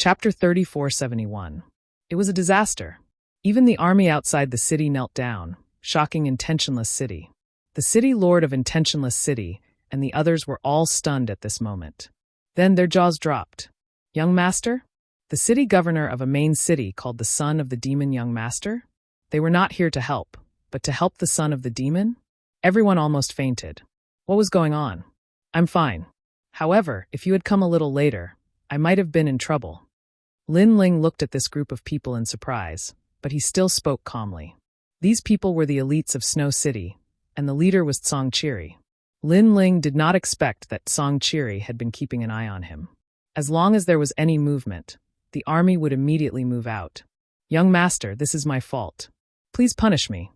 Chapter 3471. It was a disaster. Even the army outside the city knelt down, shocking Intentionless City. The city lord of Intentionless City and the others were all stunned at this moment. Then their jaws dropped. Young Master? The city governor of a main city called the son of the demon Young Master? They were not here to help, but to help the son of the demon? Everyone almost fainted. What was going on? I'm fine. However, if you had come a little later, I might have been in trouble. Lin Ling looked at this group of people in surprise, but he still spoke calmly. These people were the elites of Snow City, and the leader was Song Chiri. Lin Ling did not expect that Song Chiri had been keeping an eye on him. As long as there was any movement, the army would immediately move out. Young Master, this is my fault. Please punish me.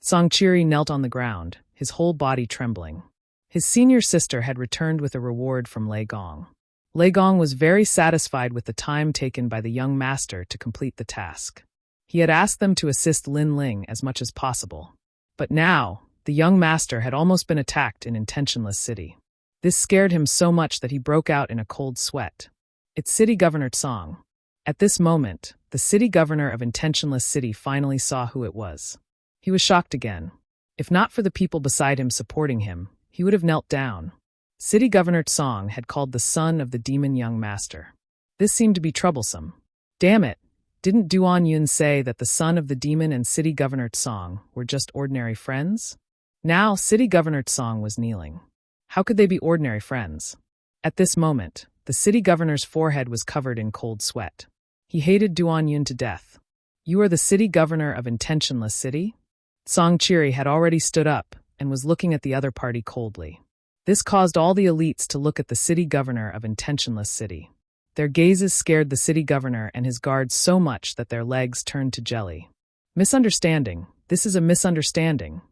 Song Chiri knelt on the ground, his whole body trembling. His senior sister had returned with a reward from Lei Gong. Lei Gong was very satisfied with the time taken by the young master to complete the task. He had asked them to assist Lin Ling as much as possible. But now, the young master had almost been attacked in Intentionless City. This scared him so much that he broke out in a cold sweat. It's City Governor Tsong. At this moment, the city governor of Intentionless City finally saw who it was. He was shocked again. If not for the people beside him supporting him, he would have knelt down. City Governor Tsong had called the son of the demon young master. This seemed to be troublesome. Damn it! Didn't Duan Yun say that the son of the demon and City Governor Tsong were just ordinary friends? Now City Governor Tsong was kneeling. How could they be ordinary friends? At this moment, the city governor's forehead was covered in cold sweat. He hated Duan Yun to death. You are the city governor of Intentionless City? Song Chiri had already stood up and was looking at the other party coldly. This caused all the elites to look at the city governor of Intentionless City. Their gazes scared the city governor and his guards so much that their legs turned to jelly. Misunderstanding. This is a misunderstanding.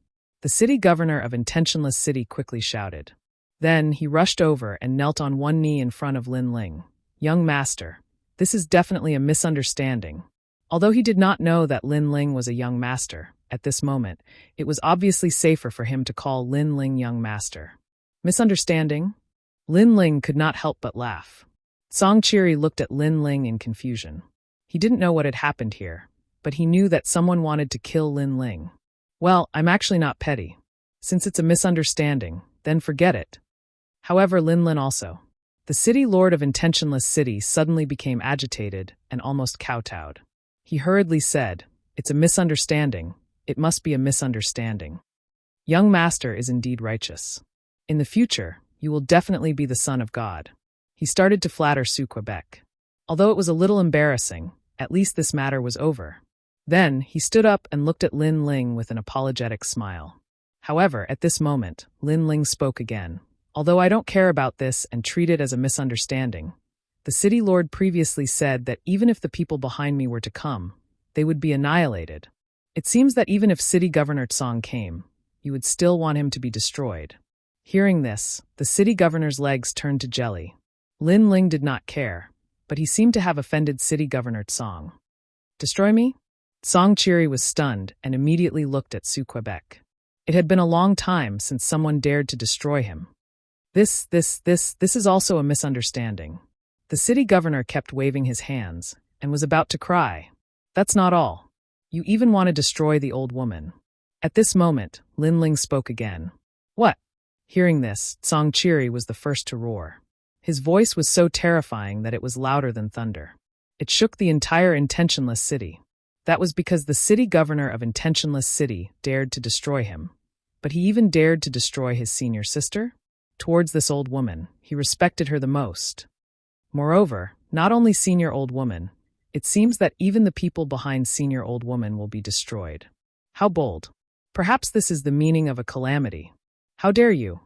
The city governor of Intentionless City quickly shouted. Then he rushed over and knelt on one knee in front of Lin Ling. Young Master, this is definitely a misunderstanding. Although he did not know that Lin Ling was a young master, at this moment, it was obviously safer for him to call Lin Ling Young Master. Misunderstanding? Lin Ling could not help but laugh. Song Chiri looked at Lin Ling in confusion. He didn't know what had happened here, but he knew that someone wanted to kill Lin Ling. Well, I'm actually not petty. Since it's a misunderstanding, then forget it. However, Lin Lin also. The city lord of Intentionless City suddenly became agitated and almost kowtowed. He hurriedly said, "It's a misunderstanding. It must be a misunderstanding. Young Master is indeed righteous. In the future, you will definitely be the son of God." He started to flatter Su Quebec. Although it was a little embarrassing, at least this matter was over. Then, he stood up and looked at Lin Ling with an apologetic smile. However, at this moment, Lin Ling spoke again. Although I don't care about this and treat it as a misunderstanding, the city lord previously said that even if the people behind me were to come, they would be annihilated. It seems that even if City Governor Tsong came, you would still want him to be destroyed. Hearing this, the city governor's legs turned to jelly. Lin Ling did not care, but he seemed to have offended City Governor Tsong. Destroy me? Song Chiri was stunned and immediately looked at Su Quebec. It had been a long time since someone dared to destroy him. This is also a misunderstanding. The city governor kept waving his hands and was about to cry. That's not all. You even want to destroy the old woman. At this moment, Lin Ling spoke again. What? Hearing this, Song Chiri was the first to roar. His voice was so terrifying that it was louder than thunder. It shook the entire Intentionless City. That was because the city governor of Intentionless City dared to destroy him. But he even dared to destroy his senior sister? Towards this old woman, he respected her the most. Moreover, not only senior old woman, it seems that even the people behind senior old woman will be destroyed. How bold. Perhaps this is the meaning of a calamity. How dare you?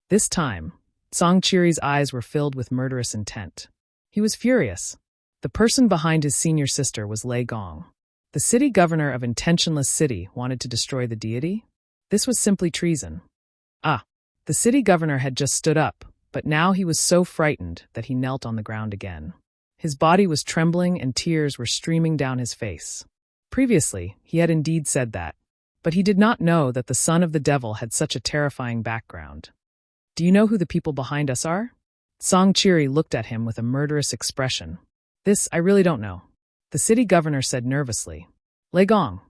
This time, Song Chiri's eyes were filled with murderous intent. He was furious. The person behind his senior sister was Lei Gong. The city governor of Intentionless City wanted to destroy the deity? This was simply treason. The city governor had just stood up, but now he was so frightened that he knelt on the ground again. His body was trembling and tears were streaming down his face. Previously, he had indeed said that, but he did not know that the son of the devil had such a terrifying background. Do you know who the people behind us are? Song Chiri looked at him with a murderous expression. This, I really don't know. The city governor said nervously. Lei Gong.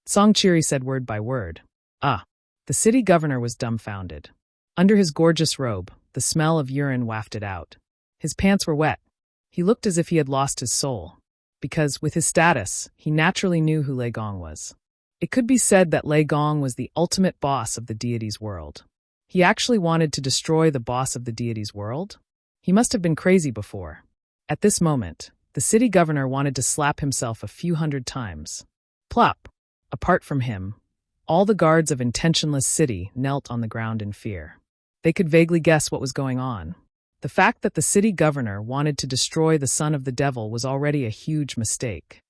Song Chiri said word by word. Ah. The city governor was dumbfounded. Under his gorgeous robe, the smell of urine wafted out. His pants were wet. He looked as if he had lost his soul. Because, with his status, he naturally knew who Lei Gong was. It could be said that Lei Gong was the ultimate boss of the deity's world. He actually wanted to destroy the boss of the deity's world? He must have been crazy before. At this moment, the city governor wanted to slap himself a few hundred times. Plop! Apart from him, all the guards of Intentionless City knelt on the ground in fear. They could vaguely guess what was going on. The fact that the city governor wanted to destroy the son of the devil was already a huge mistake.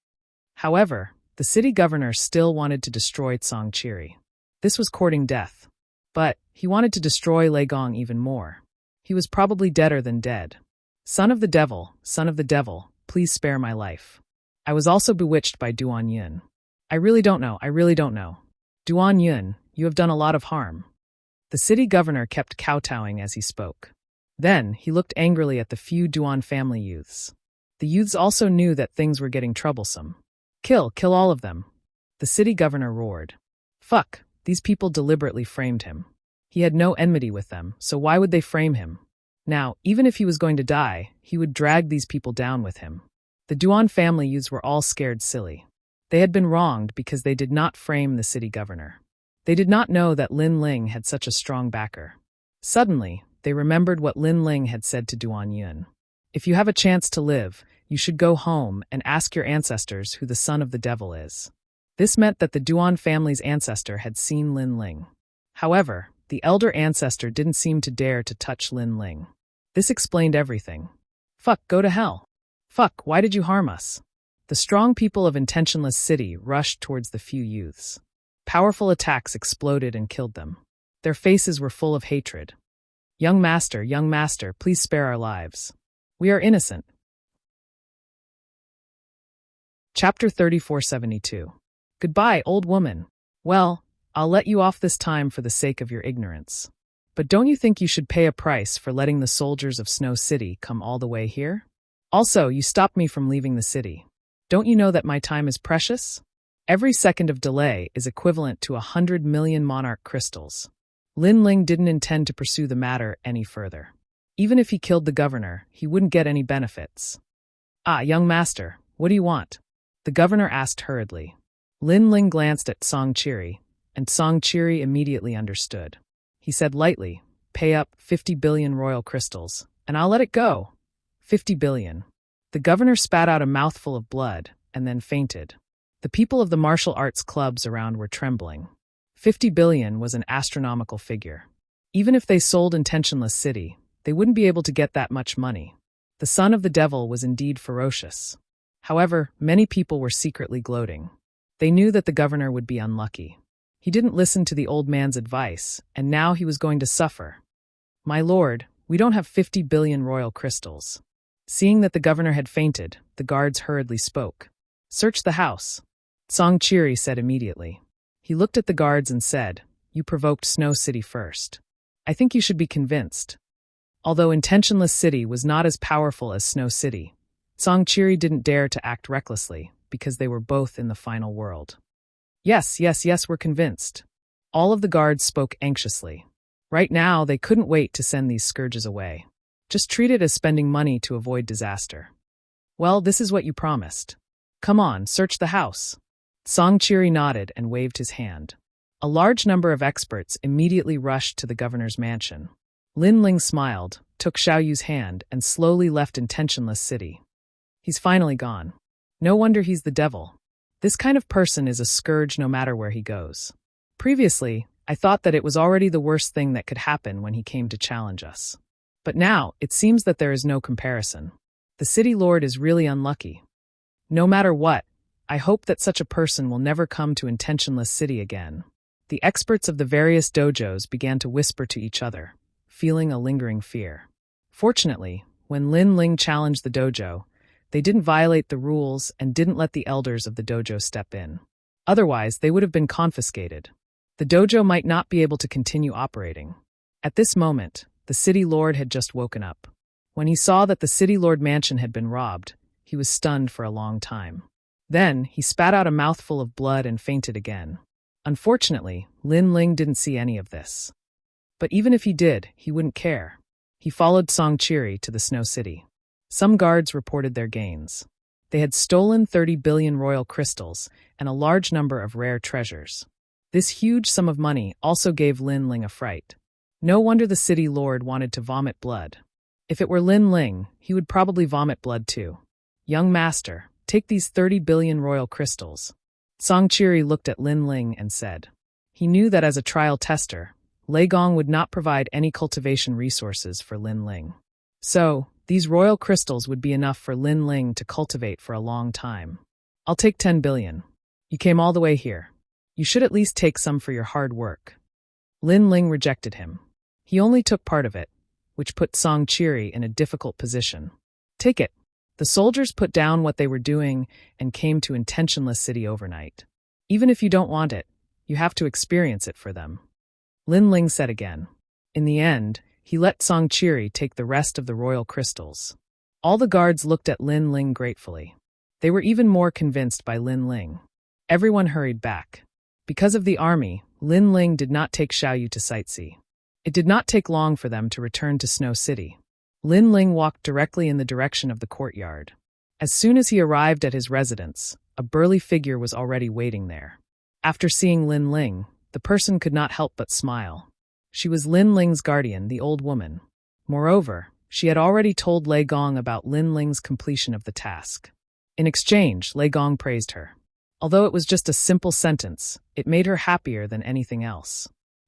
However, the city governor still wanted to destroy Tsang Chiri. This was courting death. But he wanted to destroy Lei Gong even more. He was probably deader than dead. Son of the devil, please spare my life. I was also bewitched by Duan Yun. I really don't know. Duan Yun, you have done a lot of harm. The city governor kept kowtowing as he spoke. Then, he looked angrily at the few Duan family youths. The youths also knew that things were getting troublesome. Kill all of them. The city governor roared. Fuck, these people deliberately framed him. He had no enmity with them, so why would they frame him? Now, even if he was going to die, he would drag these people down with him. The Duan family youths were all scared silly. They had been wronged because they did not frame the city governor. They did not know that Lin Ling had such a strong backer. Suddenly, they remembered what Lin Ling had said to Duan Yun. If you have a chance to live, you should go home and ask your ancestors who the son of the devil is. This meant that the Duan family's ancestor had seen Lin Ling. However, the elder ancestor didn't seem to dare to touch Lin Ling. This explained everything. Fuck, go to hell. Fuck, why did you harm us? The strong people of Intentionless City rushed towards the few youths. Powerful attacks exploded and killed them. Their faces were full of hatred. Young master, please spare our lives. We are innocent. Chapter 3472. Goodbye, old woman. Well, I'll let you off this time for the sake of your ignorance. But don't you think you should pay a price for letting the soldiers of Snow City come all the way here? Also, you stopped me from leaving the city. Don't you know that my time is precious? Every second of delay is equivalent to 100 million monarch crystals. Lin Ling didn't intend to pursue the matter any further. Even if he killed the governor, he wouldn't get any benefits. Ah, young master, what do you want? The governor asked hurriedly. Lin Ling glanced at Song Chiri, and Song Chiri immediately understood. He said lightly, pay up 50 billion royal crystals, and I'll let it go. 50 billion. The governor spat out a mouthful of blood, and then fainted. The people of the martial arts clubs around were trembling. 50 billion was an astronomical figure. Even if they sold Intentionless City, they wouldn't be able to get that much money. The son of the devil was indeed ferocious. However, many people were secretly gloating. They knew that the governor would be unlucky. He didn't listen to the old man's advice, and now he was going to suffer. My lord, we don't have 50 billion royal crystals. Seeing that the governor had fainted, the guards hurriedly spoke. Search the house. Song Chiri said immediately. He looked at the guards and said, you provoked Snow City first. I think you should be convinced. Although Intentionless City was not as powerful as Snow City, Song Chiri didn't dare to act recklessly because they were both in the final world. Yes, we're convinced. All of the guards spoke anxiously. Right now, they couldn't wait to send these scourges away. Just treat it as spending money to avoid disaster. Well, this is what you promised. Come on, search the house. Song Chiri nodded and waved his hand. A large number of experts immediately rushed to the governor's mansion. Lin Ling smiled, took Xiaoyu's hand, and slowly left Intentionless City. He's finally gone. No wonder he's the devil. This kind of person is a scourge no matter where he goes. Previously, I thought that it was already the worst thing that could happen when he came to challenge us. But now, it seems that there is no comparison. The city lord is really unlucky. No matter what, I hope that such a person will never come to Intentionless City again. The experts of the various dojos began to whisper to each other, feeling a lingering fear. Fortunately, when Lin Ling challenged the dojo, they didn't violate the rules and didn't let the elders of the dojo step in. Otherwise, they would have been confiscated. The dojo might not be able to continue operating. At this moment, the city lord had just woken up. When he saw that the city lord mansion had been robbed, He was stunned for a long time. Then, he spat out a mouthful of blood and fainted again. Unfortunately, Lin Ling didn't see any of this. But even if he did, he wouldn't care. He followed Song Chiri to the Snow City. Some guards reported their gains. They had stolen 30 billion royal crystals and a large number of rare treasures. This huge sum of money also gave Lin Ling a fright. No wonder the city lord wanted to vomit blood. If it were Lin Ling, he would probably vomit blood too. Young master, take these 30 billion royal crystals. Song Chiri looked at Lin Ling and said. He knew that as a trial tester, Lei Gong would not provide any cultivation resources for Lin Ling. So, these royal crystals would be enough for Lin Ling to cultivate for a long time. I'll take 10 billion. You came all the way here. You should at least take some for your hard work. Lin Ling rejected him. He only took part of it, which put Song Chiri in a difficult position. Take it. The soldiers put down what they were doing and came to Intentionless City overnight. Even if you don't want it, you have to experience it for them. Lin Ling said again. In the end, he let Song Chiri take the rest of the royal crystals. All the guards looked at Lin Ling gratefully. They were even more convinced by Lin Ling. Everyone hurried back. Because of the army, Lin Ling did not take Xiaoyu to sightsee. It did not take long for them to return to Snow City. Lin Ling walked directly in the direction of the courtyard. As soon as he arrived at his residence, a burly figure was already waiting there. After seeing Lin Ling, the person could not help but smile. She was Lin Ling's guardian, the old woman. Moreover, she had already told Lei Gong about Lin Ling's completion of the task. In exchange, Lei Gong praised her. Although it was just a simple sentence, it made her happier than anything else.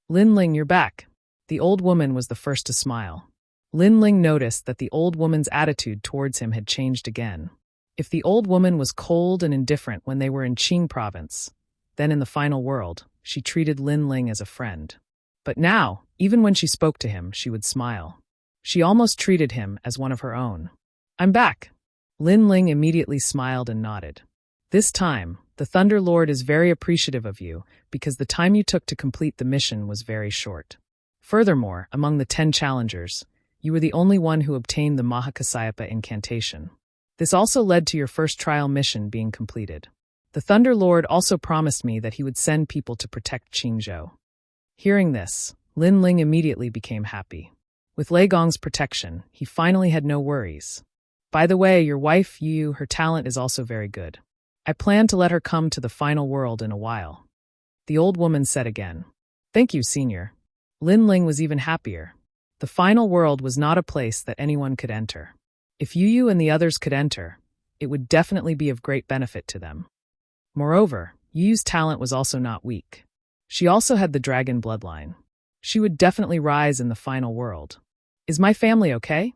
Lin Ling, you're back. The old woman was the first to smile. Lin Ling noticed that the old woman's attitude towards him had changed again. If the old woman was cold and indifferent when they were in Qing province, then in the final world, she treated Lin Ling as a friend. But now, even when she spoke to him, she would smile. She almost treated him as one of her own. I'm back. Lin Ling immediately smiled and nodded. This time, the Thunder Lord is very appreciative of you because the time you took to complete the mission was very short. Furthermore, among the 10 challengers, you were the only one who obtained the Mahakasayapa incantation. This also led to your first trial mission being completed. The Thunder Lord also promised me that he would send people to protect Qingzhou. Hearing this, Lin Ling immediately became happy. With Lei Gong's protection, he finally had no worries. By the way, your wife, Yu, her talent is also very good. I plan to let her come to the final world in a while. The old woman said again. Thank you, senior. Lin Ling was even happier. The final world was not a place that anyone could enter. If Yu and the others could enter, it would definitely be of great benefit to them. Moreover, Yu's talent was also not weak. She also had the dragon bloodline. She would definitely rise in the final world. Is my family okay?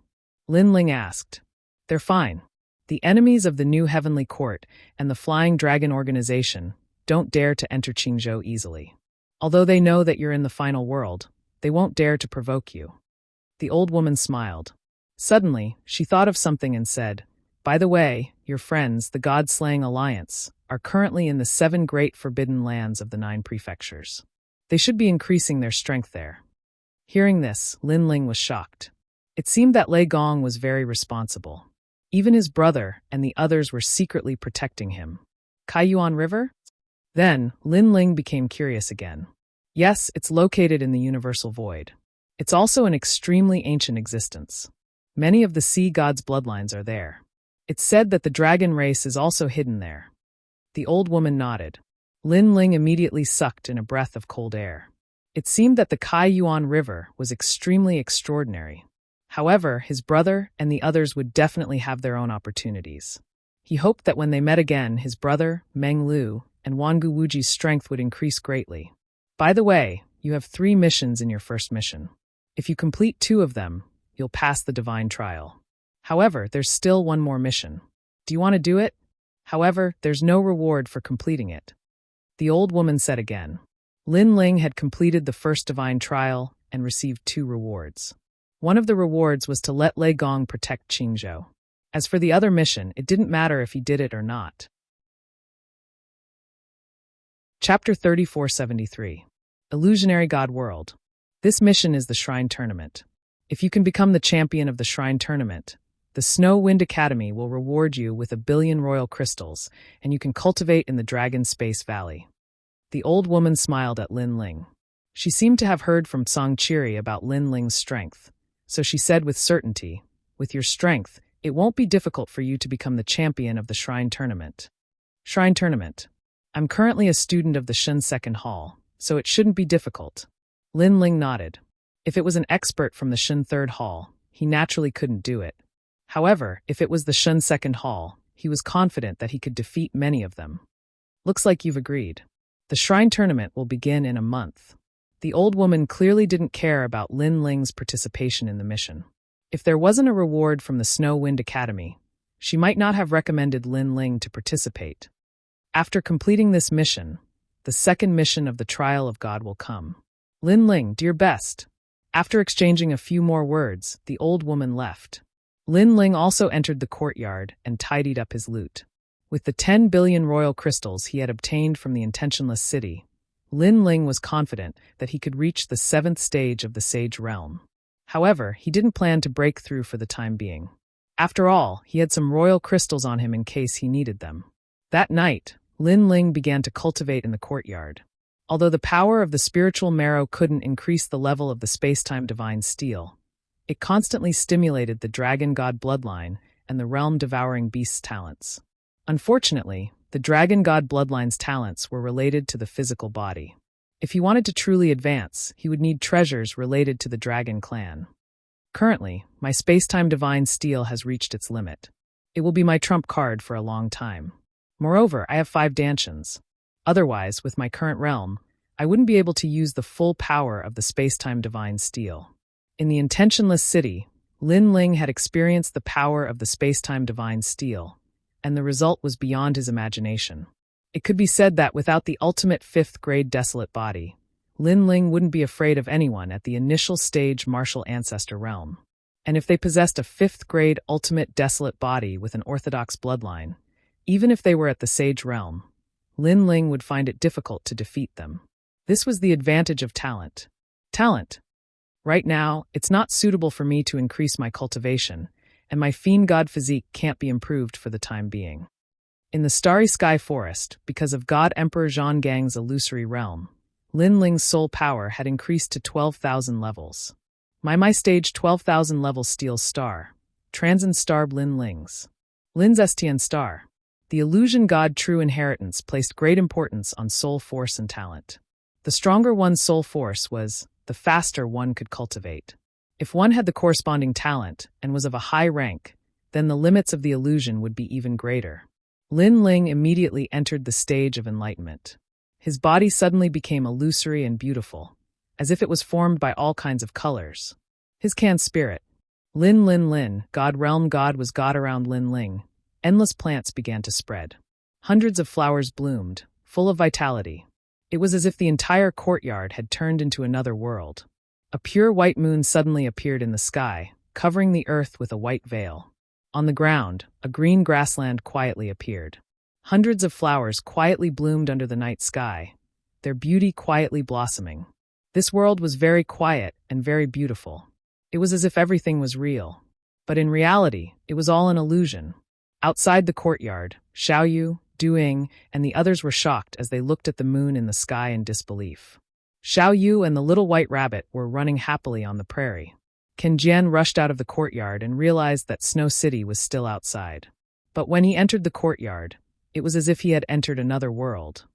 Lin Ling asked. They're fine. The enemies of the new Heavenly Court and the Flying Dragon Organization don't dare to enter Qingzhou easily. Although they know that you're in the final world, they won't dare to provoke you. The old woman smiled. Suddenly, she thought of something and said, By the way, your friends, the God-slaying alliance, are currently in the 7 great forbidden lands of the 9 prefectures. They should be increasing their strength there. Hearing this, Lin Ling was shocked. It seemed that Lei Gong was very responsible. Even his brother and the others were secretly protecting him. Kaiyuan River? Then, Lin Ling became curious again. Yes, it's located in the Universal Void. It's also an extremely ancient existence. Many of the sea gods' bloodlines are there. It's said that the dragon race is also hidden there. The old woman nodded. Lin Ling immediately sucked in a breath of cold air. It seemed that the Kaiyuan River was extremely extraordinary. However, his brother and the others would definitely have their own opportunities. He hoped that when they met again, his brother, Meng Lu, and Wangu Wuji's strength would increase greatly. By the way, you have 3 missions in your first mission. If you complete 2 of them, you'll pass the divine trial. However, there's still 1 more mission. Do you want to do it? However, there's no reward for completing it. The old woman said again. Lin Ling had completed the first divine trial and received 2 rewards. One of the rewards was to let Lei Gong protect Qingzhou. As for the other mission, it didn't matter if he did it or not. Chapter 3473. Illusionary God World. This mission is the Shrine Tournament. If you can become the champion of the Shrine Tournament, The Snow Wind Academy will reward you with 1,000,000,000 royal crystals, and you can cultivate in the Dragon Space Valley. The old woman smiled at Lin Ling. She seemed to have heard from Song Chiri about Lin Ling's strength, so she said with certainty, "With your strength, it won't be difficult for you to become the champion of the Shrine Tournament." Shrine Tournament. I'm currently a student of the Shen Second Hall, so it shouldn't be difficult. Lin Ling nodded. If it was an expert from the Shen Third Hall, he naturally couldn't do it. However, if it was the Shen Second Hall, he was confident that he could defeat many of them. Looks like you've agreed. The Shrine Tournament will begin in a month. The old woman clearly didn't care about Lin Ling's participation in the mission. If there wasn't a reward from the Snow Wind Academy, she might not have recommended Lin Ling to participate. After completing this mission, the second mission of the Trial of God will come. Lin Ling, do your best. After exchanging a few more words, the old woman left. Lin Ling also entered the courtyard and tidied up his loot. With the 10 billion royal crystals he had obtained from the intentionless city, Lin Ling was confident that he could reach the 7th stage of the Sage Realm. However, he didn't plan to break through for the time being. After all, he had some royal crystals on him in case he needed them. That night, Lin Ling began to cultivate in the courtyard. Although the power of the spiritual marrow couldn't increase the level of the space-time divine steel, it constantly stimulated the dragon god bloodline and the realm-devouring beast's talents. Unfortunately, the dragon god bloodline's talents were related to the physical body. If he wanted to truly advance, he would need treasures related to the dragon clan. Currently, my space-time divine steel has reached its limit. It will be my trump card for a long time. Moreover, I have 5 dantians. Otherwise, with my current realm, I wouldn't be able to use the full power of the space-time divine steel. In the intentionless city, Lin Ling had experienced the power of the space-time divine steel, and the result was beyond his imagination. It could be said that without the ultimate 5th-grade desolate body, Lin Ling wouldn't be afraid of anyone at the initial stage martial ancestor realm. And if they possessed a 5th-grade ultimate desolate body with an orthodox bloodline, even if they were at the sage realm, Lin Ling would find it difficult to defeat them. This was the advantage of talent. Talent. Right now, it's not suitable for me to increase my cultivation, and my fiend god physique can't be improved for the time being. In the Starry Sky Forest, because of God Emperor Zhongang's illusory realm, Lin Ling's soul power had increased to 12,000 levels. My stage 12,000 level steel star, Transcend Starb Lin Ling's. Lin's Estian star. The illusion god True Inheritance placed great importance on soul force and talent. The stronger one's soul force was, the faster one could cultivate. If one had the corresponding talent and was of a high rank, then the limits of the illusion would be even greater. Lin Ling immediately entered the stage of enlightenment. His body suddenly became illusory and beautiful, as if it was formed by all kinds of colors. His can spirit. Lin, God realm god was god around Lin Ling. Endless plants began to spread. Hundreds of flowers bloomed, full of vitality. It was as if the entire courtyard had turned into another world. A pure white moon suddenly appeared in the sky, covering the earth with a white veil. On the ground, a green grassland quietly appeared. Hundreds of flowers quietly bloomed under the night sky, their beauty quietly blossoming. This world was very quiet and very beautiful. It was as if everything was real. But in reality, it was all an illusion. Outside the courtyard, Xiaoyu, Duing, and the others were shocked as they looked at the moon in the sky in disbelief. Xiaoyu and the little white rabbit were running happily on the prairie. Qin Jian rushed out of the courtyard and realized that Snow City was still outside. But when he entered the courtyard, it was as if he had entered another world.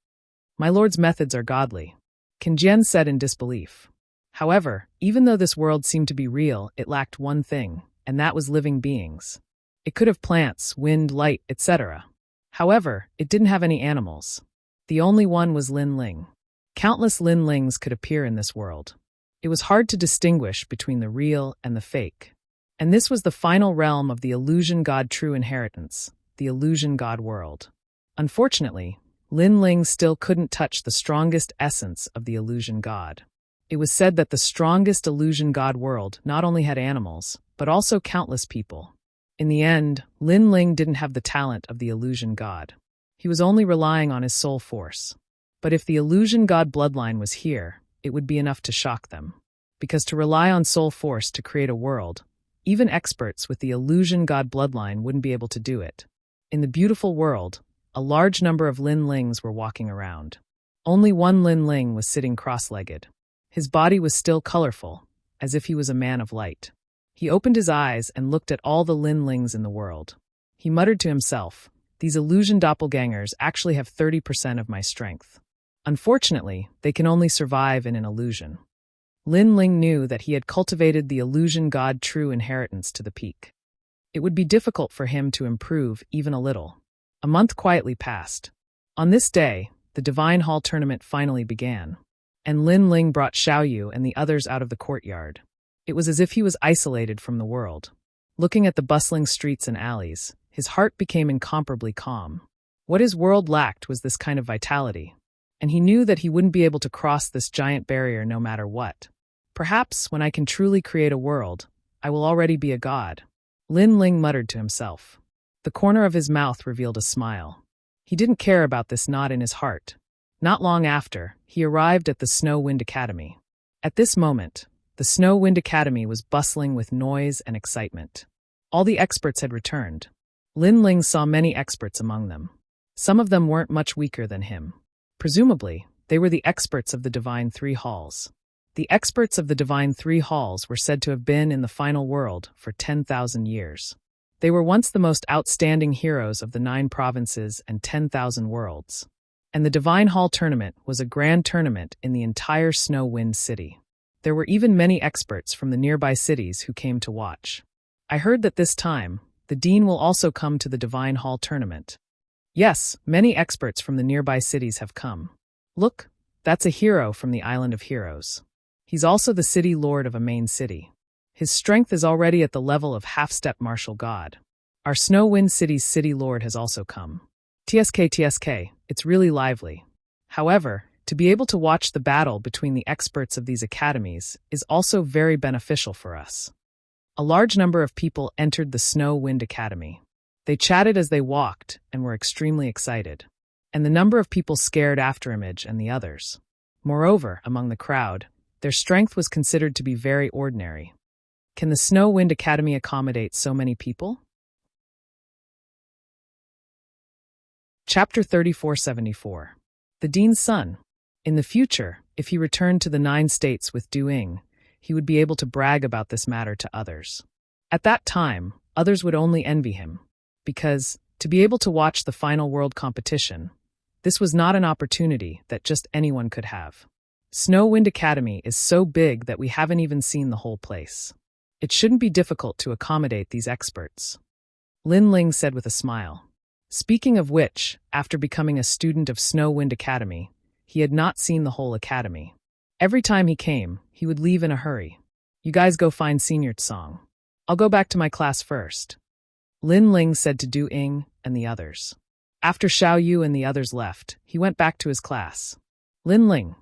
My lord's methods are godly, Qin Jian said in disbelief. However, even though this world seemed to be real, it lacked one thing, and that was living beings. It could have plants, wind, light, etc. However, it didn't have any animals. The only one was Lin Ling. Countless Lin Lings could appear in this world. It was hard to distinguish between the real and the fake. And this was the final realm of the illusion god True Inheritance, the illusion god world. Unfortunately, Lin Ling still couldn't touch the strongest essence of the illusion god. It was said that the strongest illusion god world not only had animals, but also countless people. In the end, Lin Ling didn't have the talent of the illusion god. He was only relying on his soul force. But if the illusion god bloodline was here, it would be enough to shock them. Because to rely on soul force to create a world, Even experts with the illusion god bloodline wouldn't be able to do it. In the beautiful world, a large number of Lin Lings were walking around. Only one Lin Ling was sitting cross-legged. His body was still colorful, as if he was a man of light. He opened his eyes and looked at all the Lin Lings in the world. He muttered to himself, "These illusion doppelgangers actually have 30% of my strength. Unfortunately, they can only survive in an illusion." Lin Ling knew that he had cultivated the illusion god true inheritance to the peak. It would be difficult for him to improve even a little. A month quietly passed. On this day, the Divine Hall tournament finally began, and Lin Ling brought Xiaoyu and the others out of the courtyard. It was as if he was isolated from the world. Looking at the bustling streets and alleys, his heart became incomparably calm. What his world lacked was this kind of vitality, and he knew that he wouldn't be able to cross this giant barrier no matter what. Perhaps, when I can truly create a world, I will already be a god. Lin Ling muttered to himself. The corner of his mouth revealed a smile. He didn't care about this knot in his heart. Not long after, he arrived at the Snow Wind Academy. At this moment, the Snow Wind Academy was bustling with noise and excitement. All the experts had returned. Lin Ling saw many experts among them. Some of them weren't much weaker than him. Presumably, they were the experts of the Divine Three Halls. The experts of the Divine Three Halls were said to have been in the final world for 10,000 years. They were once the most outstanding heroes of the 9 provinces and 10,000 worlds. And the Divine Hall tournament was a grand tournament in the entire Snow Wind City. There were even many experts from the nearby cities who came to watch. I heard that this time, the Dean will also come to the Divine Hall tournament. Yes, many experts from the nearby cities have come. Look, that's a hero from the Island of Heroes. He's also the city lord of a main city. His strength is already at the level of half-step martial god. Our Snow Wind City's city lord has also come. TSK, it's really lively. However, to be able to watch the battle between the experts of these academies is also very beneficial for us. A large number of people entered the Snow Wind Academy. They chatted as they walked and were extremely excited. And the number of people scared Afterimage and the others. Moreover, among the crowd, their strength was considered to be very ordinary. Can the Snow Wind Academy accommodate so many people? Chapter 3474. The Dean's Son. In the future, if he returned to the 9 states with Du Ying, he would be able to brag about this matter to others. At that time, others would only envy him, because, to be able to watch the final world competition, this was not an opportunity that just anyone could have. Snow Wind Academy is so big that we haven't even seen the whole place. It shouldn't be difficult to accommodate these experts. Lin Ling said with a smile. Speaking of which, after becoming a student of Snow Wind Academy, he had not seen the whole academy. Every time he came, he would leave in a hurry. You guys go find Senior Tsong. I'll go back to my class first. Lin Ling said to Du Ying and the others. After Xiaoyu and the others left, he went back to his class. Lin Ling.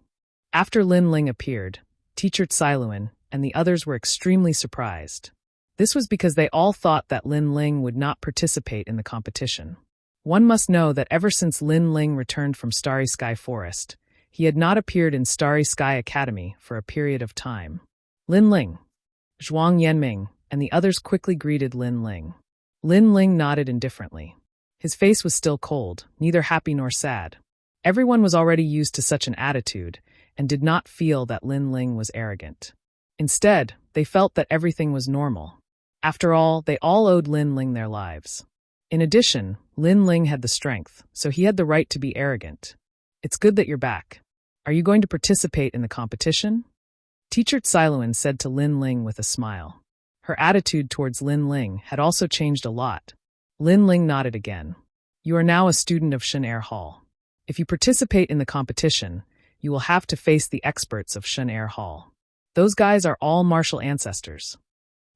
After Lin Ling appeared, Teacher Tsailuan and the others were extremely surprised. This was because they all thought that Lin Ling would not participate in the competition. One must know that ever since Lin Ling returned from Starry Sky Forest, he had not appeared in Starry Sky Academy for a period of time. Lin Ling. Zhuang Yanming and the others quickly greeted Lin Ling. Lin Ling nodded indifferently. His face was still cold, neither happy nor sad. Everyone was already used to such an attitude and did not feel that Lin Ling was arrogant. Instead, they felt that everything was normal. After all, they all owed Lin Ling their lives. In addition, Lin Ling had the strength, so he had the right to be arrogant. It's good that you're back. Are you going to participate in the competition? Teacher Tsailuan said to Lin Ling with a smile. Her attitude towards Lin Ling had also changed a lot. Lin Ling nodded again. You are now a student of Shen Hall. If you participate in the competition, you will have to face the experts of Shen Hall. Those guys are all martial ancestors.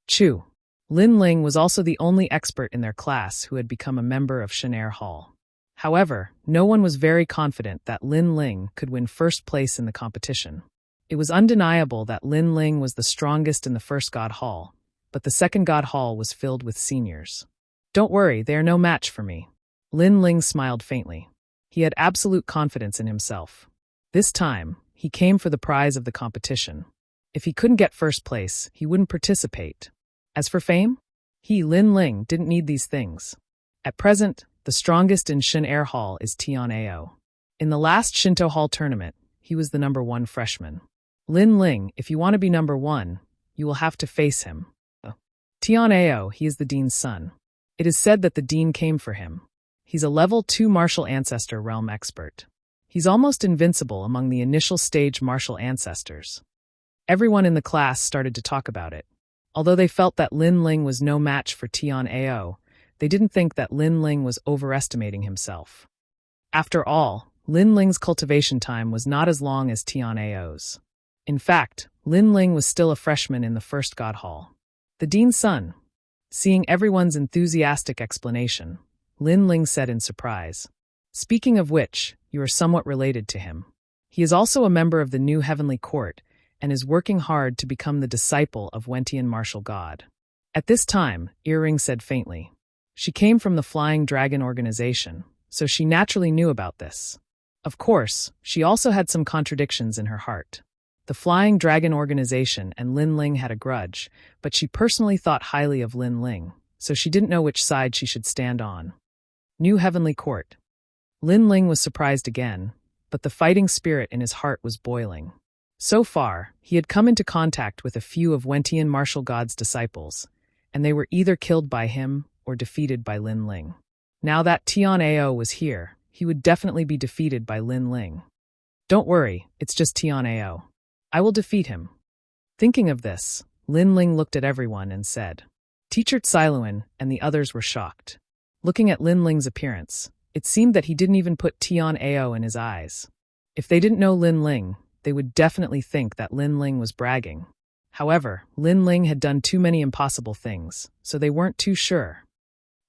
Chu. Lin Ling was also the only expert in their class who had become a member of Shen Hall. However, no one was very confident that Lin Ling could win first place in the competition. It was undeniable that Lin Ling was the strongest in the first God Hall, but the second God Hall was filled with seniors. Don't worry, they are no match for me. Lin Ling smiled faintly. He had absolute confidence in himself. This time, he came for the prize of the competition. If he couldn't get first place, he wouldn't participate. As for fame, he, Lin Ling, didn't need these things. At present, the strongest in Shin Air Hall is Tian Ao. In the last Shinto Hall tournament, he was the #1 freshman. Lin Ling, if you want to be #1, you will have to face him. Tian Ao, he is the dean's son. It is said that the dean came for him. He's a level 2 martial ancestor realm expert. He's almost invincible among the initial stage martial ancestors. Everyone in the class started to talk about it. Although they felt that Lin Ling was no match for Tian Ao, they didn't think that Lin Ling was overestimating himself. After all, Lin Ling's cultivation time was not as long as Tian Ao's. In fact, Lin Ling was still a freshman in the first God Hall. The dean's son. Seeing everyone's enthusiastic explanation, Lin Ling said in surprise, "Speaking of which, you are somewhat related to him. He is also a member of the new heavenly court and is working hard to become the disciple of Wentian martial god." At this time, Earring said faintly. She came from the Flying Dragon organization, so she naturally knew about this. Of course, she also had some contradictions in her heart. The Flying Dragon organization and Lin Ling had a grudge, but she personally thought highly of Lin Ling, so she didn't know which side she should stand on. New Heavenly Court. Lin Ling was surprised again, but the fighting spirit in his heart was boiling. So far, he had come into contact with a few of Wentian martial god's disciples, and they were either killed by him or defeated by Lin Ling. Now that Tian Ao was here, he would definitely be defeated by Lin Ling. Don't worry, it's just Tian Ao. I will defeat him. Thinking of this, Lin Ling looked at everyone and said. Teacher Tsiluan and the others were shocked. Looking at Lin Ling's appearance, it seemed that he didn't even put Tian Ao in his eyes. If they didn't know Lin Ling, they would definitely think that Lin Ling was bragging. However, Lin Ling had done too many impossible things, so they weren't too sure.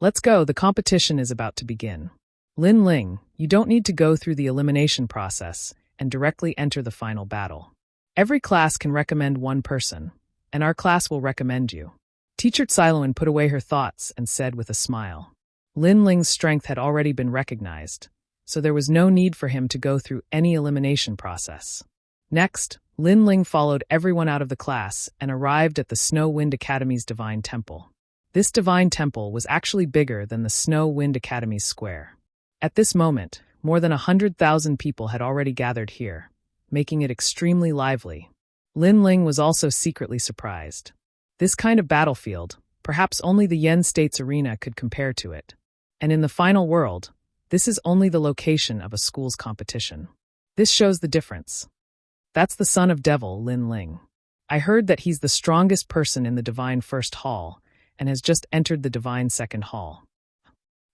Let's go, the competition is about to begin. Lin Ling, you don't need to go through the elimination process and directly enter the final battle. Every class can recommend one person, and our class will recommend you. Teacher Tsiluan put away her thoughts and said with a smile. Lin Ling's strength had already been recognized, so there was no need for him to go through any elimination process. Next, Lin Ling followed everyone out of the class and arrived at the Snow Wind Academy's Divine Temple. This Divine Temple was actually bigger than the Snow Wind Academy's square. At this moment, more than 100,000 people had already gathered here, making it extremely lively. Lin Ling was also secretly surprised. This kind of battlefield, perhaps only the Yen State's arena could compare to it. And in the final world, this is only the location of a school's competition. This shows the difference. That's the son of Devil, Lin Ling. I heard that he's the strongest person in the Divine First Hall and has just entered the Divine Second Hall.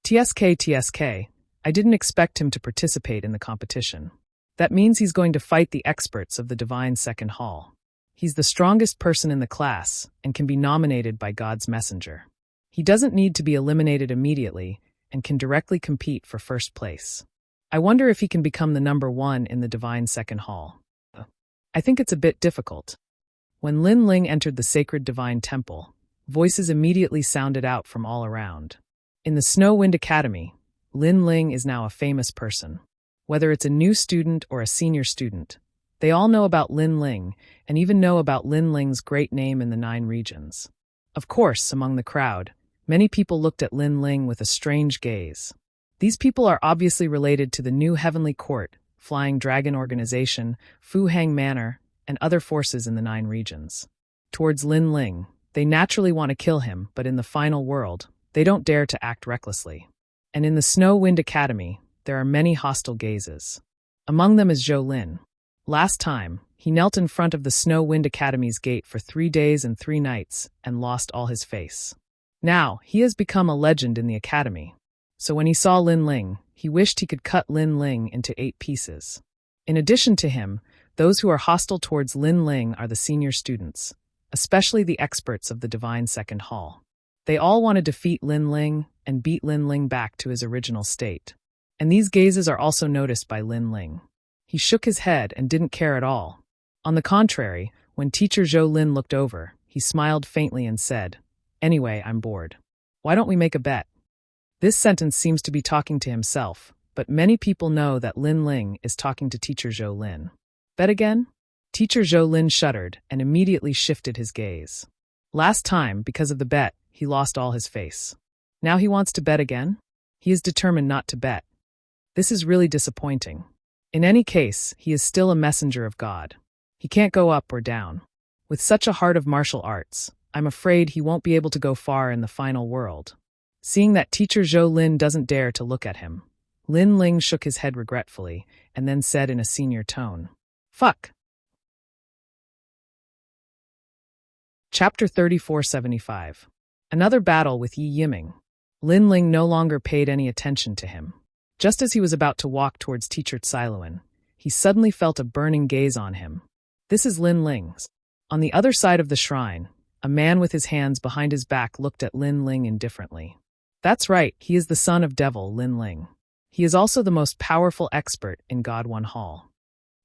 TSK, I didn't expect him to participate in the competition. That means he's going to fight the experts of the Divine Second Hall. He's the strongest person in the class and can be nominated by God's messenger. He doesn't need to be eliminated immediately and can directly compete for first place. I wonder if he can become the #1 in the Divine Second Hall. I think it's a bit difficult. When Lin Ling entered the sacred Divine Temple, voices immediately sounded out from all around. In the Snow Wind Academy, Lin Ling is now a famous person. Whether it's a new student or a senior student, they all know about Lin Ling and even know about Lin Ling's great name in the 9 regions. Of course, among the crowd, many people looked at Lin Ling with a strange gaze. These people are obviously related to the new Heavenly Court, Flying Dragon Organization, Fu Hang Manor, and other forces in the 9 regions. Towards Lin Ling, they naturally want to kill him, but in the final world, they don't dare to act recklessly. And in the Snow Wind Academy, there are many hostile gazes. Among them is Zhou Lin. Last time, he knelt in front of the Snow Wind Academy's gate for 3 days and 3 nights and lost all his face. Now, he has become a legend in the academy. So when he saw Lin Ling, he wished he could cut Lin Ling into 8 pieces. In addition to him, those who are hostile towards Lin Ling are the senior students, especially the experts of the Divine Second Hall. They all want to defeat Lin Ling and beat Lin Ling back to his original state. And these gazes are also noticed by Lin Ling. He shook his head and didn't care at all. On the contrary, when Teacher Zhou Lin looked over, he smiled faintly and said, "Anyway, I'm bored. Why don't we make a bet?" This sentence seems to be talking to himself, but many people know that Lin Ling is talking to Teacher Zhou Lin. Bet again? Teacher Zhou Lin shuddered and immediately shifted his gaze. Last time, because of the bet, he lost all his face. Now he wants to bet again? He is determined not to bet. This is really disappointing. In any case, he is still a messenger of God. He can't go up or down. With such a heart of martial arts, I'm afraid he won't be able to go far in the final world. Seeing that teacher Zhou Lin doesn't dare to look at him, Lin Ling shook his head regretfully and then said in a senior tone, "Fuck." Chapter 3475. Another battle with Yi Yiming. Lin Ling no longer paid any attention to him. Just as he was about to walk towards teacher Tsailuan, he suddenly felt a burning gaze on him. This is Lin Ling's. On the other side of the shrine, a man with his hands behind his back looked at Lin Ling indifferently. That's right, he is the son of devil Lin Ling. He is also the most powerful expert in Godwon Hall.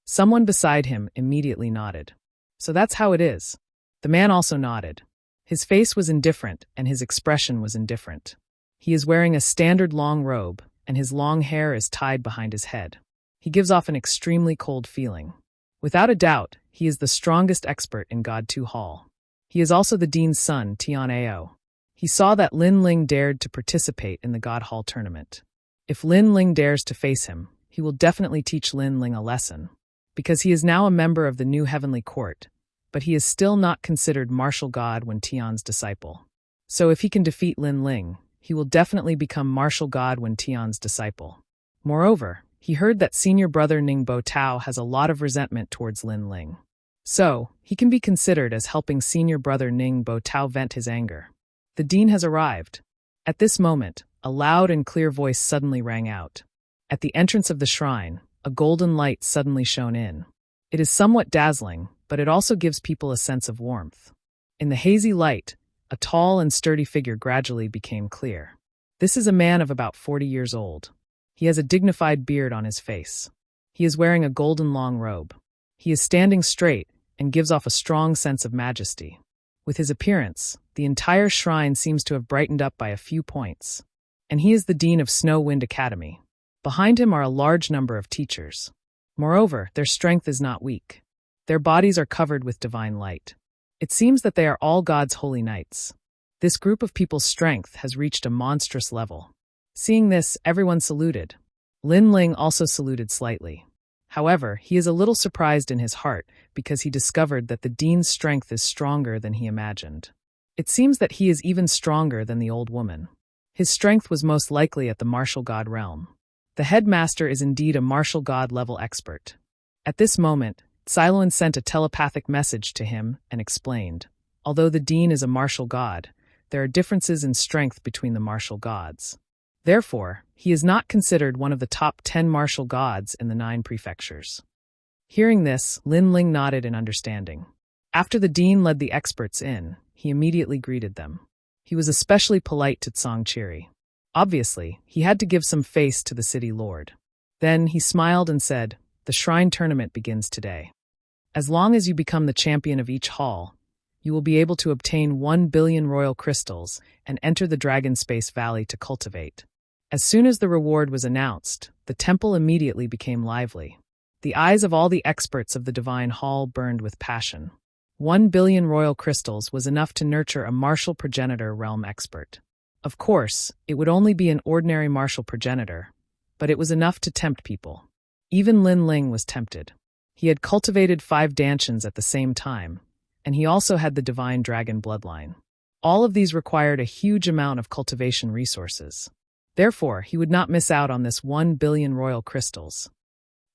Someone beside him immediately nodded. So that's how it is. The man also nodded. His face was indifferent and his expression was indifferent. He is wearing a standard long robe, and his long hair is tied behind his head. He gives off an extremely cold feeling. Without a doubt, he is the strongest expert in God 2 Hall. He is also the dean's son, Tian Ao. He saw that Lin Ling dared to participate in the God Hall tournament. If Lin Ling dares to face him, he will definitely teach Lin Ling a lesson. Because he is now a member of the new heavenly court, but he is still not considered martial god when Tian's disciple. So if he can defeat Lin Ling, he will definitely become martial god when Tian's disciple. Moreover, he heard that senior brother Ning Bo Tao has a lot of resentment towards Lin Ling. So, he can be considered as helping senior brother Ning Bo Tao vent his anger. The dean has arrived. At this moment, a loud and clear voice suddenly rang out. At the entrance of the shrine, a golden light suddenly shone in. It is somewhat dazzling, but it also gives people a sense of warmth. In the hazy light, a tall and sturdy figure gradually became clear. This is a man of about 40 years old. He has a dignified beard on his face. He is wearing a golden long robe. He is standing straight and gives off a strong sense of majesty. With his appearance, the entire shrine seems to have brightened up by a few points. And he is the dean of Snow Wind Academy. Behind him are a large number of teachers. Moreover, their strength is not weak. Their bodies are covered with divine light. It seems that they are all God's holy knights. This group of people's strength has reached a monstrous level. Seeing this, everyone saluted. Lin Ling also saluted slightly. However, he is a little surprised in his heart because he discovered that the dean's strength is stronger than he imagined. It seems that he is even stronger than the old woman. His strength was most likely at the martial god realm. The headmaster is indeed a martial god level expert. At this moment, Tsailuan sent a telepathic message to him and explained, although the dean is a martial god, there are differences in strength between the martial gods. Therefore, he is not considered one of the top 10 martial gods in the 9 prefectures. Hearing this, Lin Ling nodded in understanding. After the dean led the experts in, he immediately greeted them. He was especially polite to Tsang Chiri. Obviously, he had to give some face to the city lord. Then he smiled and said, "The shrine tournament begins today. As long as you become the champion of each hall, you will be able to obtain 1 billion royal crystals and enter the Dragon Space Valley to cultivate." As soon as the reward was announced, the temple immediately became lively. The eyes of all the experts of the Divine Hall burned with passion. 1 billion royal crystals was enough to nurture a martial progenitor realm expert. Of course, it would only be an ordinary martial progenitor, but it was enough to tempt people. Even Lin Ling was tempted. He had cultivated 5 Dantians at the same time, and he also had the divine dragon bloodline. All of these required a huge amount of cultivation resources. Therefore, he would not miss out on this 1 billion royal crystals.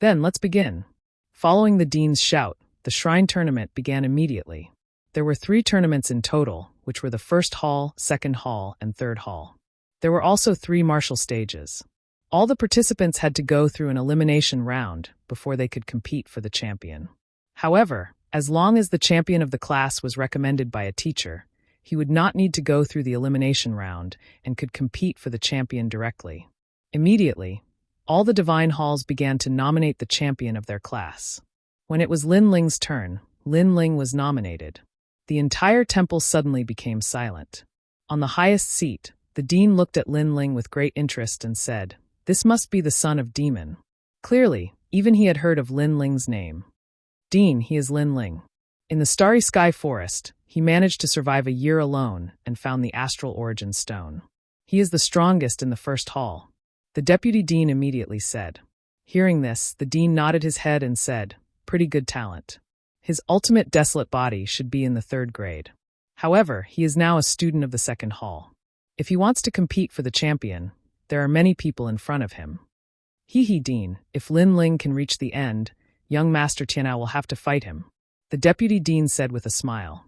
Then, let's begin. Following the dean's shout, the shrine tournament began immediately. There were 3 tournaments in total, which were the first hall, second hall, and third hall. There were also 3 martial stages. All the participants had to go through an elimination round before they could compete for the champion. However, as long as the champion of the class was recommended by a teacher, he would not need to go through the elimination round and could compete for the champion directly. Immediately, all the divine halls began to nominate the champion of their class. When it was Lin Ling's turn, Lin Ling was nominated. The entire temple suddenly became silent. On the highest seat, the dean looked at Lin Ling with great interest and said, "This must be the son of Demon." Clearly, even he had heard of Lin Ling's name. "Dean, he is Lin Ling." In the starry sky forest, he managed to survive a year alone and found the astral origin stone. He is the strongest in the first hall, the deputy dean immediately said. Hearing this, the dean nodded his head and said, "Pretty good talent. His ultimate desolate body should be in the 3rd grade. However, he is now a student of the 2nd hall. If he wants to compete for the champion, there are many people in front of him." He, Dean, if Lin Ling can reach the end, young Master Tianao will have to fight him, the deputy dean said with a smile.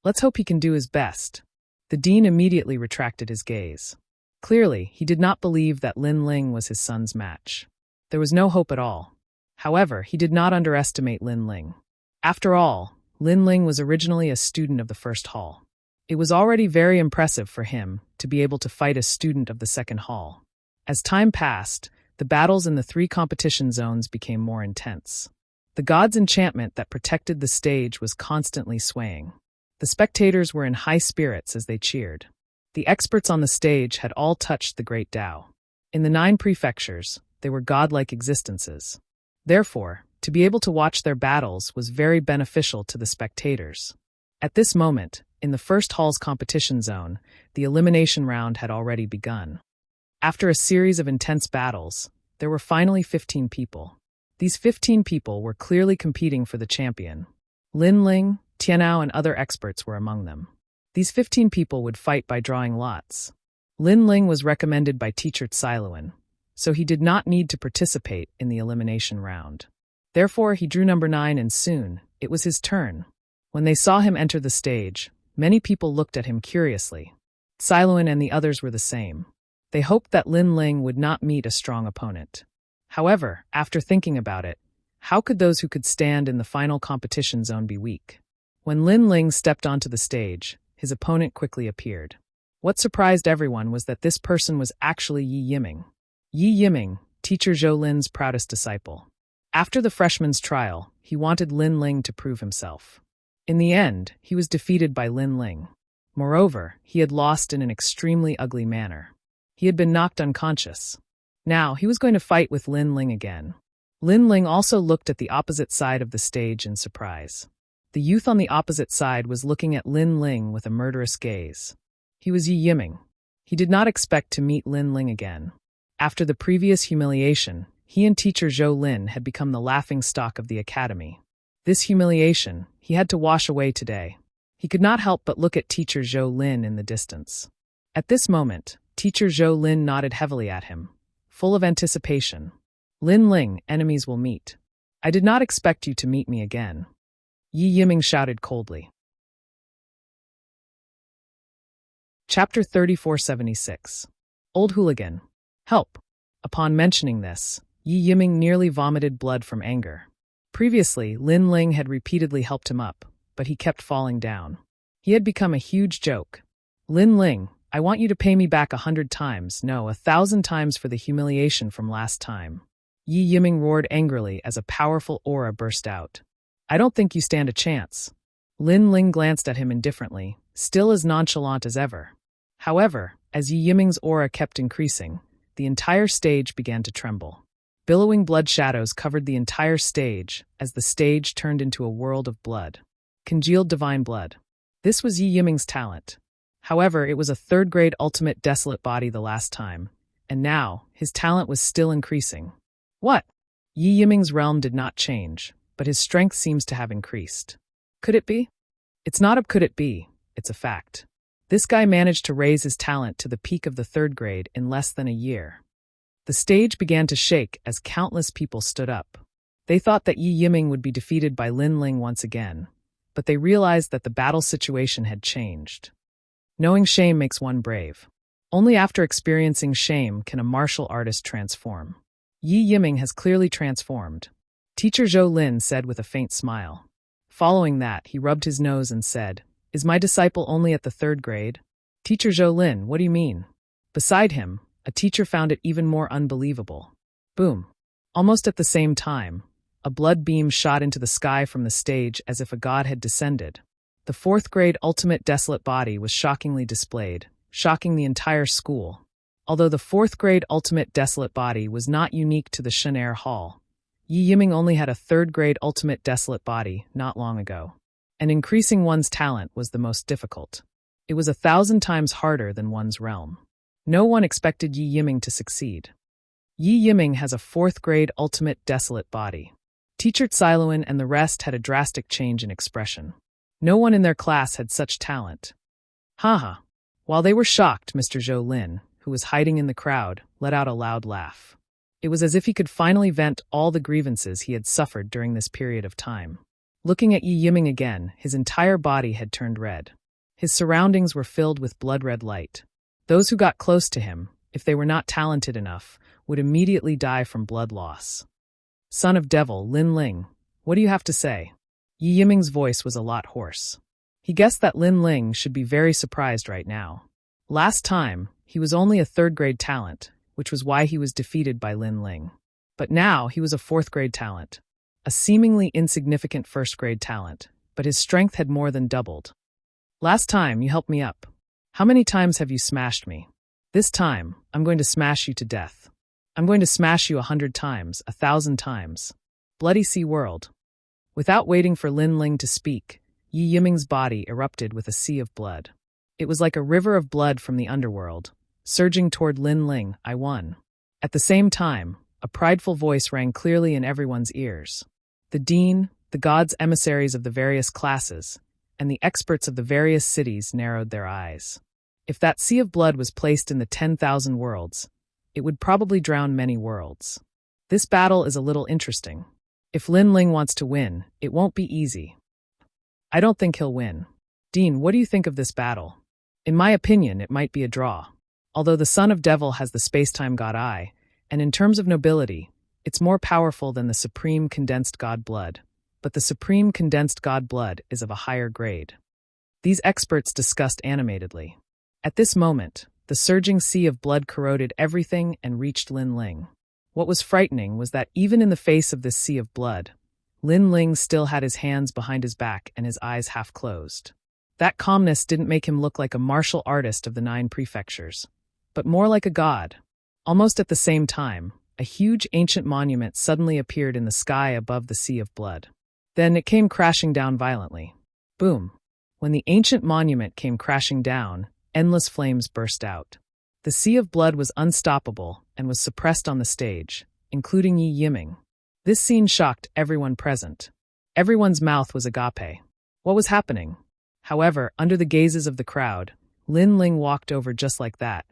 Let's hope he can do his best. The dean immediately retracted his gaze. Clearly, he did not believe that Lin Ling was his son's match. There was no hope at all. However, he did not underestimate Lin Ling. After all, Lin Ling was originally a student of the 1st hall. It was already very impressive for him to be able to fight a student of the 2nd hall. As time passed, the battles in the 3 competition zones became more intense. The god's enchantment that protected the stage was constantly swaying. The spectators were in high spirits as they cheered. The experts on the stage had all touched the great Tao. In the 9 prefectures, they were godlike existences. Therefore, to be able to watch their battles was very beneficial to the spectators. At this moment, in the 1st hall's competition zone, the elimination round had already begun. After a series of intense battles, there were finally 15 people. These 15 people were clearly competing for the champion. Lin Ling, Tianao, and other experts were among them. These 15 people would fight by drawing lots. Lin Ling was recommended by teacher Tsiluan, so he did not need to participate in the elimination round. Therefore, he drew number 9 and soon, it was his turn. When they saw him enter the stage, many people looked at him curiously. Tsiluan and the others were the same. They hoped that Lin Ling would not meet a strong opponent. However, after thinking about it, how could those who could stand in the final competition zone be weak? When Lin Ling stepped onto the stage, his opponent quickly appeared. What surprised everyone was that this person was actually Yi Yiming. Yi Yiming, teacher Zhou Lin's proudest disciple. After the freshman's trial, he wanted Lin Ling to prove himself. In the end, he was defeated by Lin Ling. Moreover, he had lost in an extremely ugly manner. He had been knocked unconscious. Now, he was going to fight with Lin Ling again. Lin Ling also looked at the opposite side of the stage in surprise. The youth on the opposite side was looking at Lin Ling with a murderous gaze. He was Yi Yiming. He did not expect to meet Lin Ling again. After the previous humiliation, he and teacher Zhou Lin had become the laughingstock of the academy. This humiliation, he had to wash away today. He could not help but look at teacher Zhou Lin in the distance. At this moment, teacher Zhou Lin nodded heavily at him, full of anticipation. Lin Ling, enemies will meet. I did not expect you to meet me again. Yi Yiming shouted coldly. Chapter 3476. Old Hooligan. Help. Upon mentioning this, Yi Yiming nearly vomited blood from anger. Previously, Lin Ling had repeatedly helped him up, but he kept falling down. He had become a huge joke. Lin Ling, I want you to pay me back 100 times, no, 1,000 times for the humiliation from last time. Yi Yiming roared angrily as a powerful aura burst out. I don't think you stand a chance. Lin Ling glanced at him indifferently, still as nonchalant as ever. However, as Yi Yiming's aura kept increasing, the entire stage began to tremble. Billowing blood shadows covered the entire stage as the stage turned into a world of blood. Congealed divine blood. This was Yi Yiming's talent. However, it was a 3rd grade ultimate desolate body the last time, and now, his talent was still increasing. What? Yi Yiming's realm did not change, but his strength seems to have increased. Could it be? It's not a could it be, it's a fact. This guy managed to raise his talent to the peak of the 3rd grade in less than a year. The stage began to shake as countless people stood up. They thought that Yi Yiming would be defeated by Lin Ling once again, but they realized that the battle situation had changed. Knowing shame makes one brave. Only after experiencing shame can a martial artist transform. Yi Yiming has clearly transformed. Teacher Zhou Lin said with a faint smile. Following that, he rubbed his nose and said, Is my disciple only at the 3rd grade? Teacher Zhou Lin, what do you mean? Beside him, a teacher found it even more unbelievable. Boom. Almost at the same time, a blood beam shot into the sky from the stage as if a god had descended. The 4th grade ultimate desolate body was shockingly displayed, shocking the entire school. Although the 4th grade ultimate desolate body was not unique to the Shenair Hall, Yi Yiming only had a 3rd grade ultimate desolate body not long ago. and increasing one's talent was the most difficult. It was 1,000 times harder than one's realm. No one expected Yi Yiming to succeed. Yi Yiming has a 4th grade ultimate desolate body. Teacher Xiluan and the rest had a drastic change in expression. No one in their class had such talent. Haha. While they were shocked, Mr. Zhou Lin, who was hiding in the crowd, let out a loud laugh. It was as if he could finally vent all the grievances he had suffered during this period of time. Looking at Yi Yiming again, his entire body had turned red. His surroundings were filled with blood-red light. Those who got close to him, if they were not talented enough, would immediately die from blood loss. Son of Devil, Lin Ling, what do you have to say? Yi Yiming's voice was a lot hoarse. He guessed that Lin Ling should be very surprised right now. Last time, he was only a 3rd grade talent, which was why he was defeated by Lin Ling. But now he was a 4th grade talent. A seemingly insignificant 1st grade talent, but his strength had more than doubled. Last time, you helped me up. How many times have you smashed me? This time, I'm going to smash you to death. I'm going to smash you 100 times, 1,000 times. Bloody Sea World. Without waiting for Lin Ling to speak, Yi Yiming's body erupted with a sea of blood. It was like a river of blood from the underworld, surging toward Lin Ling. I won. At the same time, a prideful voice rang clearly in everyone's ears. The dean, the gods' emissaries of the various classes, and the experts of the various cities narrowed their eyes. If that sea of blood was placed in the 10,000 worlds, it would probably drown many worlds. This battle is a little interesting. If Lin Ling wants to win, it won't be easy. I don't think he'll win. Dean, what do you think of this battle? In my opinion, it might be a draw. Although the Son of Devil has the space-time god Eye, and in terms of nobility, it's more powerful than the Supreme Condensed God Blood, but the Supreme Condensed God Blood is of a higher grade. These experts discussed animatedly. At this moment, the surging sea of blood corroded everything and reached Lin Ling. What was frightening was that even in the face of this sea of blood, Lin Ling still had his hands behind his back and his eyes half closed. That calmness didn't make him look like a martial artist of the 9 prefectures, but more like a god. Almost at the same time, a huge ancient monument suddenly appeared in the sky above the sea of blood. Then it came crashing down violently. Boom. When the ancient monument came crashing down, endless flames burst out. The sea of blood was unstoppable and was suppressed on the stage, including Yi Yiming. This scene shocked everyone present. Everyone's mouth was agape. What was happening? However, under the gazes of the crowd, Lin Ling walked over just like that,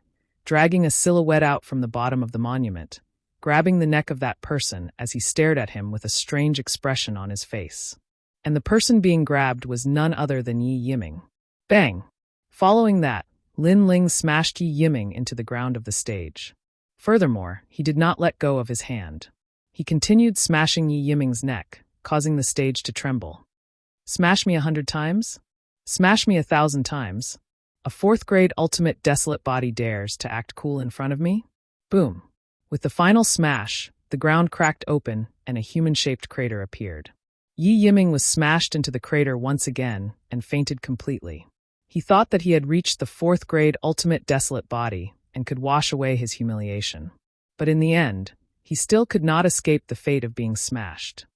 dragging a silhouette out from the bottom of the monument, grabbing the neck of that person as he stared at him with a strange expression on his face. And the person being grabbed was none other than Yi Yiming. Bang! Following that, Lin Ling smashed Yi Yiming into the ground of the stage. Furthermore, he did not let go of his hand. He continued smashing Yi Yiming's neck, causing the stage to tremble. Smash me 100 times? Smash me 1,000 times? A 4th grade ultimate desolate body dares to act cool in front of me? Boom. With the final smash, the ground cracked open and a human-shaped crater appeared. Yi Yiming was smashed into the crater once again and fainted completely. He thought that he had reached the 4th grade ultimate desolate body and could wash away his humiliation. But in the end, he still could not escape the fate of being smashed.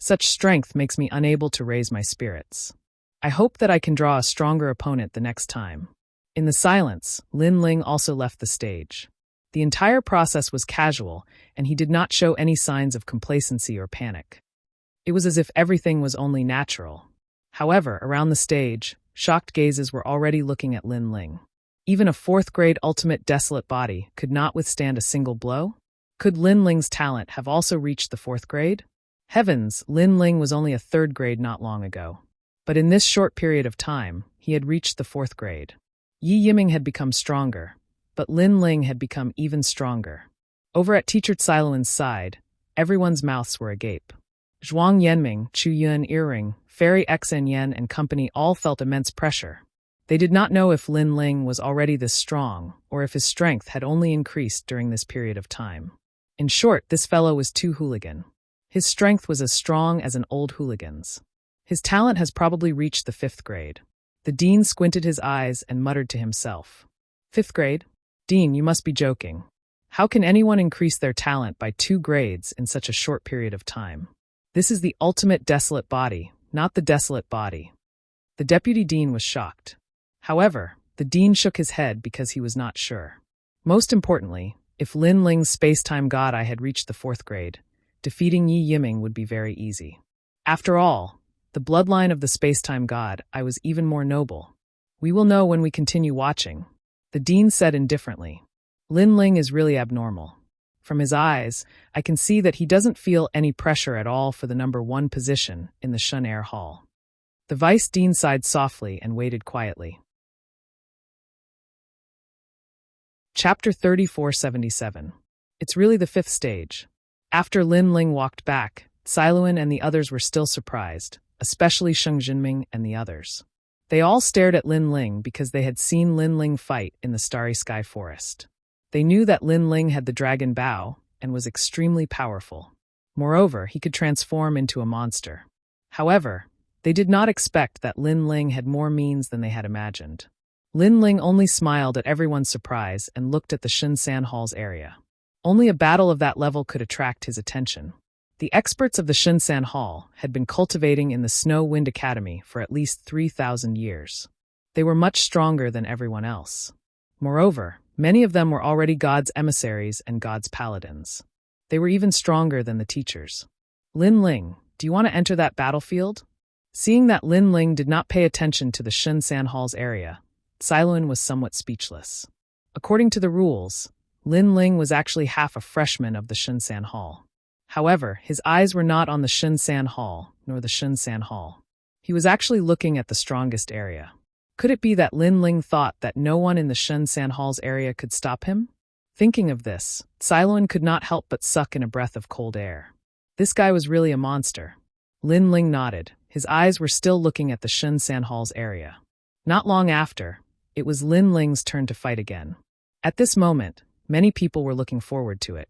Such strength makes me unable to raise my spirits. I hope that I can draw a stronger opponent the next time. In the silence, Lin Ling also left the stage. The entire process was casual, and he did not show any signs of complacency or panic. It was as if everything was only natural. However, around the stage, shocked gazes were already looking at Lin Ling. Even a 4th grade ultimate desolate body could not withstand a single blow? Could Lin Ling's talent have also reached the 4th grade? Heavens, Lin Ling was only a 3rd grade not long ago. But in this short period of time, he had reached the 4th grade. Yi Yiming had become stronger, but Lin Ling had become even stronger. Over at Teacher Xiluan's side, everyone's mouths were agape. Zhuang Yanming, Chu Yun Earring, Fairy Xen Yen and company all felt immense pressure. They did not know if Lin Ling was already this strong, or if his strength had only increased during this period of time. In short, this fellow was too hooligan. His strength was as strong as an old hooligan's. His talent has probably reached the 5th grade. The dean squinted his eyes and muttered to himself. 5th grade? Dean, you must be joking. How can anyone increase their talent by 2 grades in such a short period of time? This is the ultimate desolate body, not the desolate body. The deputy dean was shocked. However, the dean shook his head because he was not sure. Most importantly, if Lin Ling's space-time god eye had reached the 4th grade, defeating Yi Yiming would be very easy. After all, the bloodline of the space-time god eye was even more noble. We will know when we continue watching, the dean said indifferently. Lin Ling is really abnormal. From his eyes, I can see that he doesn't feel any pressure at all for the number 1 position in the Shun Air Hall. The vice dean sighed softly and waited quietly. Chapter 3477. It's really the 5th stage. After Lin Ling walked back, Siluan and the others were still surprised, especially Sheng Jinming and the others. They all stared at Lin Ling because they had seen Lin Ling fight in the Starry Sky Forest. They knew that Lin Ling had the dragon bow and was extremely powerful. Moreover, he could transform into a monster. However, they did not expect that Lin Ling had more means than they had imagined. Lin Ling only smiled at everyone's surprise and looked at the Shinsan Hall's area. Only a battle of that level could attract his attention. The experts of the Shinsan Hall had been cultivating in the Snow Wind Academy for at least 3,000 years. They were much stronger than everyone else. Moreover, many of them were already God's emissaries and God's paladins. They were even stronger than the teachers. Lin Ling, do you want to enter that battlefield? Seeing that Lin Ling did not pay attention to the Shinsan Hall's area, Siluan was somewhat speechless. According to the rules, Lin Ling was actually half a freshman of the Shinsan Hall. However, his eyes were not on the Shinsan Hall, nor the Shinsan Hall. He was actually looking at the strongest area. Could it be that Lin Ling thought that no one in the Shinsan Hall's area could stop him? Thinking of this, Siluan could not help but suck in a breath of cold air. This guy was really a monster. Lin Ling nodded. His eyes were still looking at the Shinsan Hall's area. Not long after, it was Lin Ling's turn to fight again. At this moment, many people were looking forward to it.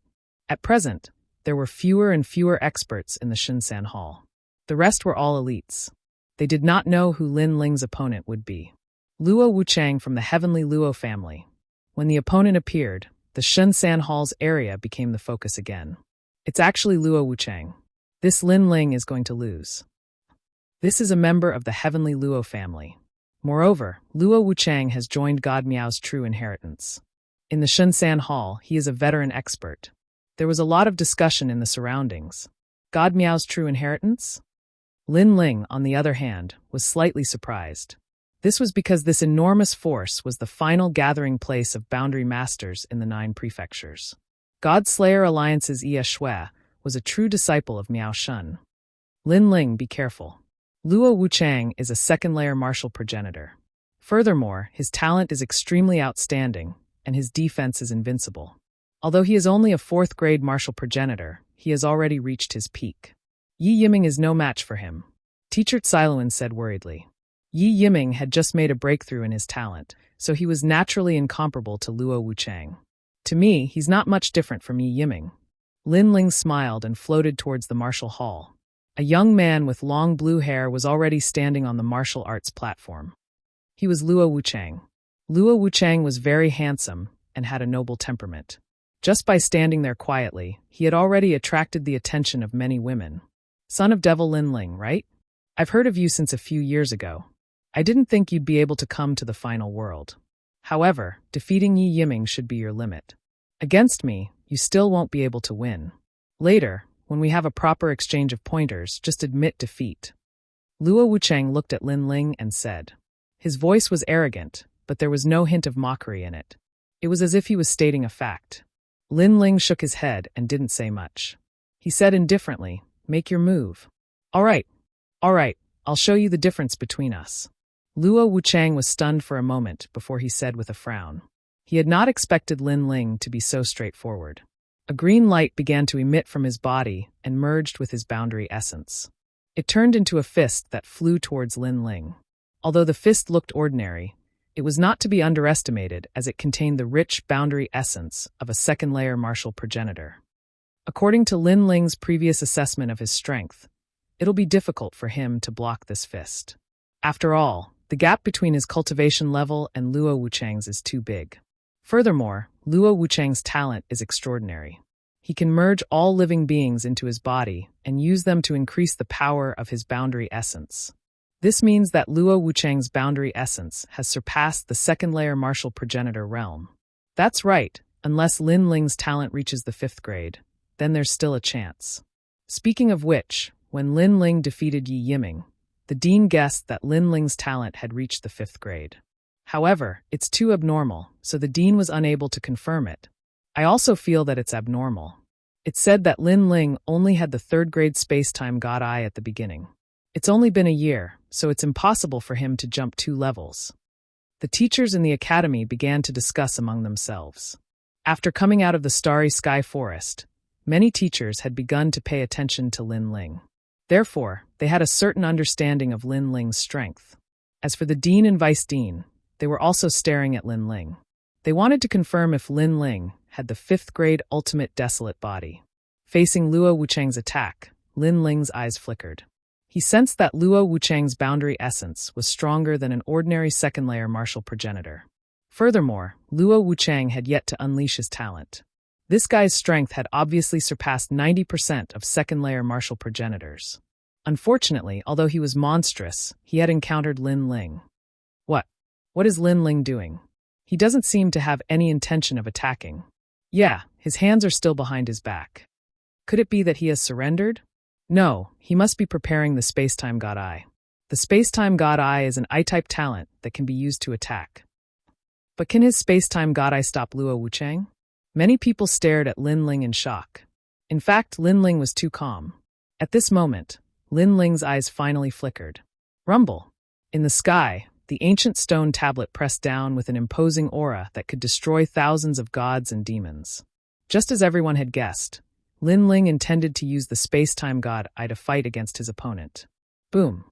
At present, there were fewer and fewer experts in the Shinsan Hall. The rest were all elites. They did not know who Lin Ling's opponent would be. Luo Wuchang from the Heavenly Luo family. When the opponent appeared, the Shinsan Hall's area became the focus again. It's actually Luo Wuchang. This Lin Ling is going to lose. This is a member of the Heavenly Luo family. Moreover, Luo Wuchang has joined God Miao's true inheritance. In the Shinsan Hall, he is a veteran expert. There was a lot of discussion in the surroundings. God Miao's true inheritance? Lin Ling, on the other hand, was slightly surprised. This was because this enormous force was the final gathering place of boundary masters in the 9 prefectures. God Slayer Alliance's Ye Shui was a true disciple of Miao Shun. Lin Ling, be careful. Luo Wuchang is a 2nd-layer martial progenitor. Furthermore, his talent is extremely outstanding, and his defense is invincible. Although he is only a 4th-grade martial progenitor, he has already reached his peak. Yi Yiming is no match for him, Teacher Siluan said worriedly. Yi Yiming had just made a breakthrough in his talent, so he was naturally incomparable to Luo Wuchang. To me, he's not much different from Yi Yiming. Lin Ling smiled and floated towards the martial hall. A young man with long blue hair was already standing on the martial arts platform. He was Luo Wuchang. Luo Wuchang was very handsome and had a noble temperament. Just by standing there quietly, he had already attracted the attention of many women. Son of Devil Lin Ling, right? I've heard of you since a few years ago. I didn't think you'd be able to come to the final world. However, defeating Yi Yiming should be your limit. Against me, you still won't be able to win. Later, when we have a proper exchange of pointers, just admit defeat. Luo Wuchang looked at Lin Ling and said. His voice was arrogant, but there was no hint of mockery in it. It was as if he was stating a fact. Lin Ling shook his head and didn't say much. He said indifferently, make your move. All right, I'll show you the difference between us. Luo Wuchang was stunned for a moment before he said with a frown. He had not expected Lin Ling to be so straightforward. A green light began to emit from his body and merged with his boundary essence. It turned into a fist that flew towards Lin Ling. Although the fist looked ordinary, it was not to be underestimated as it contained the rich boundary essence of a 2nd-layer martial progenitor. According to Lin Ling's previous assessment of his strength, it'll be difficult for him to block this fist. After all, the gap between his cultivation level and Luo Wuchang's is too big. Furthermore, Luo Wuchang's talent is extraordinary. He can merge all living beings into his body and use them to increase the power of his boundary essence. This means that Luo Wuchang's boundary essence has surpassed the second-layer martial progenitor realm. That's right, unless Lin Ling's talent reaches the 5th grade, then there's still a chance. Speaking of which, when Lin Ling defeated Yi Yiming, the dean guessed that Lin Ling's talent had reached the 5th grade. However, it's too abnormal, so the dean was unable to confirm it. I also feel that it's abnormal. It said that Lin Ling only had the 3rd grade space-time God Eye at the beginning. It's only been a year, so it's impossible for him to jump 2 levels. The teachers in the academy began to discuss among themselves. After coming out of the starry sky forest, many teachers had begun to pay attention to Lin Ling. Therefore, they had a certain understanding of Lin Ling's strength. As for the dean and vice dean, they were also staring at Lin Ling. They wanted to confirm if Lin Ling had the 5th grade ultimate desolate body. Facing Luo Wuchang's attack, Lin Ling's eyes flickered. He sensed that Luo Wuchang's boundary essence was stronger than an ordinary second-layer martial progenitor. Furthermore, Luo Wuchang had yet to unleash his talent. This guy's strength had obviously surpassed 90% of second-layer martial progenitors. Unfortunately, although he was monstrous, he had encountered Lin Ling. What is Lin Ling doing? He doesn't seem to have any intention of attacking. Yeah, his hands are still behind his back. Could it be that he has surrendered? No, he must be preparing the Space-Time God Eye. The Space-Time God Eye is an I-type talent that can be used to attack. But can his Space-Time God Eye stop Luo Wuchang? Many people stared at Lin Ling in shock. In fact, Lin Ling was too calm. At this moment, Lin Ling's eyes finally flickered. Rumble! In the sky, the ancient stone tablet pressed down with an imposing aura that could destroy thousands of gods and demons. Just as everyone had guessed, Lin Ling intended to use the Space-Time God Eye to fight against his opponent. Boom!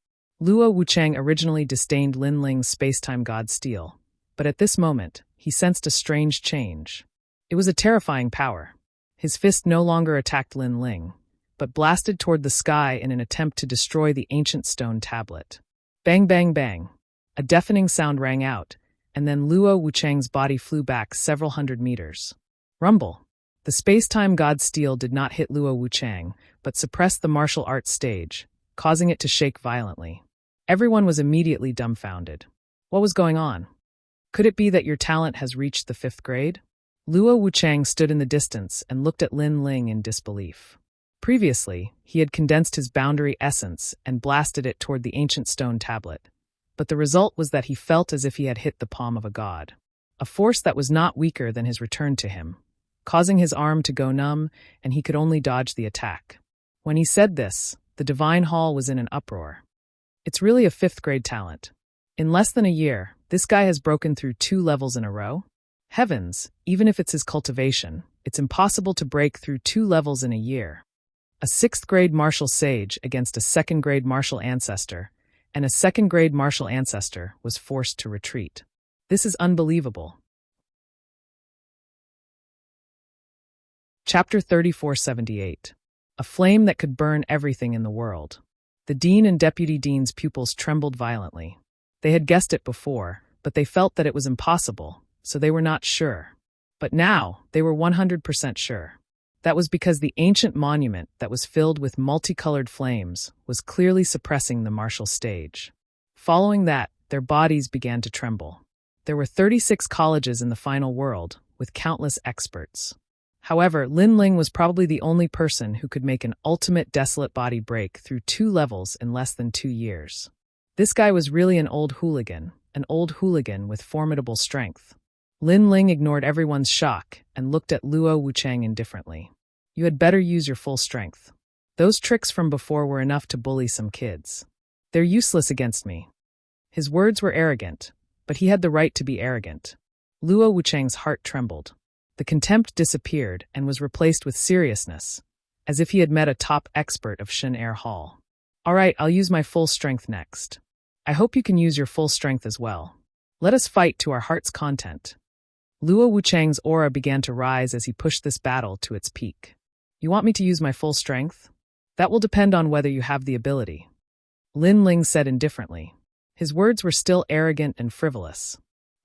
Luo Wuchang originally disdained Lin Ling's Space-Time God steel, but at this moment, he sensed a strange change. It was a terrifying power. His fist no longer attacked Lin Ling, but blasted toward the sky in an attempt to destroy the ancient stone tablet. Bang, bang, bang. A deafening sound rang out, and then Luo Wuchang's body flew back several hundred meters. Rumble! The Space-Time God Steel did not hit Luo Wuchang, but suppressed the martial arts stage, causing it to shake violently. Everyone was immediately dumbfounded. What was going on? Could it be that your talent has reached the 5th grade? Luo Wuchang stood in the distance and looked at Lin Ling in disbelief. Previously, he had condensed his boundary essence and blasted it toward the ancient stone tablet. But the result was that he felt as if he had hit the palm of a god. A force that was not weaker than his return to him, causing his arm to go numb, and he could only dodge the attack. When he said this, the Divine Hall was in an uproar. It's really a 5th grade talent. In less than a year, this guy has broken through 2 levels in a row? Heavens, even if it's his cultivation, it's impossible to break through 2 levels in a year. A 6th grade martial sage against a 2nd grade martial ancestor, and a 2nd grade martial ancestor was forced to retreat. This is unbelievable. Chapter 3478. A flame that could burn everything in the world. The dean and deputy dean's pupils trembled violently. They had guessed it before, but they felt that it was impossible, so they were not sure. But now, they were 100% sure. That was because the ancient monument that was filled with multicolored flames was clearly suppressing the martial stage. Following that, their bodies began to tremble. There were 36 colleges in the final world, with countless experts. However, Lin Ling was probably the only person who could make an ultimate desolate body break through 2 levels in less than 2 years. This guy was really an old hooligan with formidable strength. Lin Ling ignored everyone's shock and looked at Luo Wuchang indifferently. You had better use your full strength. Those tricks from before were enough to bully some kids. They're useless against me. His words were arrogant, but he had the right to be arrogant. Luo Wuchang's heart trembled. The contempt disappeared and was replaced with seriousness, as if he had met a top expert of Shin Air Hall. All right, I'll use my full strength next. I hope you can use your full strength as well. Let us fight to our heart's content. Luo Wuchang's aura began to rise as he pushed this battle to its peak. You want me to use my full strength? That will depend on whether you have the ability. Lin Ling said indifferently. His words were still arrogant and frivolous.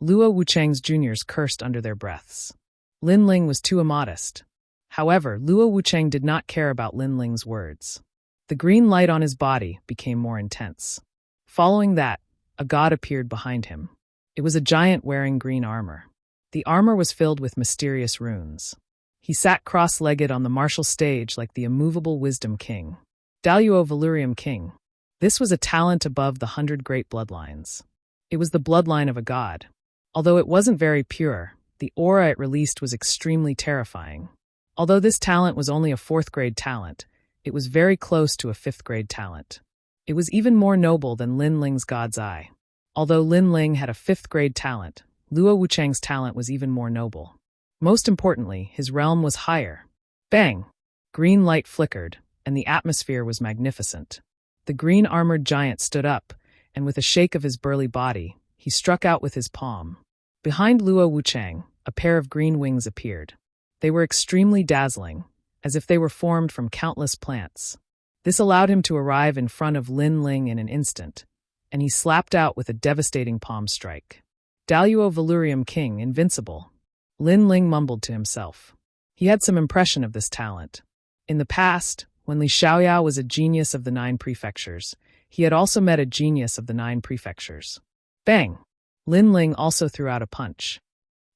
Luo Wuchang's juniors cursed under their breaths. Lin Ling was too immodest. However, Luo Wuchang did not care about Lin Ling's words. The green light on his body became more intense. Following that, a god appeared behind him. It was a giant wearing green armor. The armor was filled with mysterious runes. He sat cross-legged on the martial stage like the immovable wisdom king. Daluo Valurium King. This was a talent above the 100 great bloodlines. It was the bloodline of a god. Although it wasn't very pure, the aura it released was extremely terrifying. Although this talent was only a 4th grade talent, it was very close to a 5th grade talent. It was even more noble than Lin Ling's God's Eye. Although Lin Ling had a 5th grade talent, Luo Wuchang's talent was even more noble. Most importantly, his realm was higher. Bang! Green light flickered, and the atmosphere was magnificent. The green-armored giant stood up, and with a shake of his burly body, he struck out with his palm. Behind Luo Wuchang, a pair of green wings appeared. They were extremely dazzling, as if they were formed from countless plants. This allowed him to arrive in front of Lin Ling in an instant, and he slapped out with a devastating palm strike. Daluo Valurium King, invincible. Lin Ling mumbled to himself. He had some impression of this talent. In the past, when Li Xiaoyao was a genius of the 9 prefectures, he had also met a genius of the 9 prefectures. Bang! Lin Ling also threw out a punch.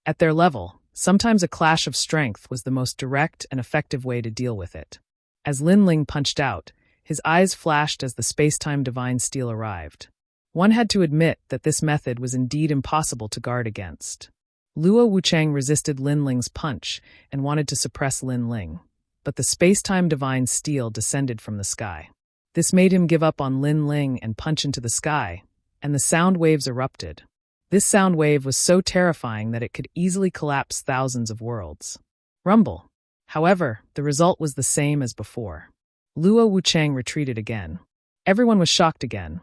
At their level, sometimes a clash of strength was the most direct and effective way to deal with it. As Lin Ling punched out, his eyes flashed as the space-time divine steel arrived. One had to admit that this method was indeed impossible to guard against. Luo Wuchang resisted Lin Ling's punch and wanted to suppress Lin Ling, but the space-time divine steel descended from the sky. This made him give up on Lin Ling and punch into the sky, and the sound waves erupted. This sound wave was so terrifying that it could easily collapse thousands of worlds. Rumble. However, the result was the same as before. Luo Wuchang retreated again. Everyone was shocked again.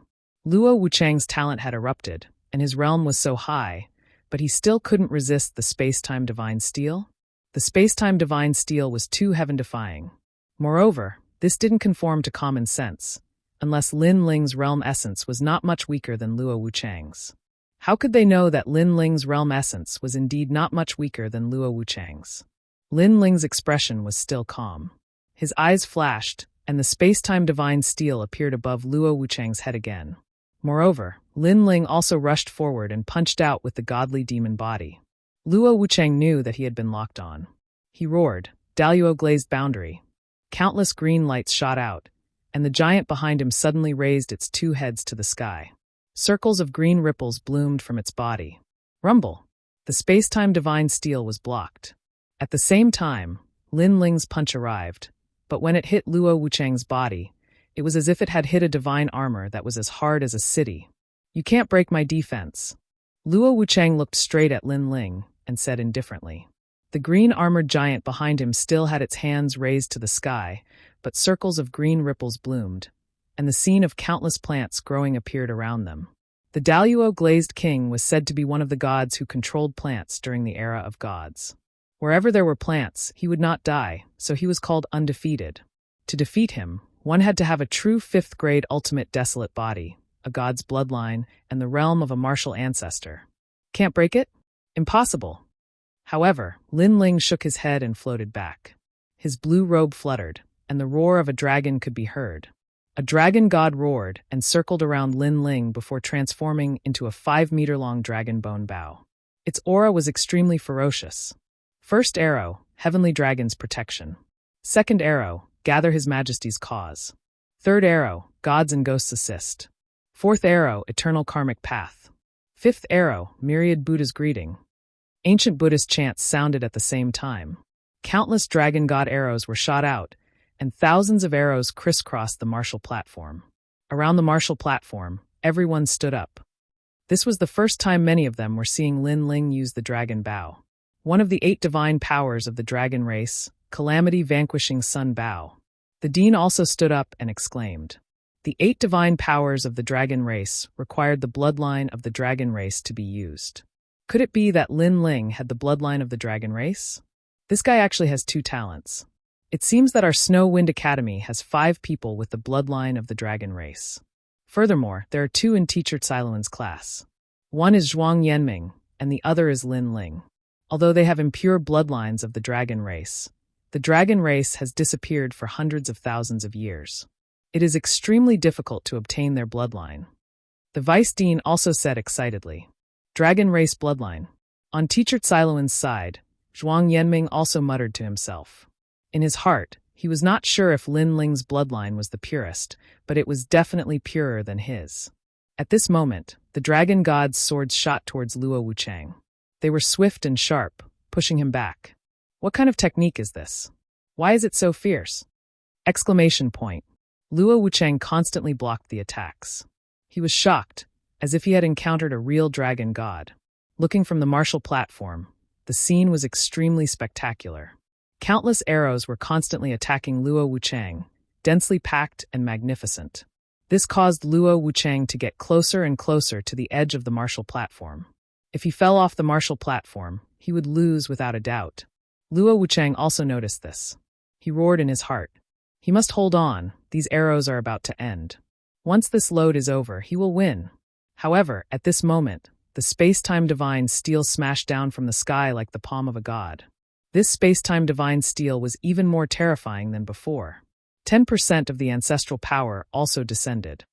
Luo Wuchang's talent had erupted, and his realm was so high, but he still couldn't resist the space-time divine steel. The space-time divine steel was too heaven-defying. Moreover, this didn't conform to common sense, unless Lin Ling's realm essence was not much weaker than Luo Wuchang's. How could they know that Lin Ling's realm essence was indeed not much weaker than Luo Wuchang's? Lin Ling's expression was still calm. His eyes flashed, and the space-time divine steel appeared above Luo Wuchang's head again. Moreover, Lin Ling also rushed forward and punched out with the godly demon body. Luo Wuchang knew that he had been locked on. He roared, Daluo glazed boundary. Countless green lights shot out, and the giant behind him suddenly raised its 2 heads to the sky. Circles of green ripples bloomed from its body. Rumble! The space-time divine steel was blocked. At the same time, Lin Ling's punch arrived, but when it hit Luo Wuchang's body, it was as if it had hit a divine armor that was as hard as a city. You can't break my defense. Luo Wuchang looked straight at Lin Ling and said indifferently. The green-armored giant behind him still had its hands raised to the sky, but circles of green ripples bloomed, and the scene of countless plants growing appeared around them. The Daluo Glazed King was said to be one of the gods who controlled plants during the era of gods. Wherever there were plants, he would not die, so he was called undefeated. To defeat him, one had to have a true 5th grade ultimate desolate body, a god's bloodline, and the realm of a martial ancestor. Can't break it? Impossible. However, Lin Ling shook his head and floated back. His blue robe fluttered, and the roar of a dragon could be heard. A dragon god roared and circled around Lin Ling before transforming into a 5-meter-long dragon bone bow. Its aura was extremely ferocious. First arrow, Heavenly Dragon's protection. Second arrow, Gather His Majesty's cause. Third arrow, Gods and Ghosts assist. Fourth arrow, Eternal Karmic path. Fifth arrow, Myriad Buddha's greeting. Ancient Buddhist chants sounded at the same time. Countless dragon god arrows were shot out, and thousands of arrows crisscrossed the martial platform. Around the martial platform, everyone stood up. This was the first time many of them were seeing Lin Ling use the dragon bow. One of the 8 divine powers of the dragon race, Calamity Vanquishing Sun Bow. The dean also stood up and exclaimed. The 8 divine powers of the dragon race required the bloodline of the dragon race to be used. Could it be that Lin Ling had the bloodline of the dragon race? This guy actually has 2 talents. It seems that our Snow Wind Academy has 5 people with the bloodline of the dragon race. Furthermore, there are 2 in Teacher Cailuan's class. One is Zhuang Yanming, and the other is Lin Ling. Although they have impure bloodlines of the dragon race, the dragon race has disappeared for hundreds of thousands of years. It is extremely difficult to obtain their bloodline. The vice dean also said excitedly, "Dragon race bloodline." On teacher Xiluan's side, Zhuang Yanming also muttered to himself. In his heart, he was not sure if Lin Ling's bloodline was the purest, but it was definitely purer than his. At this moment, the dragon god's swords shot towards Luo Wuchang. They were swift and sharp, pushing him back. What kind of technique is this? Why is it so fierce? Exclamation point. Luo Wuchang constantly blocked the attacks. He was shocked, as if he had encountered a real dragon god. Looking from the martial platform, the scene was extremely spectacular. Countless arrows were constantly attacking Luo Wuchang, densely packed and magnificent. This caused Luo Wuchang to get closer and closer to the edge of the martial platform. If he fell off the martial platform, he would lose without a doubt. Luo Wuchang also noticed this. He roared in his heart. He must hold on, these arrows are about to end. Once this load is over, he will win. However, at this moment, the space-time divine steel smashed down from the sky like the palm of a god. This space-time divine steel was even more terrifying than before. 10% of the ancestral power also descended.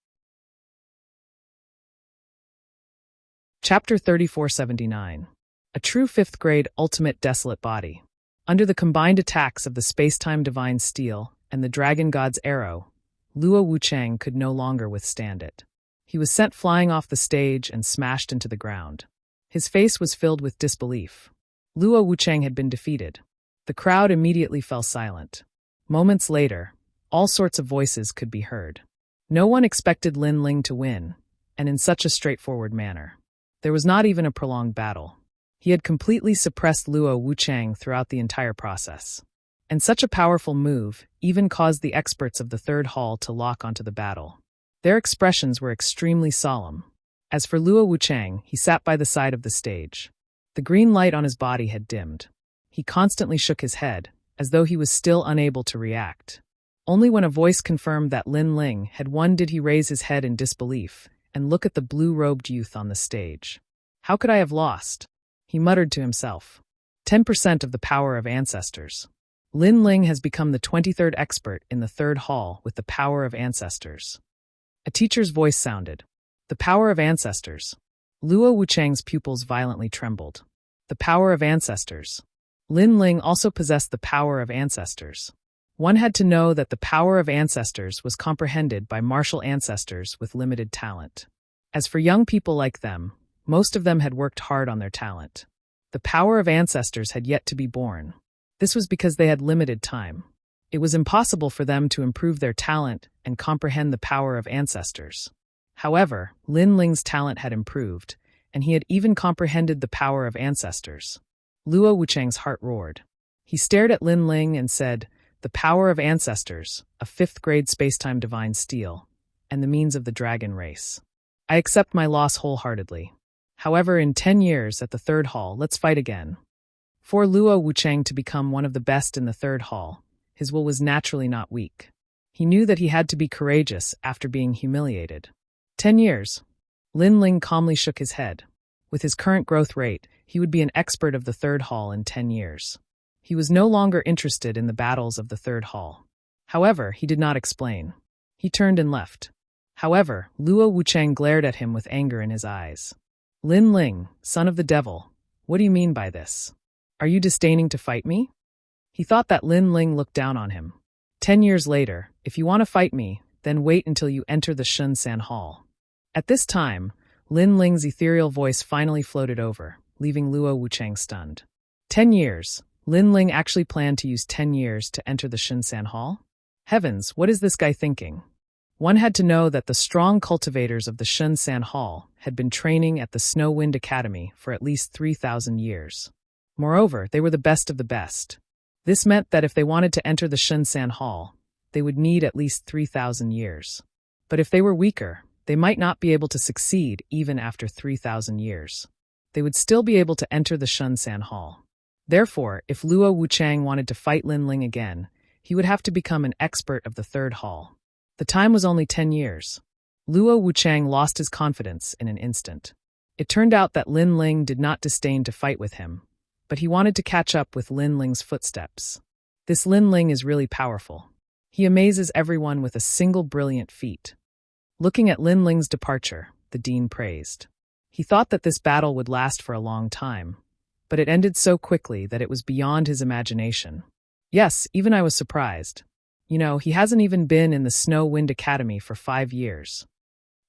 Chapter 3479. A true 5th grade ultimate desolate body. Under the combined attacks of the space-time divine steel and the dragon god's arrow, Luo Wuchang could no longer withstand it. He was sent flying off the stage and smashed into the ground. His face was filled with disbelief. Luo Wuchang had been defeated. The crowd immediately fell silent. Moments later, all sorts of voices could be heard. No one expected Lin Ling to win, and in such a straightforward manner. There was not even a prolonged battle. He had completely suppressed Luo Wuchang throughout the entire process. And such a powerful move even caused the experts of the third hall to lock onto the battle. Their expressions were extremely solemn. As for Luo Wuchang, he sat by the side of the stage. The green light on his body had dimmed. He constantly shook his head, as though he was still unable to react. Only when a voice confirmed that Lin Ling had won did he raise his head in disbelief and look at the blue-robed youth on the stage. How could I have lost? He muttered to himself. 10% of the power of ancestors. Lin Ling has become the 23rd expert in the third hall with the power of ancestors. A teacher's voice sounded. The power of ancestors. Luo Wuchang's pupils violently trembled. The power of ancestors. Lin Ling also possessed the power of ancestors. One had to know that the power of ancestors was comprehended by martial ancestors with limited talent. As for young people like them, most of them had worked hard on their talent. The power of ancestors had yet to be born. This was because they had limited time. It was impossible for them to improve their talent and comprehend the power of ancestors. However, Lin Ling's talent had improved, and he had even comprehended the power of ancestors. Luo Wuchang's heart roared. He stared at Lin Ling and said, "The power of ancestors, a 5th grade spacetime divine steel, and the means of the dragon race. I accept my loss wholeheartedly. However, in 10 years at the third hall, let's fight again." For Luo Wuchang to become one of the best in the third hall, his will was naturally not weak. He knew that he had to be courageous after being humiliated. 10 years. Lin Ling calmly shook his head. With his current growth rate, he would be an expert of the third hall in 10 years. He was no longer interested in the battles of the third hall. However, he did not explain. He turned and left. However, Luo Wuchang glared at him with anger in his eyes. "Lin Ling, son of the devil, what do you mean by this? Are you disdaining to fight me?" He thought that Lin Ling looked down on him. 10 years later, if you want to fight me, then wait until you enter the Shunsan Hall. At this time, Lin Ling's ethereal voice finally floated over, leaving Luo Wuchang stunned. 10 years. Lin Ling actually planned to use 10 years to enter the Shunsan Hall? Heavens, what is this guy thinking? One had to know that the strong cultivators of the Shunsan Hall had been training at the Snow Wind Academy for at least 3,000 years. Moreover, they were the best of the best. This meant that if they wanted to enter the Shunsan Hall, they would need at least 3,000 years. But if they were weaker, they might not be able to succeed even after 3,000 years. They would still be able to enter the Shunsan Hall. Therefore, if Luo Wuchang wanted to fight Lin Ling again, he would have to become an expert of the third hall. The time was only 10 years. Luo Wuchang lost his confidence in an instant. It turned out that Lin Ling did not disdain to fight with him, but he wanted to catch up with Lin Ling's footsteps. This Lin Ling is really powerful. He amazes everyone with a single brilliant feat. Looking at Lin Ling's departure, the dean praised. He thought that this battle would last for a long time, but it ended so quickly that it was beyond his imagination. Yes, even I was surprised. He hasn't even been in the Snow Wind Academy for 5 years.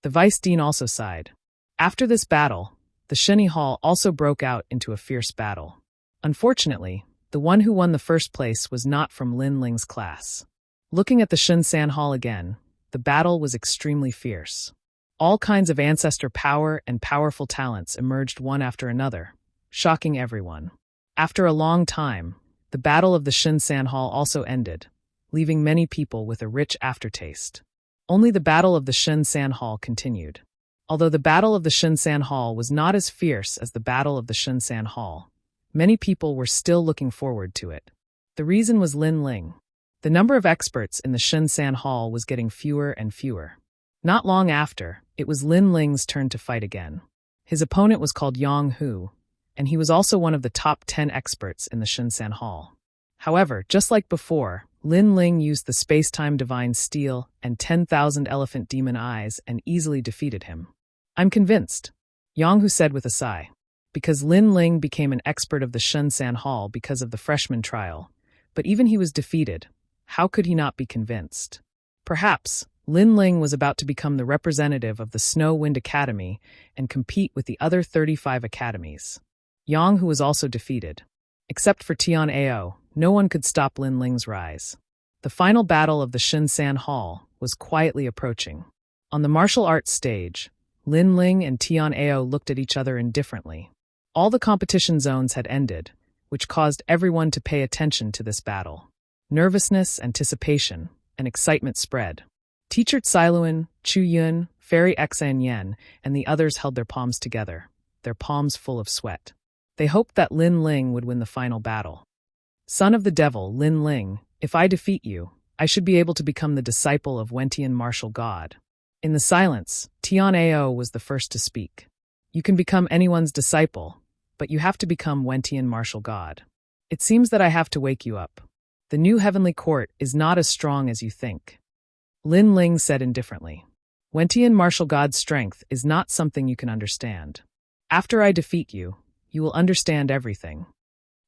The vice dean also sighed. After this battle, the Sheni Hall also broke out into a fierce battle. Unfortunately, the one who won the first place was not from Lin Ling's class. Looking at the Shunsan Hall again, the battle was extremely fierce. All kinds of ancestor power and powerful talents emerged one after another, shocking everyone. After a long time, the battle of the Shunsan Hall also ended, leaving many people with a rich aftertaste. Only the battle of the Shunsan Hall continued. Although the battle of the Shunsan Hall was not as fierce as the battle of the Shunsan Hall, many people were still looking forward to it. The reason was Lin Ling. The number of experts in the Shunsan Hall was getting fewer and fewer. Not long after, it was Lin Ling's turn to fight again. His opponent was called Yang Hu, and he was also one of the top 10 experts in the Shunsan Hall. However, just like before, Lin Ling used the space-time divine steel and 10,000 elephant demon eyes and easily defeated him. I'm convinced, Yang Hu said with a sigh. Because Lin Ling became an expert of the Shunsan Hall because of the freshman trial, but even he was defeated, how could he not be convinced? Perhaps Lin Ling was about to become the representative of the Snow Wind Academy and compete with the other 35 academies. Yang Hu was also defeated. Except for Tian Ao, no one could stop Lin Ling's rise. The final battle of the Shunsan Hall was quietly approaching. On the martial arts stage, Lin Ling and Tian Ao looked at each other indifferently. All the competition zones had ended, which caused everyone to pay attention to this battle. Nervousness, anticipation, and excitement spread. Teacher Tsailuan, Chu Yun, Fairy Xan Yen, and the others held their palms together, their palms full of sweat. They hoped that Lin Ling would win the final battle. Son of the devil, Lin Ling, if I defeat you, I should be able to become the disciple of Wentian martial god. In the silence, Tian Ao was the first to speak. You can become anyone's disciple, but you have to become Wentian martial god. It seems that I have to wake you up. The new heavenly court is not as strong as you think. Lin Ling said indifferently. Wentian martial god's strength is not something you can understand. After I defeat you, you will understand everything.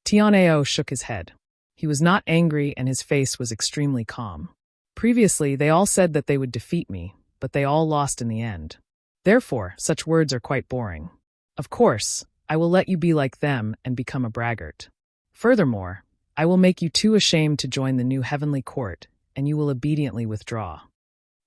Tian Ao shook his head. He was not angry and his face was extremely calm. Previously, they all said that they would defeat me, but they all lost in the end. Therefore, such words are quite boring. Of course, I will let you be like them and become a braggart. Furthermore, I will make you too ashamed to join the new heavenly court, and you will obediently withdraw.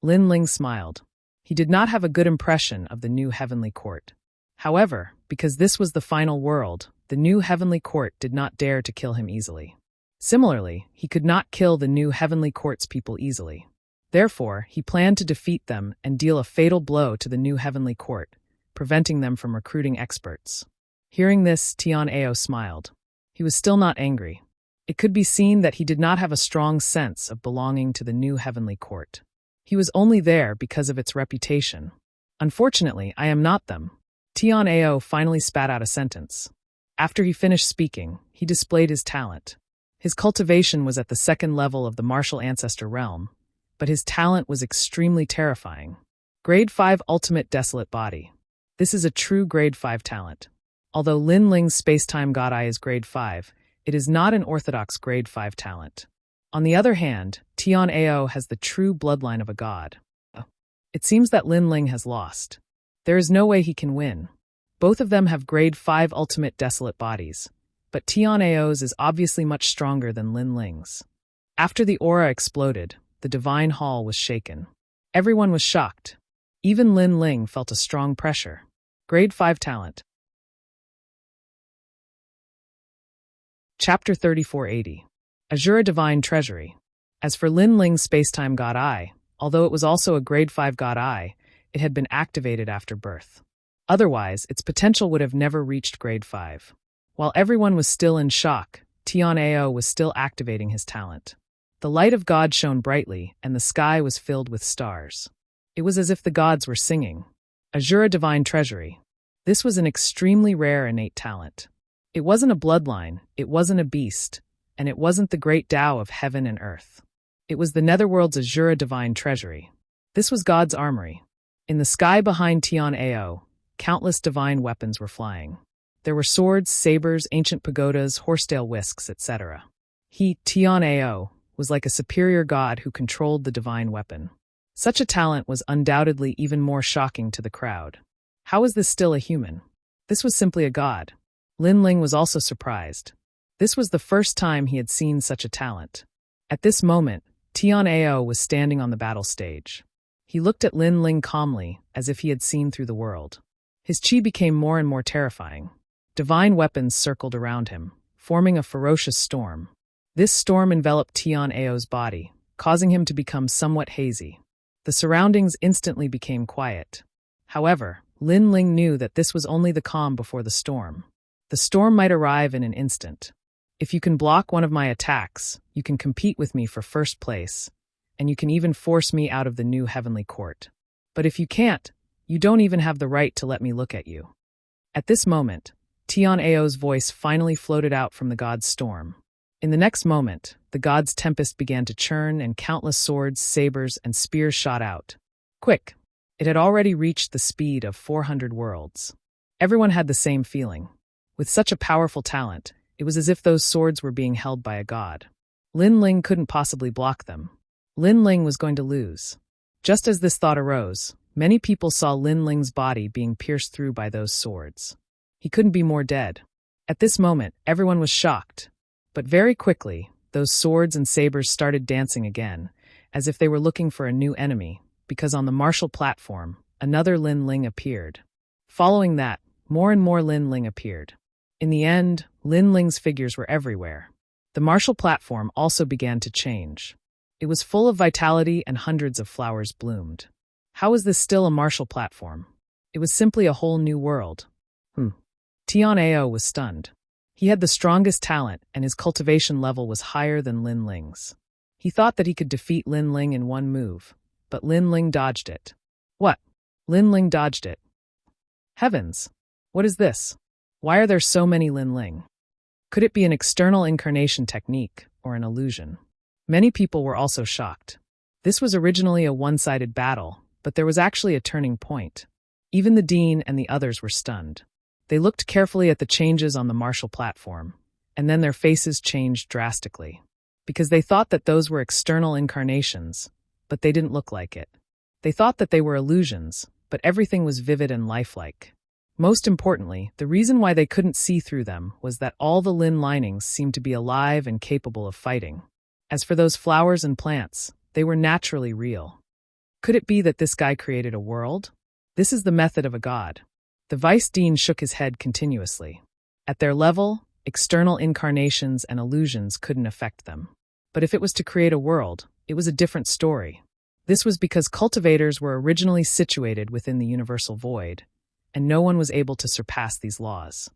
Lin Ling smiled. He did not have a good impression of the new heavenly court. However, because this was the final world, the new heavenly court did not dare to kill him easily. Similarly, he could not kill the new heavenly court's people easily. Therefore, he planned to defeat them and deal a fatal blow to the new heavenly court, preventing them from recruiting experts. Hearing this, Tian Ao smiled. He was still not angry. It could be seen that he did not have a strong sense of belonging to the new heavenly court. He was only there because of its reputation. Unfortunately, I am not them. Tian Ao finally spat out a sentence. After he finished speaking, he displayed his talent. His cultivation was at the second level of the martial ancestor realm, but his talent was extremely terrifying. Grade 5 Ultimate Desolate Body. This is a true Grade 5 talent. Although Lin Ling's Space-Time God Eye is Grade 5, it is not an orthodox Grade 5 talent. On the other hand, Tian Ao has the true bloodline of a god. It seems that Lin Ling has lost. There is no way he can win. Both of them have Grade 5 Ultimate Desolate Bodies, but Tian Ao's is obviously much stronger than Lin Ling's. After the aura exploded, the divine hall was shaken. Everyone was shocked. Even Lin Ling felt a strong pressure. Grade 5 talent. Chapter 3480. Azura Divine Treasury. As for Lin Ling's Space-Time God Eye, although it was also a Grade 5 God Eye, it had been activated after birth. Otherwise, its potential would have never reached Grade 5. While everyone was still in shock, Tian Ao was still activating his talent. The light of God shone brightly, and the sky was filled with stars. It was as if the gods were singing. Azura Divine Treasury. This was an extremely rare innate talent. It wasn't a bloodline, it wasn't a beast, and it wasn't the great Tao of heaven and earth. It was the Netherworld's Azura Divine Treasury. This was God's armory. In the sky behind Tian Ao, countless divine weapons were flying. There were swords, sabers, ancient pagodas, horsetail whisks, etc. He, Tian Ao, was like a superior god who controlled the divine weapon. Such a talent was undoubtedly even more shocking to the crowd. How was this still a human? This was simply a god. Lin Ling was also surprised. This was the first time he had seen such a talent. At this moment, Tian Ao was standing on the battle stage. He looked at Lin Ling calmly, as if he had seen through the world. His chi became more and more terrifying. Divine weapons circled around him, forming a ferocious storm. This storm enveloped Tian Ao's body, causing him to become somewhat hazy. The surroundings instantly became quiet. However, Lin Ling knew that this was only the calm before the storm. The storm might arrive in an instant. If you can block one of my attacks, you can compete with me for first place, and you can even force me out of the new heavenly court. But if you can't, you don't even have the right to let me look at you. At this moment, Tian Ao's voice finally floated out from the god's storm. In the next moment, the god's tempest began to churn and countless swords, sabers, and spears shot out. Quick! It had already reached the speed of 400 worlds. Everyone had the same feeling. With such a powerful talent, it was as if those swords were being held by a god. Lin Ling couldn't possibly block them. Lin Ling was going to lose. Just as this thought arose, many people saw Lin Ling's body being pierced through by those swords. He couldn't be more dead. At this moment, everyone was shocked. But very quickly, those swords and sabers started dancing again, as if they were looking for a new enemy, because on the martial platform, another Lin Ling appeared. Following that, more and more Lin Ling appeared. In the end, Lin Ling's figures were everywhere. The martial platform also began to change. It was full of vitality and hundreds of flowers bloomed. How was this still a martial platform? It was simply a whole new world. Tian Ao was stunned. He had the strongest talent, and his cultivation level was higher than Lin Ling's. He thought that he could defeat Lin Ling in one move, but Lin Ling dodged it. What? Lin Ling dodged it. Heavens! What is this? Why are there so many Lin Ling? Could it be an external incarnation technique, or an illusion? Many people were also shocked. This was originally a one-sided battle, but there was actually a turning point. Even the dean and the others were stunned. They looked carefully at the changes on the martial platform, and then their faces changed drastically. Because they thought that those were external incarnations, but they didn't look like it. They thought that they were illusions, but everything was vivid and lifelike. Most importantly, the reason why they couldn't see through them was that all the Lin linings seemed to be alive and capable of fighting. As for those flowers and plants, they were naturally real. Could it be that this guy created a world? This is the method of a god. The vice dean shook his head continuously. At their level, external incarnations and illusions couldn't affect them. But if it was to create a world, it was a different story. This was because cultivators were originally situated within the universal void, and no one was able to surpass these laws.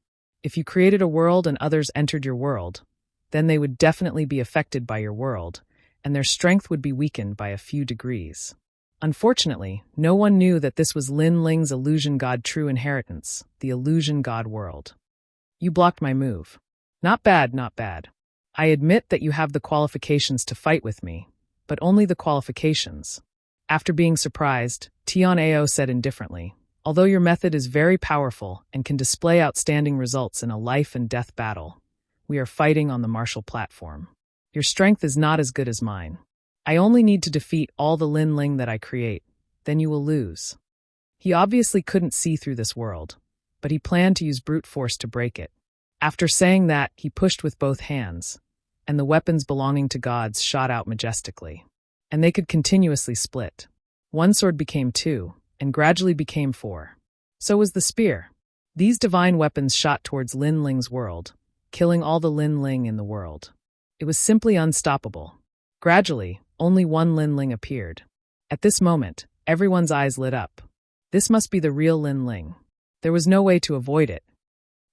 If you created a world and others entered your world, then they would definitely be affected by your world, and their strength would be weakened by a few degrees. Unfortunately, no one knew that this was Lin Ling's illusion god true inheritance, the illusion god world. You blocked my move. Not bad, not bad. I admit that you have the qualifications to fight with me, but only the qualifications. After being surprised, Tian Ao said indifferently, although your method is very powerful and can display outstanding results in a life and death battle, we are fighting on the martial platform. Your strength is not as good as mine. I only need to defeat all the Lin Ling that I create, then you will lose. He obviously couldn't see through this world, but he planned to use brute force to break it. After saying that, he pushed with both hands, and the weapons belonging to gods shot out majestically. And they could continuously split. One sword became 2, and gradually became 4. So was the spear. These divine weapons shot towards Lin Ling's world, killing all the Lin Ling in the world. It was simply unstoppable. Gradually, only one Lin Ling appeared. At this moment, everyone's eyes lit up. This must be the real Lin Ling. There was no way to avoid it.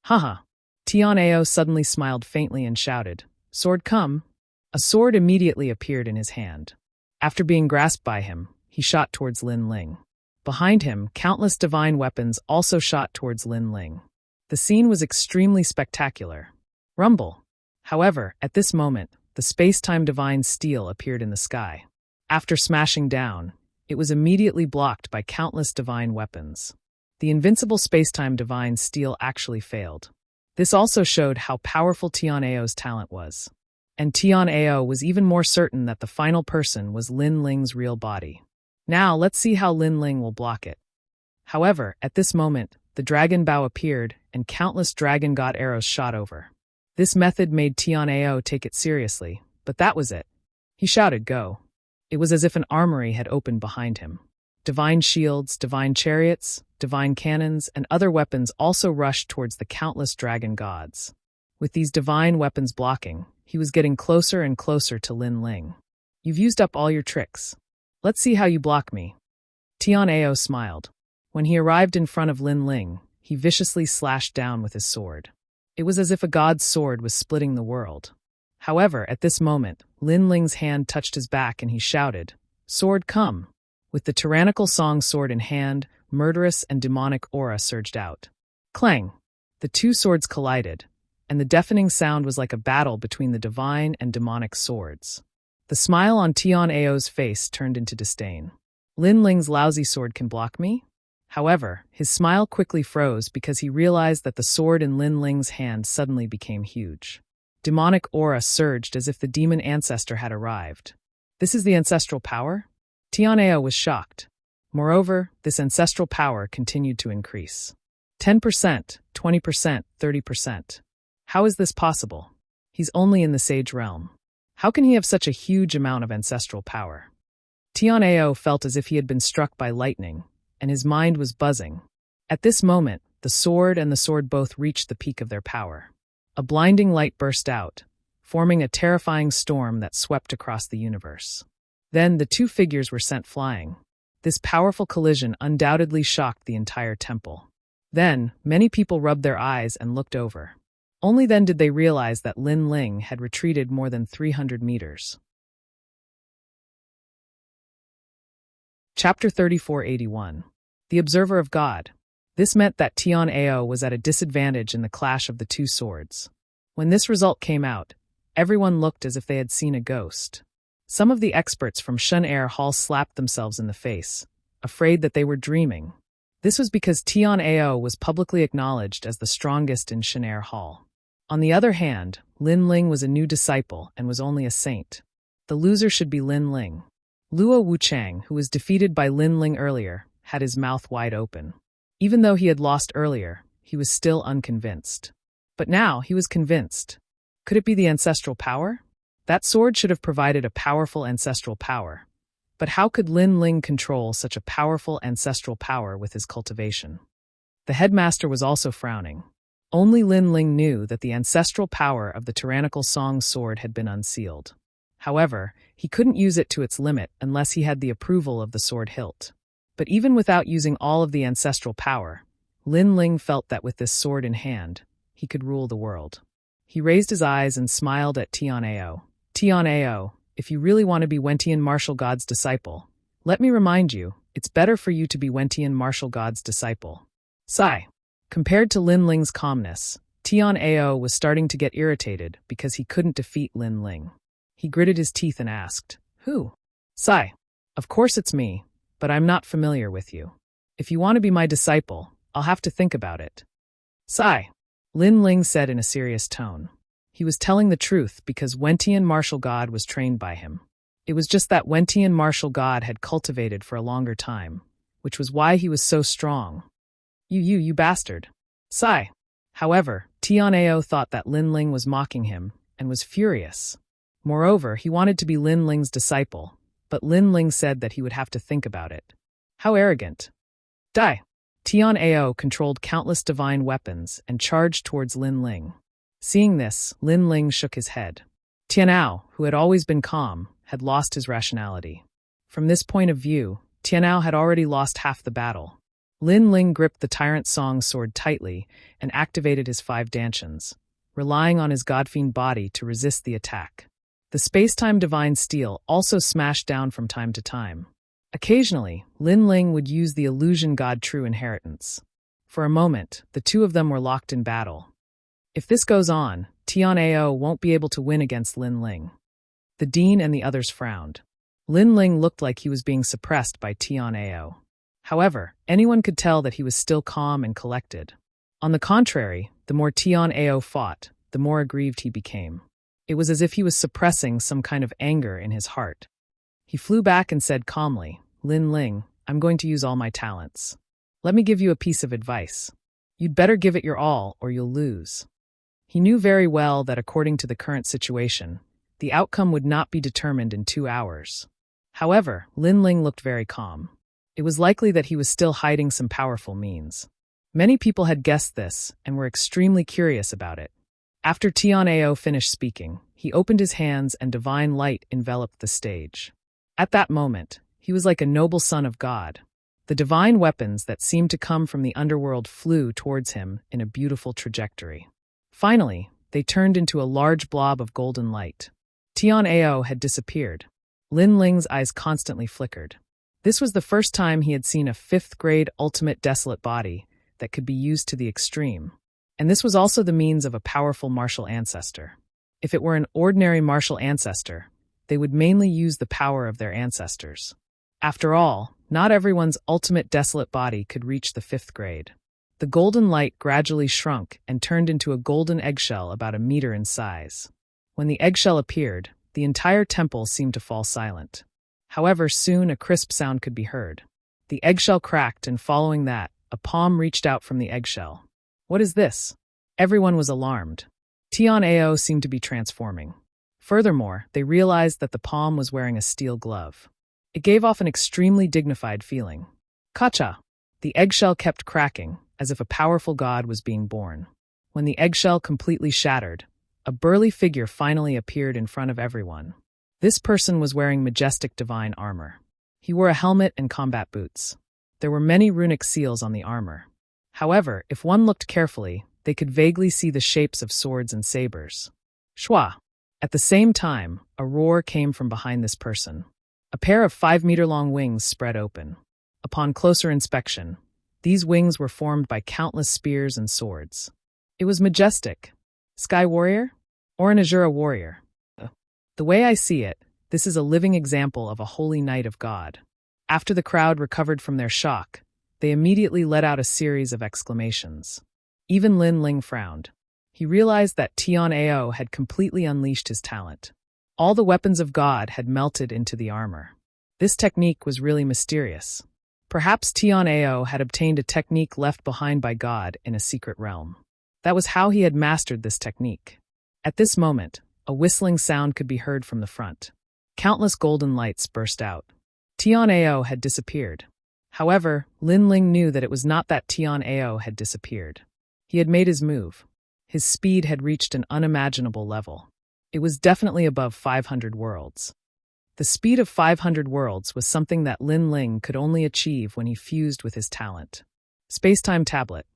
Haha. Tian Ao suddenly smiled faintly and shouted, "Sword come!" A sword immediately appeared in his hand. After being grasped by him, he shot towards Lin Ling. Behind him, countless divine weapons also shot towards Lin Ling. The scene was extremely spectacular. Rumble. However, at this moment, the space-time divine steel appeared in the sky. After smashing down, it was immediately blocked by countless divine weapons. The invincible spacetime divine steel actually failed. This also showed how powerful Tian Ao's talent was. And Tian Ao was even more certain that the final person was Lin Ling's real body. Now, let's see how Lin Ling will block it. However, at this moment, the dragon bow appeared, and countless dragon god arrows shot over. This method made Tian Ao take it seriously, but that was it. He shouted, "Go." It was as if an armory had opened behind him. Divine shields, divine chariots, divine cannons, and other weapons also rushed towards the countless dragon gods. With these divine weapons blocking, he was getting closer and closer to Lin Ling. "You've used up all your tricks. Let's see how you block me." Tian Ao smiled. When he arrived in front of Lin Ling, he viciously slashed down with his sword. It was as if a god's sword was splitting the world. However, at this moment, Lin Ling's hand touched his back and he shouted, "Sword, come!" With the tyrannical song sword in hand, murderous and demonic aura surged out. Clang! The two swords collided, and the deafening sound was like a battle between the divine and demonic swords. The smile on Tian Ao's face turned into disdain. Lin Ling's lousy sword can block me? However, his smile quickly froze because he realized that the sword in Lin Ling's hand suddenly became huge. Demonic aura surged as if the demon ancestor had arrived. This is the ancestral power? Tian Ao was shocked. Moreover, this ancestral power continued to increase. 10%, 20%, 30%. How is this possible? He's only in the sage realm. How can he have such a huge amount of ancestral power? Tian Ao felt as if he had been struck by lightning, and his mind was buzzing. At this moment, the sword and the sword both reached the peak of their power. A blinding light burst out, forming a terrifying storm that swept across the universe. Then the two figures were sent flying. This powerful collision undoubtedly shocked the entire temple. Then, many people rubbed their eyes and looked over. Only then did they realize that Lin Ling had retreated more than 300 meters. Chapter 3481. The Observer of God. This meant that Tian Ao was at a disadvantage in the clash of the two swords. When this result came out, everyone looked as if they had seen a ghost. Some of the experts from Shun Air Hall slapped themselves in the face, afraid that they were dreaming. This was because Tian Ao was publicly acknowledged as the strongest in Shun Air Hall. On the other hand, Lin Ling was a new disciple and was only a saint. The loser should be Lin Ling. Luo Wuchang, who was defeated by Lin Ling earlier, had his mouth wide open. Even though he had lost earlier, he was still unconvinced. But now he was convinced. Could it be the ancestral power? That sword should have provided a powerful ancestral power. But how could Lin Ling control such a powerful ancestral power with his cultivation? The headmaster was also frowning. Only Lin Ling knew that the ancestral power of the tyrannical Song sword had been unsealed. However, he couldn't use it to its limit unless he had the approval of the sword hilt. But even without using all of the ancestral power, Lin Ling felt that with this sword in hand, he could rule the world. He raised his eyes and smiled at Tian Ao. Tian Ao, if you really want to be Wentian Martial God's disciple, let me remind you, it's better for you to be Wentian Martial God's disciple. Sigh. Compared to Lin Ling's calmness, Tian Ao was starting to get irritated because he couldn't defeat Lin Ling. He gritted his teeth and asked, "Who?" "Sigh. Of course it's me, but I'm not familiar with you. If you want to be my disciple, I'll have to think about it." "Sigh," Lin Ling said in a serious tone. He was telling the truth because Wentian Martial God was trained by him. It was just that Wentian Martial God had cultivated for a longer time, which was why he was so strong. You bastard." Sigh. However, Tian Ao thought that Lin Ling was mocking him and was furious. Moreover, he wanted to be Lin Ling's disciple, but Lin Ling said that he would have to think about it. How arrogant. Die. Tian Ao controlled countless divine weapons and charged towards Lin Ling. Seeing this, Lin Ling shook his head. Tian Ao, who had always been calm, had lost his rationality. From this point of view, Tian Ao had already lost half the battle. Lin Ling gripped the Tyrant Song sword tightly and activated his 5 dantians, relying on his godfiend body to resist the attack. The space-time divine steel also smashed down from time to time. Occasionally, Lin Ling would use the illusion god True Inheritance. For a moment, the two of them were locked in battle. If this goes on, Tian Ao won't be able to win against Lin Ling. The dean and the others frowned. Lin Ling looked like he was being suppressed by Tian Ao. However, anyone could tell that he was still calm and collected. On the contrary, the more Tian Ao fought, the more aggrieved he became. It was as if he was suppressing some kind of anger in his heart. He flew back and said calmly, "Lin Ling, I'm going to use all my talents. Let me give you a piece of advice. You'd better give it your all or you'll lose." He knew very well that according to the current situation, the outcome would not be determined in 2 hours. However, Lin Ling looked very calm. It was likely that he was still hiding some powerful means. Many people had guessed this and were extremely curious about it. After Tian Ao finished speaking, he opened his hands and divine light enveloped the stage. At that moment, he was like a noble son of God. The divine weapons that seemed to come from the underworld flew towards him in a beautiful trajectory. Finally, they turned into a large blob of golden light. Tian Ao had disappeared. Lin Ling's eyes constantly flickered. This was the first time he had seen a 5th-grade ultimate desolate body that could be used to the extreme. And this was also the means of a powerful martial ancestor. If it were an ordinary martial ancestor, they would mainly use the power of their ancestors. After all, not everyone's ultimate desolate body could reach the 5th grade. The golden light gradually shrunk and turned into a golden eggshell about a meter in size. When the eggshell appeared, the entire temple seemed to fall silent. However, soon a crisp sound could be heard. The eggshell cracked, and following that, a palm reached out from the eggshell. "What is this?" Everyone was alarmed. Tian Ao seemed to be transforming. Furthermore, they realized that the palm was wearing a steel glove. It gave off an extremely dignified feeling. Kacha! The eggshell kept cracking, as if a powerful god was being born. When the eggshell completely shattered, a burly figure finally appeared in front of everyone. This person was wearing majestic divine armor. He wore a helmet and combat boots. There were many runic seals on the armor. However, if one looked carefully, they could vaguely see the shapes of swords and sabers. Shwa! At the same time, a roar came from behind this person. A pair of 5-meter-long wings spread open. Upon closer inspection, these wings were formed by countless spears and swords. It was majestic. Sky warrior? Or an Azura warrior? The way I see it, this is a living example of a holy knight of God. After the crowd recovered from their shock, they immediately let out a series of exclamations. Even Lin Ling frowned. He realized that Tian Ao had completely unleashed his talent. All the weapons of God had melted into the armor. This technique was really mysterious. Perhaps Tian Ao had obtained a technique left behind by God in a secret realm. That was how he had mastered this technique. At this moment, a whistling sound could be heard from the front. Countless golden lights burst out. Tian Ao had disappeared. However, Lin Ling knew that it was not that Tian Ao had disappeared. He had made his move. His speed had reached an unimaginable level. It was definitely above 500 worlds. The speed of 500 worlds was something that Lin Ling could only achieve when he fused with his talent. Space-time tablet.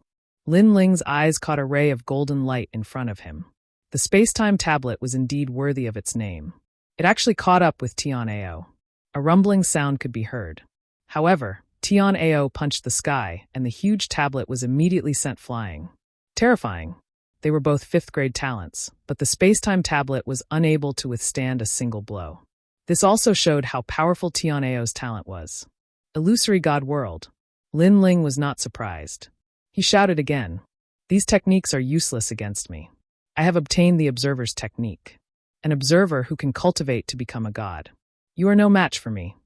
Lin Ling's eyes caught a ray of golden light in front of him. The space-time tablet was indeed worthy of its name. It actually caught up with Tian Ao. A rumbling sound could be heard. However, Tian Ao punched the sky, and the huge tablet was immediately sent flying. Terrifying. They were both 5th-grade talents, but the space-time tablet was unable to withstand a single blow. This also showed how powerful Tian Ao's talent was. Illusory God World. Lin Ling was not surprised. He shouted again, "These techniques are useless against me. I have obtained the Observer's technique. An observer who can cultivate to become a god. You are no match for me."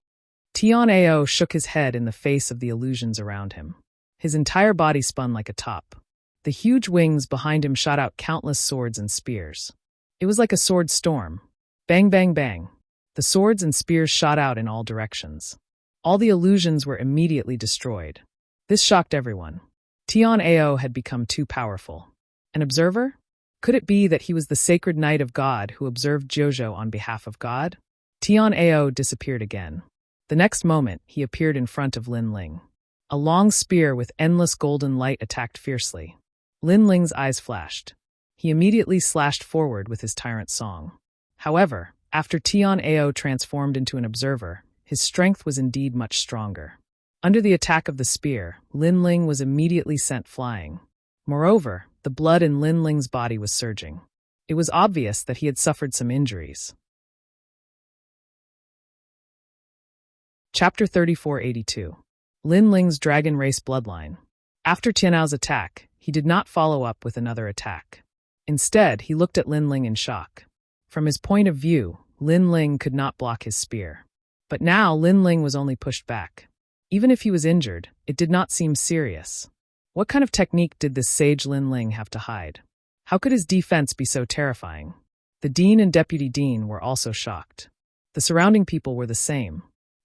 Tian Ao shook his head in the face of the illusions around him. His entire body spun like a top. The huge wings behind him shot out countless swords and spears. It was like a sword storm. Bang, bang, bang. The swords and spears shot out in all directions. All the illusions were immediately destroyed. This shocked everyone. Tian Ao had become too powerful. An observer? Could it be that he was the sacred knight of God who observed Jojo on behalf of God? Tian Ao disappeared again. The next moment, he appeared in front of Lin Ling. A long spear with endless golden light attacked fiercely. Lin Ling's eyes flashed. He immediately slashed forward with his tyrant song. However, after Tian Ao transformed into an observer, his strength was indeed much stronger. Under the attack of the spear, Lin Ling was immediately sent flying. Moreover, the blood in Lin Ling's body was surging. It was obvious that he had suffered some injuries. Chapter 3482. Lin Ling's Dragon Race Bloodline. After Tianao's attack, he did not follow up with another attack. Instead, he looked at Lin Ling in shock. From his point of view, Lin Ling could not block his spear. But now Lin Ling was only pushed back. Even if he was injured, it did not seem serious. What kind of technique did this sage Lin Ling have to hide? How could his defense be so terrifying? The dean and deputy dean were also shocked. The surrounding people were the same.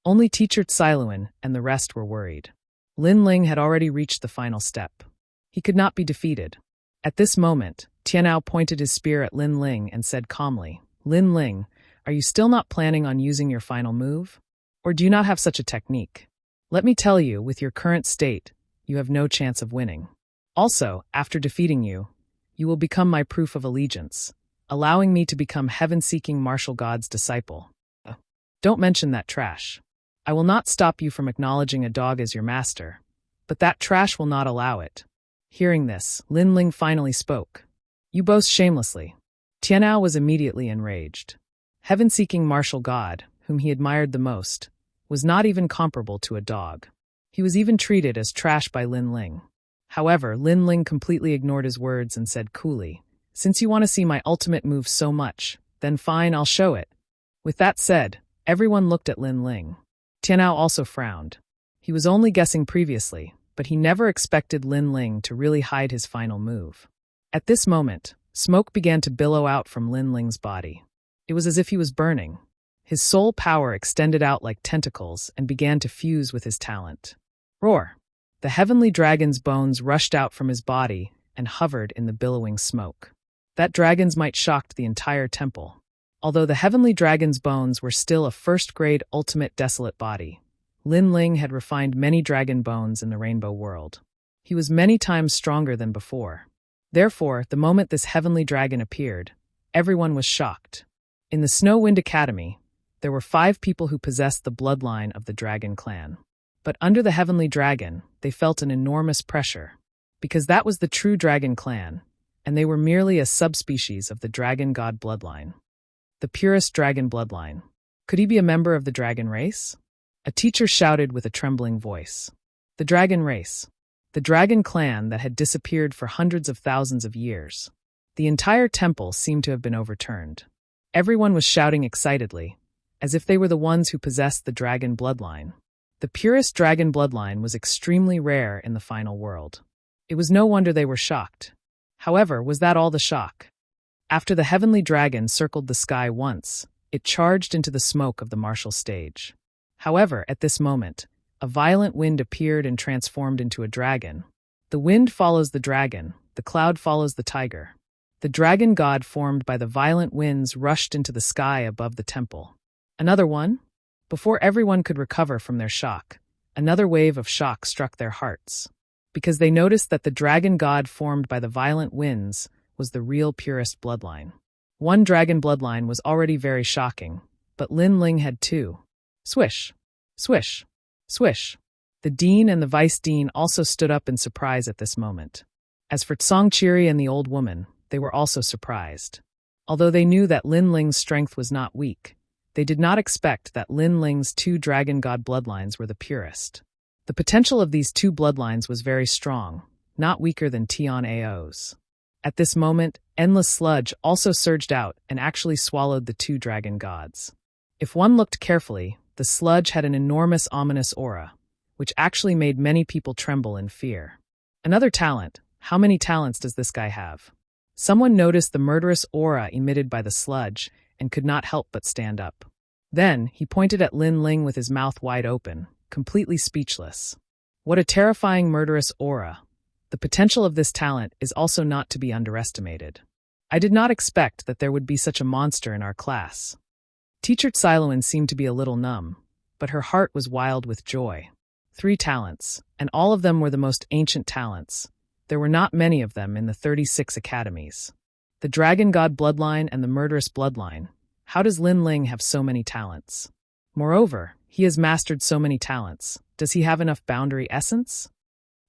Only teacher Xiluan and the rest were worried. Lin Ling had already reached the final step. He could not be defeated. At this moment, Tianao pointed his spear at Lin Ling and said calmly, "Lin Ling, are you still not planning on using your final move? Or do you not have such a technique? Let me tell you, with your current state, you have no chance of winning. Also, after defeating you, you will become my proof of allegiance, allowing me to become heaven-seeking martial god's disciple. Don't mention that trash. I will not stop you from acknowledging a dog as your master, but that trash will not allow it." Hearing this, Lin Ling finally spoke. "You boast shamelessly." Tianao was immediately enraged. Heaven-seeking martial god, whom he admired the most, was not even comparable to a dog. He was even treated as trash by Lin Ling. However, Lin Ling completely ignored his words and said coolly, "Since you want to see my ultimate move so much, then fine, I'll show it." With that said, everyone looked at Lin Ling. Tianao also frowned. He was only guessing previously, but he never expected Lin Ling to really hide his final move. At this moment, smoke began to billow out from Lin Ling's body. It was as if he was burning. His soul power extended out like tentacles and began to fuse with his talent. Roar! The heavenly dragon's bones rushed out from his body and hovered in the billowing smoke. That dragon's might shocked the entire temple. Although the heavenly dragon's bones were still a first-grade ultimate desolate body, Lin Ling had refined many dragon bones in the rainbow world. He was many times stronger than before. Therefore, the moment this heavenly dragon appeared, everyone was shocked. In the Snow Wind Academy, there were 5 people who possessed the bloodline of the dragon clan. But under the heavenly dragon, they felt an enormous pressure, because that was the true dragon clan, and they were merely a subspecies of the dragon god bloodline. The purest dragon bloodline. Could he be a member of the dragon race? A teacher shouted with a trembling voice. The dragon race. The dragon clan that had disappeared for hundreds of thousands of years. The entire temple seemed to have been overturned. Everyone was shouting excitedly, as if they were the ones who possessed the dragon bloodline. The purest dragon bloodline was extremely rare in the final world. It was no wonder they were shocked. However, was that all the shock? After the heavenly dragon circled the sky once, it charged into the smoke of the martial stage. However, at this moment, a violent wind appeared and transformed into a dragon. The wind follows the dragon, the cloud follows the tiger. The dragon god formed by the violent winds rushed into the sky above the temple. Another one? Before everyone could recover from their shock, another wave of shock struck their hearts, because they noticed that the dragon god formed by the violent winds was the real purest bloodline. One dragon bloodline was already very shocking, but Lin Ling had 2. Swish! Swish! Swish! The dean and the vice dean also stood up in surprise at this moment. As for Tsongchiri and the old woman, they were also surprised. Although they knew that Lin Ling's strength was not weak, they did not expect that Lin Ling's 2 dragon god bloodlines were the purest. The potential of these 2 bloodlines was very strong, not weaker than Tianao's. At this moment, endless sludge also surged out and actually swallowed the 2 dragon gods. If one looked carefully, the sludge had an enormous ominous aura, which actually made many people tremble in fear. Another talent. How many talents does this guy have? Someone noticed the murderous aura emitted by the sludge and could not help but stand up. Then, he pointed at Lin Ling with his mouth wide open, completely speechless. What a terrifying murderous aura. The potential of this talent is also not to be underestimated. I did not expect that there would be such a monster in our class. Teacher Xiluan seemed to be a little numb, but her heart was wild with joy. 3 talents, and all of them were the most ancient talents. There were not many of them in the 36 academies. The Dragon God bloodline and the Murderous bloodline. How does Lin Ling have so many talents? Moreover, he has mastered so many talents. Does he have enough boundary essence?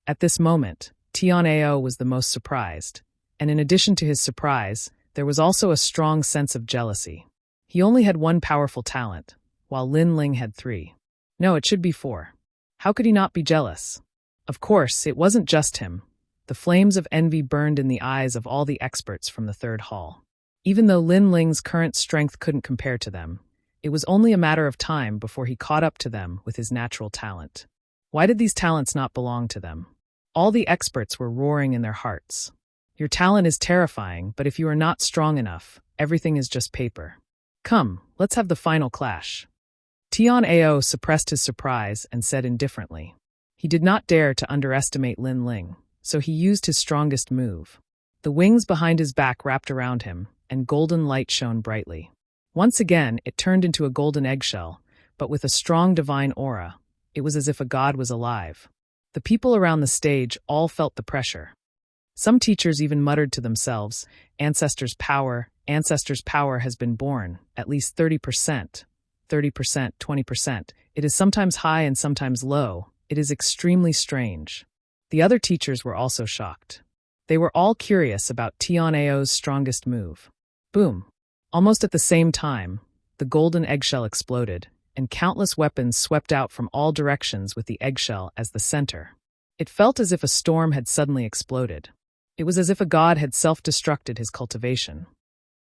At this moment, Tianao was the most surprised, and in addition to his surprise, there was also a strong sense of jealousy. He only had 1 powerful talent, while Lin Ling had 3. No, it should be 4. How could he not be jealous? Of course, it wasn't just him. The flames of envy burned in the eyes of all the experts from the third hall. Even though Lin Ling's current strength couldn't compare to them, it was only a matter of time before he caught up to them with his natural talent. Why did these talents not belong to them? All the experts were roaring in their hearts. Your talent is terrifying, but if you are not strong enough, everything is just paper. Come, let's have the final clash. Tian Ao suppressed his surprise and said indifferently. He did not dare to underestimate Lin Ling, so he used his strongest move. The wings behind his back wrapped around him, and golden light shone brightly. Once again, it turned into a golden eggshell, but with a strong divine aura. It was as if a god was alive. The people around the stage all felt the pressure. Some teachers even muttered to themselves, Ancestors' power has been born, at least 30%. 30%, 20%. It is sometimes high and sometimes low. It is extremely strange. The other teachers were also shocked. They were all curious about Tian Ao's strongest move. Boom! Almost at the same time, the golden eggshell exploded, and countless weapons swept out from all directions with the eggshell as the center. It felt as if a storm had suddenly exploded. It was as if a god had self-destructed his cultivation.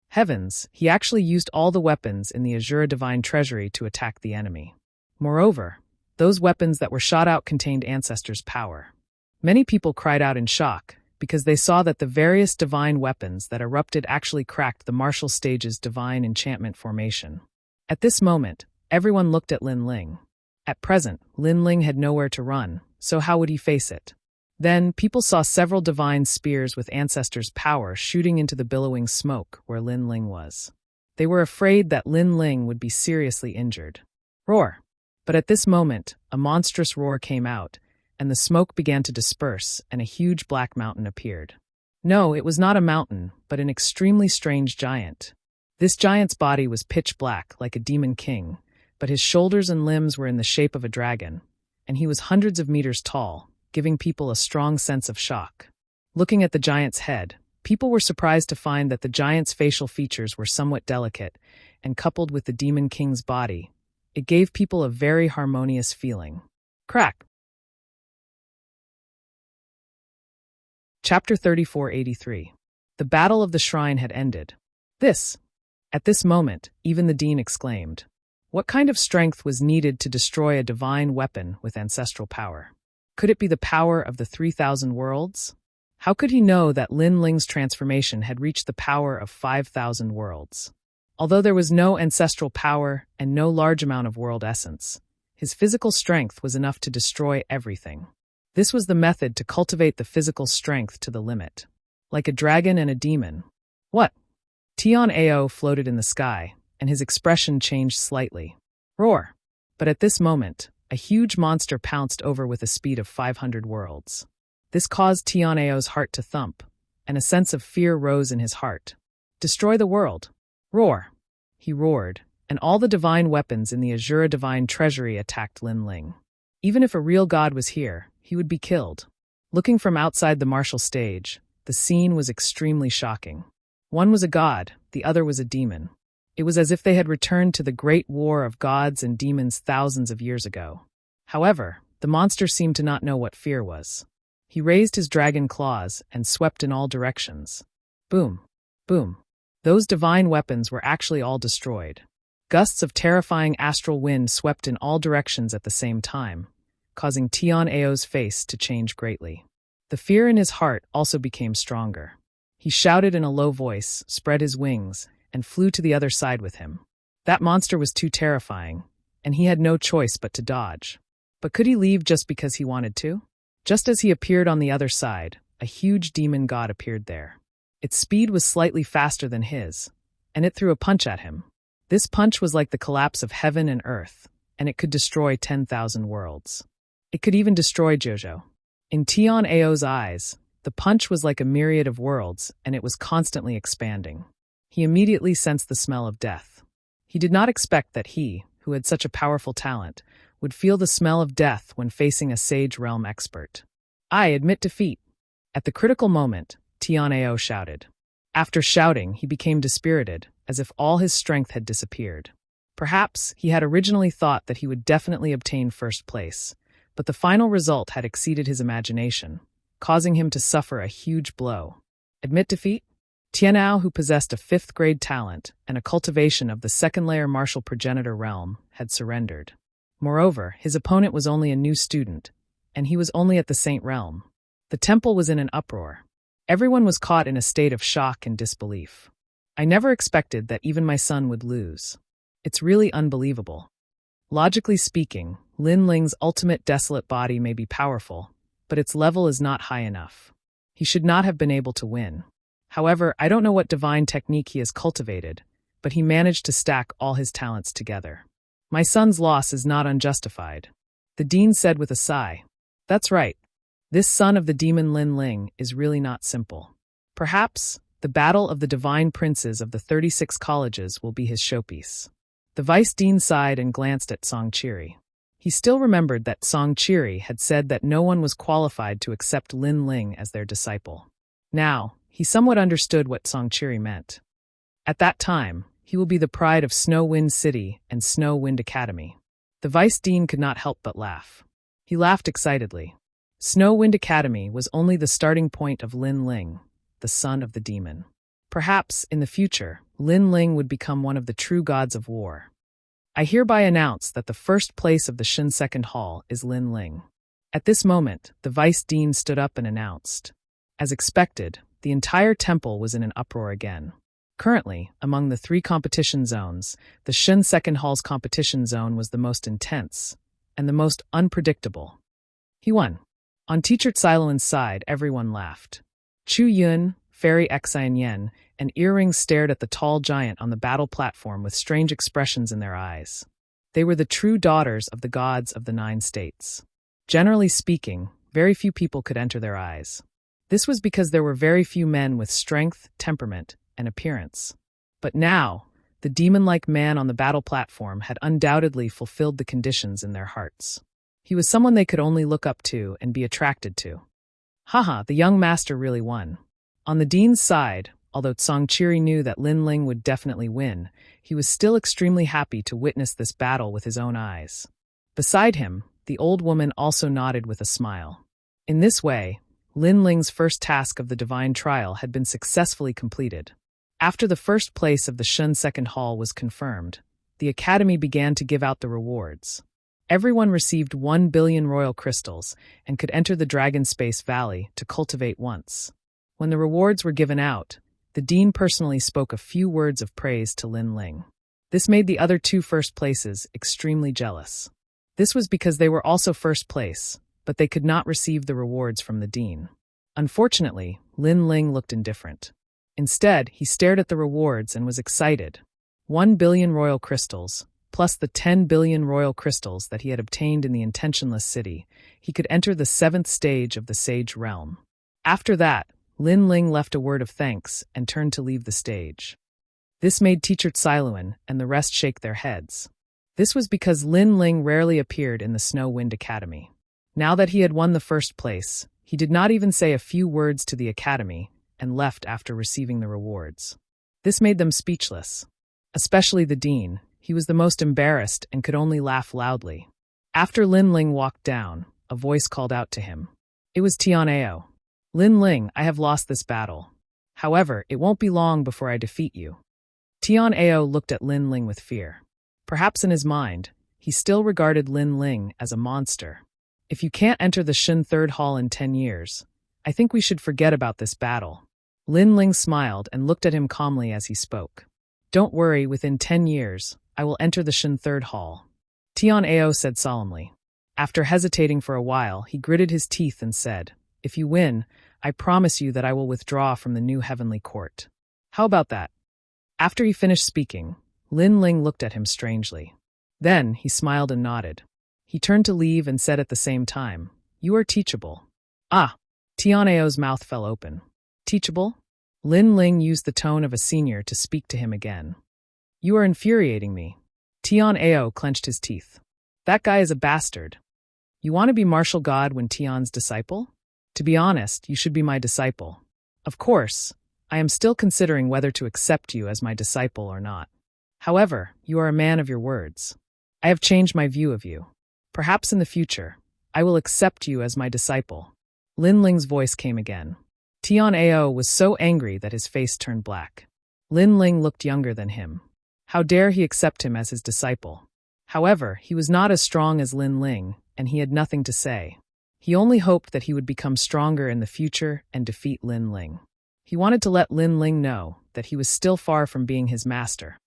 Heavens, he actually used all the weapons in the Azura Divine Treasury to attack the enemy. Moreover, those weapons that were shot out contained Ancestors' power. Many people cried out in shock, because they saw that the various divine weapons that erupted actually cracked the martial stage's divine enchantment formation. At this moment, everyone looked at Lin Ling. At present, Lin Ling had nowhere to run, so how would he face it? Then, people saw several divine spears with Ancestors' power shooting into the billowing smoke where Lin Ling was. They were afraid that Lin Ling would be seriously injured. Roar! But at this moment, a monstrous roar came out, and the smoke began to disperse, and a huge black mountain appeared. No, it was not a mountain, but an extremely strange giant. This giant's body was pitch black, like a demon king, but his shoulders and limbs were in the shape of a dragon, and he was hundreds of meters tall, giving people a strong sense of shock. Looking at the giant's head, people were surprised to find that the giant's facial features were somewhat delicate, and coupled with the demon king's body, it gave people a very harmonious feeling. Crack! Chapter 3483. The Battle of the Shrine had ended. At this moment, even the dean exclaimed. What kind of strength was needed to destroy a divine weapon with ancestral power? Could it be the power of the 3,000 worlds? How could he know that Lin Ling's transformation had reached the power of 5,000 worlds? Although there was no ancestral power and no large amount of world essence, his physical strength was enough to destroy everything. This was the method to cultivate the physical strength to the limit. Like a dragon and a demon. What? Tian Ao floated in the sky, and his expression changed slightly. Roar! But at this moment, a huge monster pounced over with a speed of 500 worlds. This caused Tian Ao's heart to thump, and a sense of fear rose in his heart. Destroy the world! Roar! He roared, and all the divine weapons in the Azura Divine Treasury attacked Lin Ling. Even if a real god was here, he would be killed. Looking from outside the martial stage, the scene was extremely shocking. One was a god, the other was a demon. It was as if they had returned to the great war of gods and demons thousands of years ago. However, the monster seemed to not know what fear was. He raised his dragon claws and swept in all directions. Boom! Boom! Those divine weapons were actually all destroyed. Gusts of terrifying astral wind swept in all directions at the same time, causing Tian Ao's face to change greatly. The fear in his heart also became stronger. He shouted in a low voice, spread his wings, and flew to the other side with him. That monster was too terrifying, and he had no choice but to dodge. But could he leave just because he wanted to? Just as he appeared on the other side, a huge demon god appeared there. Its speed was slightly faster than his, and it threw a punch at him. This punch was like the collapse of heaven and earth, and it could destroy 10,000 worlds. It could even destroy Jojo. In Tian Ao's eyes, the punch was like a myriad of worlds, and it was constantly expanding. He immediately sensed the smell of death. He did not expect that he, who had such a powerful talent, would feel the smell of death when facing a Sage Realm expert. I admit defeat. At the critical moment, Tian Ao shouted. After shouting, he became dispirited, as if all his strength had disappeared. Perhaps he had originally thought that he would definitely obtain first place, but the final result had exceeded his imagination, causing him to suffer a huge blow. Admit defeat? Tianao, who possessed a 5th-grade talent and a cultivation of the second-layer martial progenitor realm, had surrendered. Moreover, his opponent was only a new student, and he was only at the Saint realm. The temple was in an uproar. Everyone was caught in a state of shock and disbelief. I never expected that even my son would lose. It's really unbelievable. Logically speaking, Lin Ling's ultimate desolate body may be powerful, but its level is not high enough. He should not have been able to win. However, I don't know what divine technique he has cultivated, but he managed to stack all his talents together. My son's loss is not unjustified. The dean said with a sigh. That's right. This son of the demon Lin Ling is really not simple. Perhaps the battle of the divine princes of the 36 colleges will be his showpiece. The vice dean sighed and glanced at Song Chiri. He still remembered that Song Chiri had said that no one was qualified to accept Lin Ling as their disciple. Now, he somewhat understood what Song Chiri meant. At that time, he will be the pride of Snow Wind City and Snow Wind Academy. The vice dean could not help but laugh. He laughed excitedly. Snow Wind Academy was only the starting point of Lin Ling, the son of the demon. Perhaps, in the future, Lin Ling would become one of the true gods of war. I hereby announce that the first place of the Shin Second Hall is Lin Ling. At this moment, the vice dean stood up and announced. As expected, the entire temple was in an uproar again. Currently, among the 3 competition zones, the Shin Second Hall's competition zone was the most intense and the most unpredictable. He won. On Teacher Xiluan's side, everyone laughed. Chu Yun, Fairy Xian Yen, and Earrings stared at the tall giant on the battle platform with strange expressions in their eyes. They were the true daughters of the gods of the 9 states. Generally speaking, very few people could enter their eyes. This was because there were very few men with strength, temperament, and appearance. But now, the demon-like man on the battle platform had undoubtedly fulfilled the conditions in their hearts. He was someone they could only look up to and be attracted to. Haha, the young master really won. On the dean's side, although Song Chiri knew that Lin Ling would definitely win, he was still extremely happy to witness this battle with his own eyes. Beside him, the old woman also nodded with a smile. In this way, Lin Ling's first task of the divine trial had been successfully completed. After the first place of the Shun Second Hall was confirmed, the Academy began to give out the rewards. Everyone received 1 billion royal crystals and could enter the Dragon Space Valley to cultivate once. When the rewards were given out, the dean personally spoke a few words of praise to Lin Ling. This made the other 2 first places extremely jealous. This was because they were also first place, but they could not receive the rewards from the dean. Unfortunately, Lin Ling looked indifferent. Instead, he stared at the rewards and was excited. 1 billion royal crystals, plus the 10 billion royal crystals that he had obtained in the Intentionless City, he could enter the 7th stage of the Sage Realm. After that, Lin Ling left a word of thanks and turned to leave the stage. This made Teacher Xiluan and the rest shake their heads. This was because Lin Ling rarely appeared in the Snow Wind Academy. Now that he had won the first place, he did not even say a few words to the Academy and left after receiving the rewards. This made them speechless. Especially the dean. He was the most embarrassed and could only laugh loudly. After Lin Ling walked down, a voice called out to him. It was Tianao. Lin Ling, I have lost this battle. However, it won't be long before I defeat you. Tianao looked at Lin Ling with fear. Perhaps in his mind, he still regarded Lin Ling as a monster. If you can't enter the Shin Third Hall in 10 years, I think we should forget about this battle. Lin Ling smiled and looked at him calmly as he spoke. Don't worry, within 10 years, I will enter the Shin Third Hall. Tianao said solemnly. After hesitating for a while, he gritted his teeth and said, If you win, I promise you that I will withdraw from the new heavenly court. How about that? After he finished speaking, Lin Ling looked at him strangely. Then he smiled and nodded. He turned to leave and said at the same time, You are teachable. Ah! Tianao's mouth fell open. Teachable? Lin Ling used the tone of a senior to speak to him again. You are infuriating me. Tianao clenched his teeth. That guy is a bastard. You want to be martial god when Tian's disciple? To be honest, you should be my disciple. Of course, I am still considering whether to accept you as my disciple or not. However, you are a man of your words. I have changed my view of you. Perhaps in the future, I will accept you as my disciple." Lin Ling's voice came again. Tian Ao was so angry that his face turned black. Lin Ling looked younger than him. How dare he accept him as his disciple? However, he was not as strong as Lin Ling, and he had nothing to say. He only hoped that he would become stronger in the future and defeat Lin Ling. He wanted to let Lin Ling know that he was still far from being his master.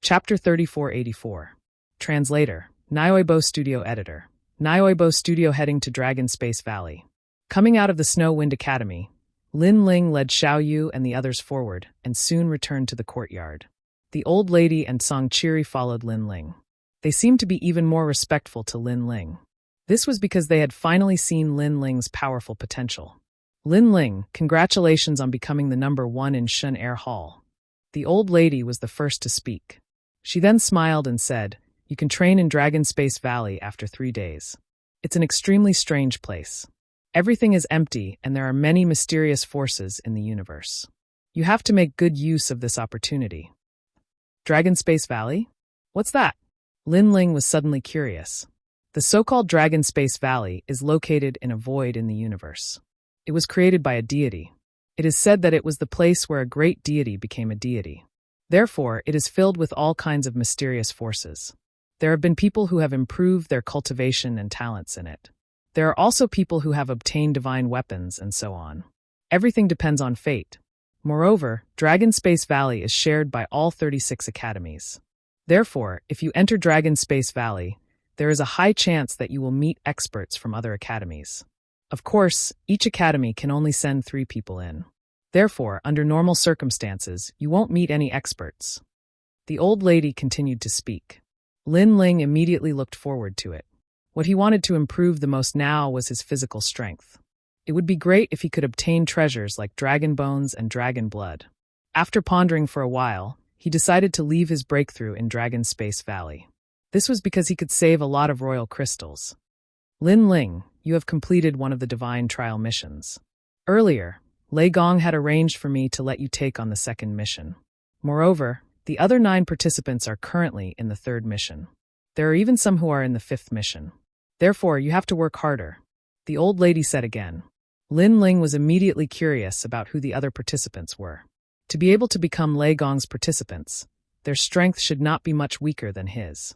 Chapter 3484. Translator, Nioibo Studio Editor. Nioibo Studio heading to Dragon Space Valley. Coming out of the Snow Wind Academy, Lin Ling led Xiaoyu and the others forward and soon returned to the courtyard. The old lady and Song Qiri followed Lin Ling. They seemed to be even more respectful to Lin Ling. This was because they had finally seen Lin Ling's powerful potential. Lin Ling, congratulations on becoming the #1 in Shun Air Hall. The old lady was the first to speak. She then smiled and said, "You can train in Dragon Space Valley after 3 days. It's an extremely strange place. Everything is empty and there are many mysterious forces in the universe. You have to make good use of this opportunity." Dragon Space Valley? What's that? Lin Ling was suddenly curious. The so-called Dragon Space Valley is located in a void in the universe. It was created by a deity. It is said that it was the place where a great deity became a deity. Therefore, it is filled with all kinds of mysterious forces. There have been people who have improved their cultivation and talents in it. There are also people who have obtained divine weapons and so on. Everything depends on fate. Moreover, Dragon Space Valley is shared by all 36 academies. Therefore, if you enter Dragon Space Valley, there is a high chance that you will meet experts from other academies. Of course, each academy can only send 3 people in. Therefore, under normal circumstances, you won't meet any experts. The old lady continued to speak. Lin Ling immediately looked forward to it. What he wanted to improve the most now was his physical strength. It would be great if he could obtain treasures like dragon bones and dragon blood. After pondering for a while, he decided to leave his breakthrough in Dragon Space Valley. This was because he could save a lot of royal crystals. Lin Ling, you have completed one of the divine trial missions. Earlier, Lei Gong had arranged for me to let you take on the 2nd mission. Moreover, the other 9 participants are currently in the 3rd mission. There are even some who are in the 5th mission. Therefore, you have to work harder, the old lady said again. Lin Ling was immediately curious about who the other participants were. To be able to become Lei Gong's participants, their strength should not be much weaker than his.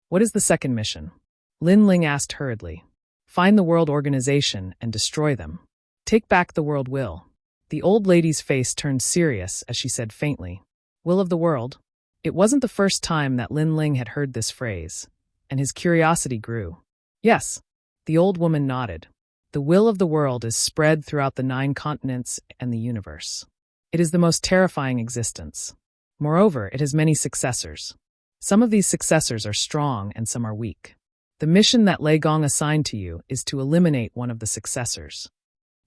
What is the 2nd mission? Lin Ling asked hurriedly. Find the World Organization and destroy them. Take back the world will. The old lady's face turned serious as she said faintly, "Will of the world?" It wasn't the first time that Lin Ling had heard this phrase, and his curiosity grew. Yes, the old woman nodded. The will of the world is spread throughout the 9 continents and the universe. It is the most terrifying existence. Moreover, it has many successors. Some of these successors are strong and some are weak. The mission that Lei Gong assigned to you is to eliminate one of the successors.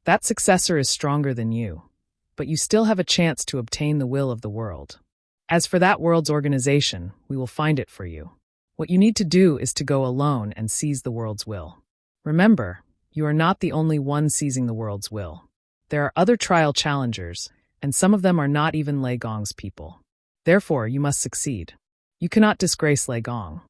That successor is stronger than you, but you still have a chance to obtain the will of the world. As for that world's organization, we will find it for you. What you need to do is to go alone and seize the world's will. Remember, you are not the only one seizing the world's will. There are other trial challengers, and some of them are not even Lei Gong's people. Therefore, you must succeed. You cannot disgrace Lei Gong.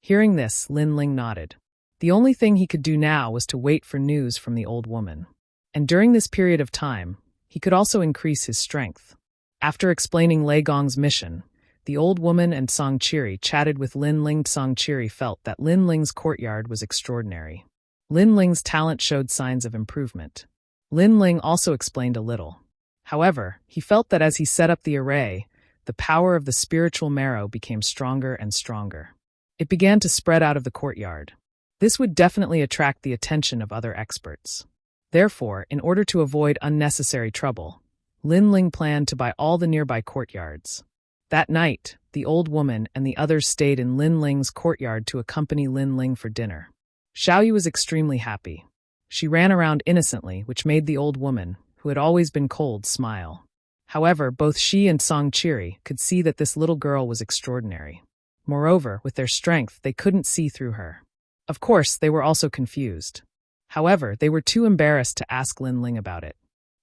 Hearing this, Lin Ling nodded. The only thing he could do now was to wait for news from the old woman. And during this period of time, he could also increase his strength. After explaining Lei Gong's mission, the old woman and Song Qiri chatted with Lin Ling. Song Qiri felt that Lin Ling's courtyard was extraordinary. Lin Ling's talent showed signs of improvement. Lin Ling also explained a little. However, he felt that as he set up the array, the power of the spiritual marrow became stronger and stronger. It began to spread out of the courtyard. This would definitely attract the attention of other experts. Therefore, in order to avoid unnecessary trouble, Lin Ling planned to buy all the nearby courtyards. That night, the old woman and the others stayed in Lin Ling's courtyard to accompany Lin Ling for dinner. Xiaoyu was extremely happy. She ran around innocently, which made the old woman, who had always been cold, smile. However, both she and Song Qiri could see that this little girl was extraordinary. Moreover, with their strength, they couldn't see through her. Of course, they were also confused. However, they were too embarrassed to ask Lin Ling about it.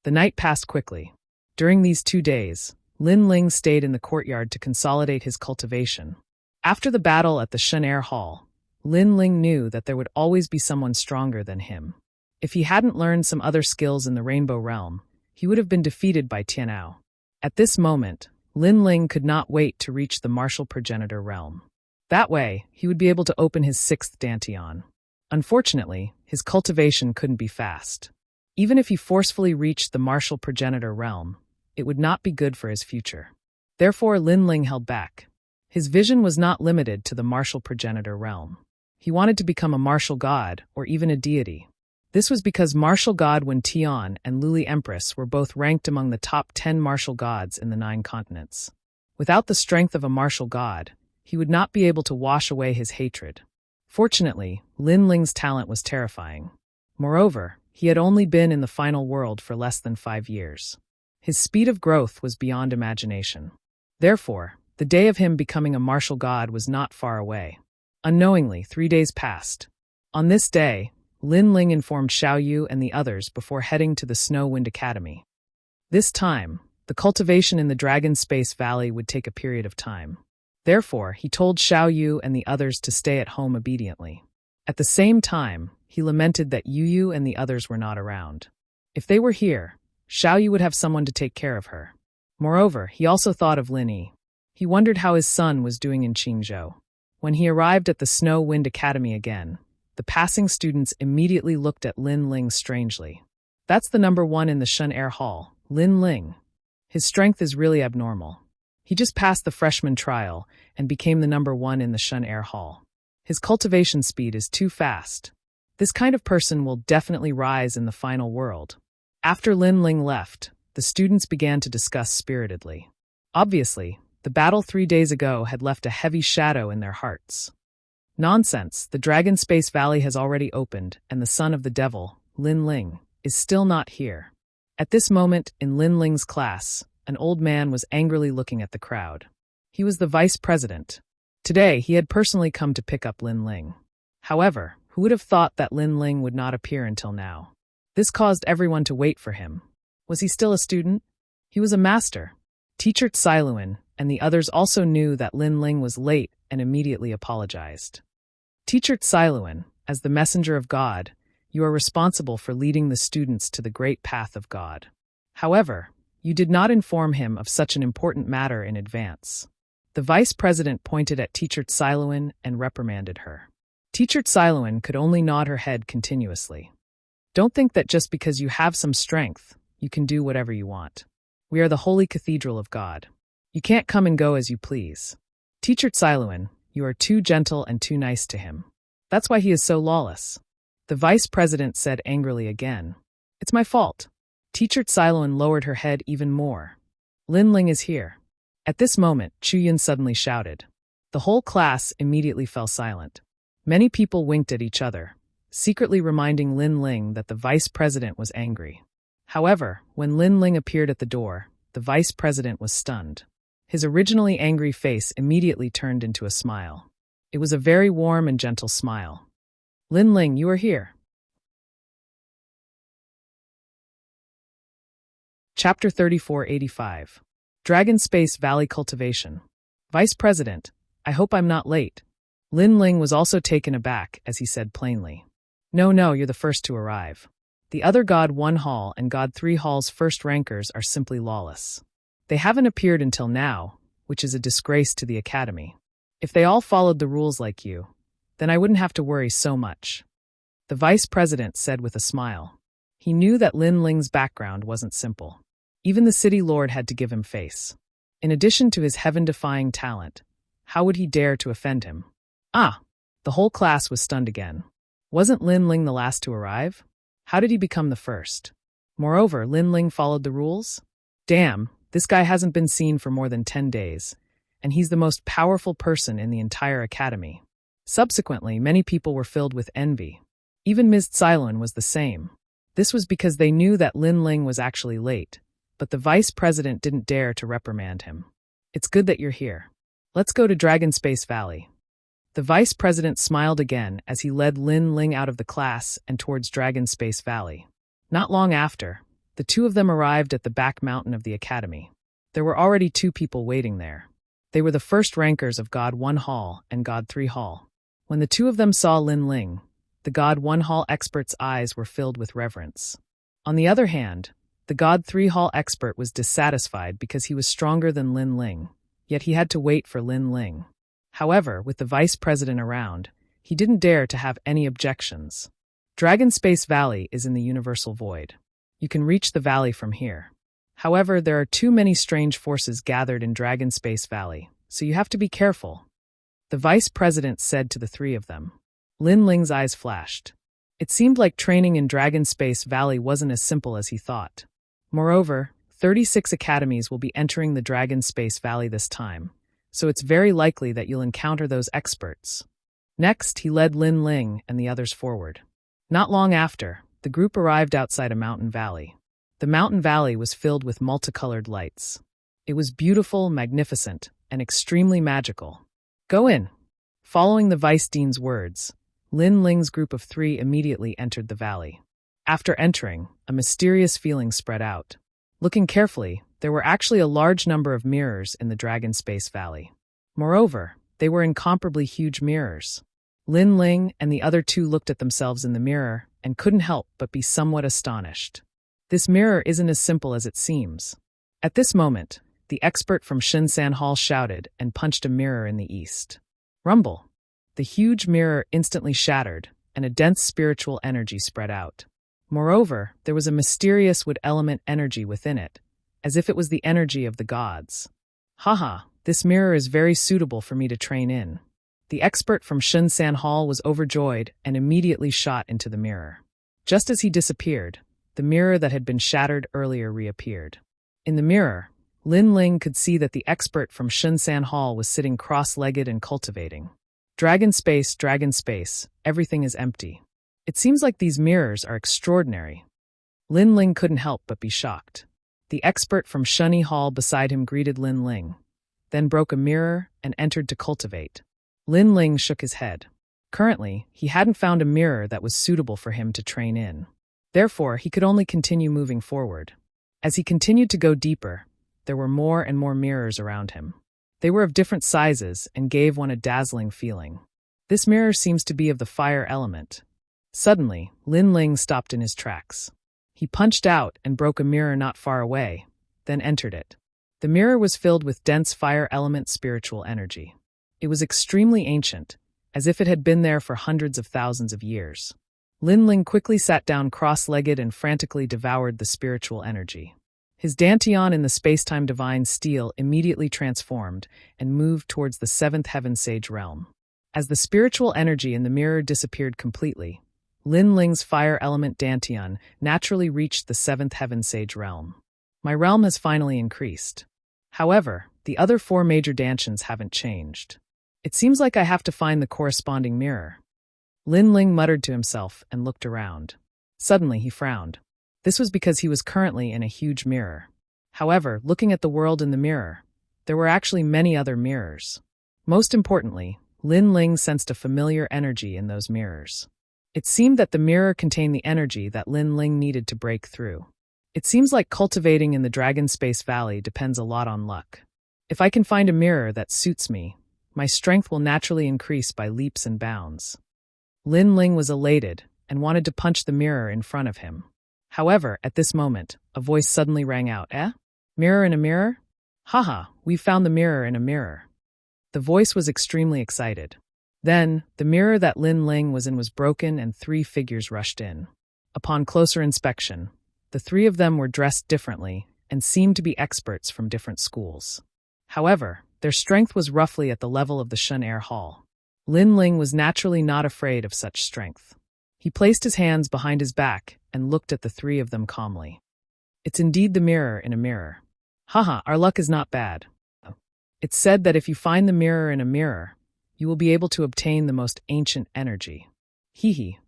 The night passed quickly. During these 2 days, Lin Ling stayed in the courtyard to consolidate his cultivation. After the battle at the Shen Hall, Lin Ling knew that there would always be someone stronger than him. If he hadn't learned some other skills in the Rainbow Realm, he would have been defeated by Tianao. At this moment, Lin Ling could not wait to reach the martial progenitor realm. That way, he would be able to open his 6th dantian. Unfortunately, his cultivation couldn't be fast. Even if he forcefully reached the martial progenitor realm, it would not be good for his future. Therefore, Lin Ling held back. His vision was not limited to the martial progenitor realm. He wanted to become a martial god or even a deity. This was because martial god Wen Tian and Luli Empress were both ranked among the top 10 martial gods in the 9 continents. Without the strength of a martial god, he would not be able to wash away his hatred. Fortunately, Lin Ling's talent was terrifying. Moreover, he had only been in the final world for less than 5 years. His speed of growth was beyond imagination. Therefore, the day of him becoming a martial god was not far away. Unknowingly, 3 days passed. On this day, Lin Ling informed Xiao Yu and the others before heading to the Snow Wind Academy. This time, the cultivation in the Dragon Space Valley would take a period of time. Therefore, he told Xiao Yu and the others to stay at home obediently. At the same time, he lamented that Yu Yu and the others were not around. If they were here, Xiao Yu would have someone to take care of her. Moreover, he also thought of Lin Yi. He wondered how his son was doing in Qingzhou. When he arrived at the Snow Wind Academy again, the passing students immediately looked at Lin Ling strangely. That's the number 1 in the Shen Hall, Lin Ling. His strength is really abnormal. He just passed the freshman trial and became the number 1 in the Shen Hall. His cultivation speed is too fast. This kind of person will definitely rise in the final world. After Lin Ling left, the students began to discuss spiritedly. Obviously, the battle 3 days ago had left a heavy shadow in their hearts. Nonsense, the Dragon Space Valley has already opened, and the son of the devil, Lin Ling, is still not here. At this moment, in Lin Ling's class, an old man was angrily looking at the crowd. He was the vice president. Today, he had personally come to pick up Lin Ling. However, who would have thought that Lin Ling would not appear until now? This caused everyone to wait for him. Was he still a student? He was a master. Teacher Tsailuan and the others also knew that Lin Ling was late and immediately apologized. Teacher Tsailuan, as the messenger of God, you are responsible for leading the students to the great path of God. However, you did not inform him of such an important matter in advance. The vice president pointed at Teacher Tsailuan and reprimanded her. Teacher Tsailuan could only nod her head continuously. Don't think that just because you have some strength, you can do whatever you want. We are the holy cathedral of God. You can't come and go as you please. Teacher Tsailuan, you are too gentle and too nice to him. That's why he is so lawless. The vice president said angrily again. It's my fault. Teacher Tsailuan lowered her head even more. Lin Ling is here. At this moment, Chu Yun suddenly shouted. The whole class immediately fell silent. Many people winked at each other, secretly reminding Lin Ling that the vice president was angry. However, when Lin Ling appeared at the door, the vice president was stunned. His originally angry face immediately turned into a smile. It was a very warm and gentle smile. Lin Ling, you are here. Chapter 3485. Dragon Space Valley Cultivation. Vice President, I hope I'm not late. Lin Ling was also taken aback as he said plainly. No, you're the first to arrive. The other God 1 Hall and God 3 Hall's first rankers are simply lawless. They haven't appeared until now, which is a disgrace to the Academy. If they all followed the rules like you, then I wouldn't have to worry so much. The Vice President said with a smile. He knew that Lin Ling's background wasn't simple. Even the City Lord had to give him face. In addition to his heaven-defying talent, how would he dare to offend him? The whole class was stunned again. Wasn't Lin Ling the last to arrive? How did he become the first? Moreover, Lin Ling followed the rules? Damn, this guy hasn't been seen for more than 10 days, and he's the most powerful person in the entire academy. Subsequently, many people were filled with envy. Even Ms. Tsailuan was the same. This was because they knew that Lin Ling was actually late, but the vice president didn't dare to reprimand him. It's good that you're here. Let's go to Dragon Space Valley. The vice president smiled again as he led Lin Ling out of the class and towards Dragon Space Valley. Not long after, The two of them arrived at the back mountain of the academy. There were already two people waiting there. They were the first rankers of God 1 Hall and God 3 Hall. When the two of them saw Lin Ling, the God 1 Hall expert's eyes were filled with reverence. On the other hand, the God 3 Hall expert was dissatisfied because he was stronger than Lin Ling, yet he had to wait for Lin Ling. However, with the vice president around, he didn't dare to have any objections. Dragon Space Valley is in the Universal Void. You can reach the valley from here. However, there are too many strange forces gathered in Dragon Space Valley, so you have to be careful. The vice president said to the three of them. Lin Ling's eyes flashed. It seemed like training in Dragon Space Valley wasn't as simple as he thought. Moreover, 36 academies will be entering the Dragon Space Valley this time, so it's very likely that you'll encounter those experts. Next, he led Lin Ling and the others forward. Not long after, the group arrived outside a mountain valley. The mountain valley was filled with multicolored lights. It was beautiful, magnificent, and extremely magical. Go in. Following the vice dean's words, Lin Ling's group of 3 immediately entered the valley. After entering, a mysterious feeling spread out. Looking carefully, there were actually a large number of mirrors in the Dragon Space Valley. Moreover, they were incomparably huge mirrors. Lin Ling and the other 2 looked at themselves in the mirror and couldn't help but be somewhat astonished. This mirror isn't as simple as it seems. At this moment, the expert from Shinsan Hall shouted and punched a mirror in the east. Rumble! The huge mirror instantly shattered, and a dense spiritual energy spread out. Moreover, there was a mysterious wood element energy within it, as if it was the energy of the gods. Haha, this mirror is very suitable for me to train in. The expert from Shinsan Hall was overjoyed and immediately shot into the mirror. Just as he disappeared, the mirror that had been shattered earlier reappeared. In the mirror, Lin Ling could see that the expert from Shinsan Hall was sitting cross-legged and cultivating. Dragon space, everything is empty. It seems like these mirrors are extraordinary. Lin Ling couldn't help but be shocked. The expert from Shunny Hall beside him greeted Lin Ling, then broke a mirror and entered to cultivate. Lin Ling shook his head. Currently, he hadn't found a mirror that was suitable for him to train in. Therefore, he could only continue moving forward. As he continued to go deeper, there were more and more mirrors around him. They were of different sizes and gave one a dazzling feeling. This mirror seems to be of the fire element. Suddenly, Lin Ling stopped in his tracks. He punched out and broke a mirror not far away, then entered it. The mirror was filled with dense fire element spiritual energy. It was extremely ancient, as if it had been there for hundreds of thousands of years. Lin Ling quickly sat down cross-legged and frantically devoured the spiritual energy. His dantian in the space-time divine steel immediately transformed and moved towards the 7th Heaven Sage realm. As the spiritual energy in the mirror disappeared completely, Lin Ling's fire element dantian naturally reached the 7th Heaven Sage realm. My realm has finally increased. However, the other 4 major dantians haven't changed. It seems like I have to find the corresponding mirror. Lin Ling muttered to himself and looked around. Suddenly he frowned. This was because he was currently in a huge mirror. However, looking at the world in the mirror, there were actually many other mirrors. Most importantly, Lin Ling sensed a familiar energy in those mirrors. It seemed that the mirror contained the energy that Lin Ling needed to break through. It seems like cultivating in the Dragon Space Valley depends a lot on luck. If I can find a mirror that suits me, my strength will naturally increase by leaps and bounds. Lin Ling was elated and wanted to punch the mirror in front of him. However, at this moment, a voice suddenly rang out. Mirror in a mirror? Haha, we've found the mirror in a mirror. The voice was extremely excited. Then, the mirror that Lin Ling was in was broken and 3 figures rushed in. Upon closer inspection, the 3 of them were dressed differently and seemed to be experts from different schools. However, their strength was roughly at the level of the Shun Air Hall. Lin Ling was naturally not afraid of such strength. He placed his hands behind his back and looked at the 3 of them calmly. It's indeed the mirror in a mirror. Haha, our luck is not bad. It's said that if you find the mirror in a mirror, you will be able to obtain the most ancient energy.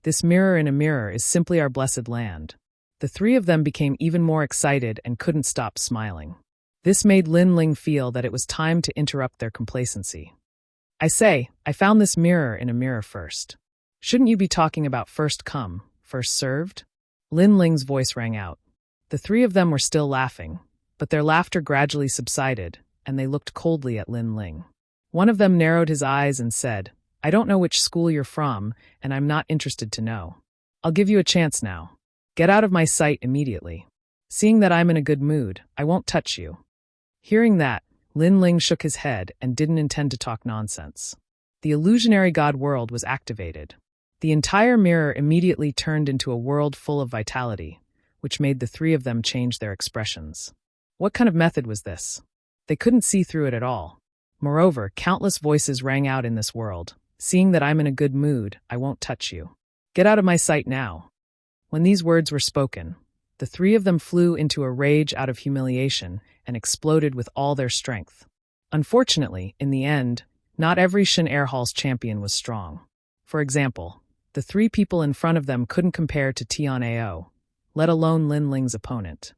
This mirror in a mirror is simply our blessed land. The 3 of them became even more excited and couldn't stop smiling. This made Lin Ling feel that it was time to interrupt their complacency. I say, I found this mirror in a mirror first. Shouldn't you be talking about first come, first served? Lin Ling's voice rang out. The three of them were still laughing, but their laughter gradually subsided, and they looked coldly at Lin Ling. One of them narrowed his eyes and said, "I don't know which school you're from, and I'm not interested to know. I'll give you a chance now. Get out of my sight immediately. Seeing that I'm in a good mood, I won't touch you." Hearing that, Lin Ling shook his head and didn't intend to talk nonsense. The illusionary god world was activated. The entire mirror immediately turned into a world full of vitality, which made the three of them change their expressions. What kind of method was this? They couldn't see through it at all. Moreover, countless voices rang out in this world. "Seeing that I'm in a good mood, I won't touch you. Get out of my sight now." When these words were spoken, the three of them flew into a rage out of humiliation and exploded with all their strength. Unfortunately, in the end, not every Shin Air Hall's champion was strong. For example, the three people in front of them couldn't compare to Tian Ao, let alone Lin Ling's opponent.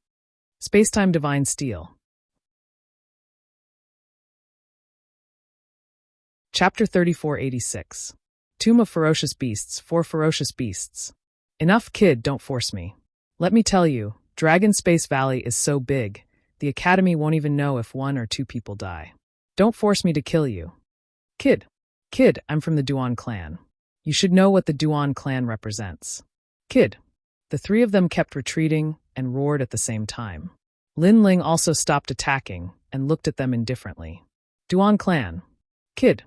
Spacetime Divine Steel. Chapter 3486. Tomb of Ferocious Beasts, 4 Ferocious Beasts. Enough, kid, don't force me. Let me tell you, Dragon Space Valley is so big, the Academy won't even know if 1 or 2 people die. Don't force me to kill you. Kid, I'm from the Duan clan. You should know what the Duan clan represents. Kid. The three of them kept retreating and roared at the same time. Lin Ling also stopped attacking and looked at them indifferently. Duan clan. Kid.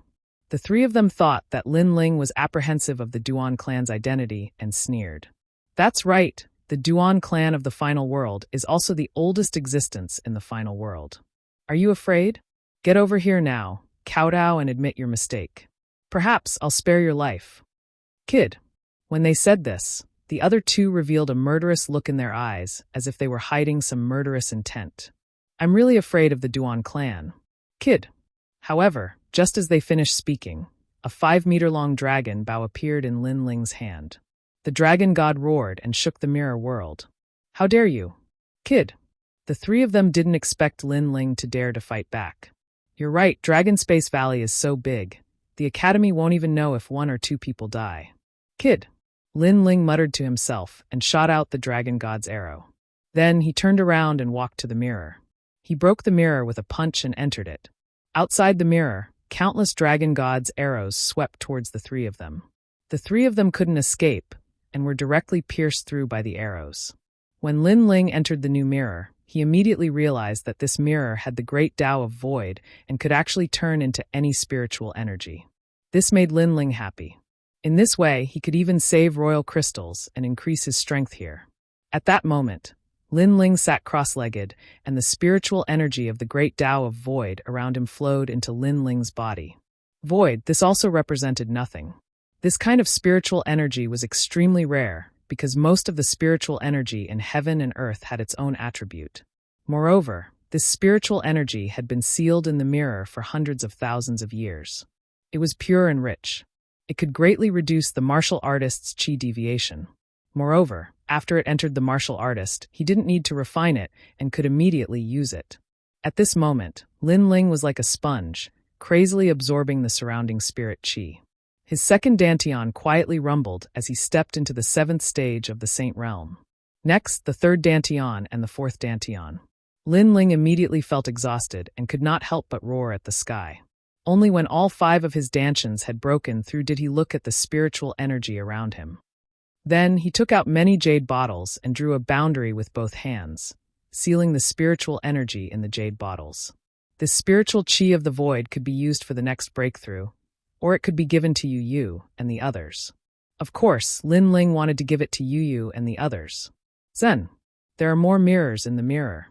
The three of them thought that Lin Ling was apprehensive of the Duan clan's identity and sneered. That's right, the Duan clan of the final world is also the oldest existence in the final world. Are you afraid? Get over here now, kowtow and admit your mistake. Perhaps I'll spare your life. Kid. When they said this, the other two revealed a murderous look in their eyes, as if they were hiding some murderous intent. I'm really afraid of the Duan clan. Kid. However, just as they finished speaking, a 5-meter-long dragon bow appeared in Lin Ling's hand. The dragon god roared and shook the mirror world. How dare you? Kid. The three of them didn't expect Lin Ling to dare to fight back. You're right, Dragon Space Valley is so big, the Academy won't even know if 1 or 2 people die. Kid. Lin Ling muttered to himself and shot out the dragon god's arrow. Then he turned around and walked to the mirror. He broke the mirror with a punch and entered it. Outside the mirror, countless dragon gods' arrows swept towards the three of them. The three of them couldn't escape and were directly pierced through by the arrows. When Lin Ling entered the new mirror, he immediately realized that this mirror had the great Tao of Void and could actually turn into any spiritual energy. This made Lin Ling happy. In this way, he could even save royal crystals and increase his strength here. At that moment, Lin Ling sat cross-legged, and the spiritual energy of the great Tao of Void around him flowed into Lin Ling's body. Void, this also represented nothing. This kind of spiritual energy was extremely rare, because most of the spiritual energy in heaven and earth had its own attribute. Moreover, this spiritual energy had been sealed in the mirror for hundreds of thousands of years. It was pure and rich. It could greatly reduce the martial artist's chi deviation. Moreover, after it entered the martial artist, he didn't need to refine it and could immediately use it. At this moment, Lin Ling was like a sponge, crazily absorbing the surrounding spirit chi. His second dantian quietly rumbled as he stepped into the 7th stage of the Saint Realm. Next, the 3rd dantian and the 4th dantian. Lin Ling immediately felt exhausted and could not help but roar at the sky. Only when all 5 of his dantians had broken through did he look at the spiritual energy around him. Then he took out many jade bottles and drew a boundary with both hands, sealing the spiritual energy in the jade bottles. This spiritual chi of the void could be used for the next breakthrough, or it could be given to Yu and the others. Of course, Lin Ling wanted to give it to Yu and the others. Zen. There are more mirrors in the mirror.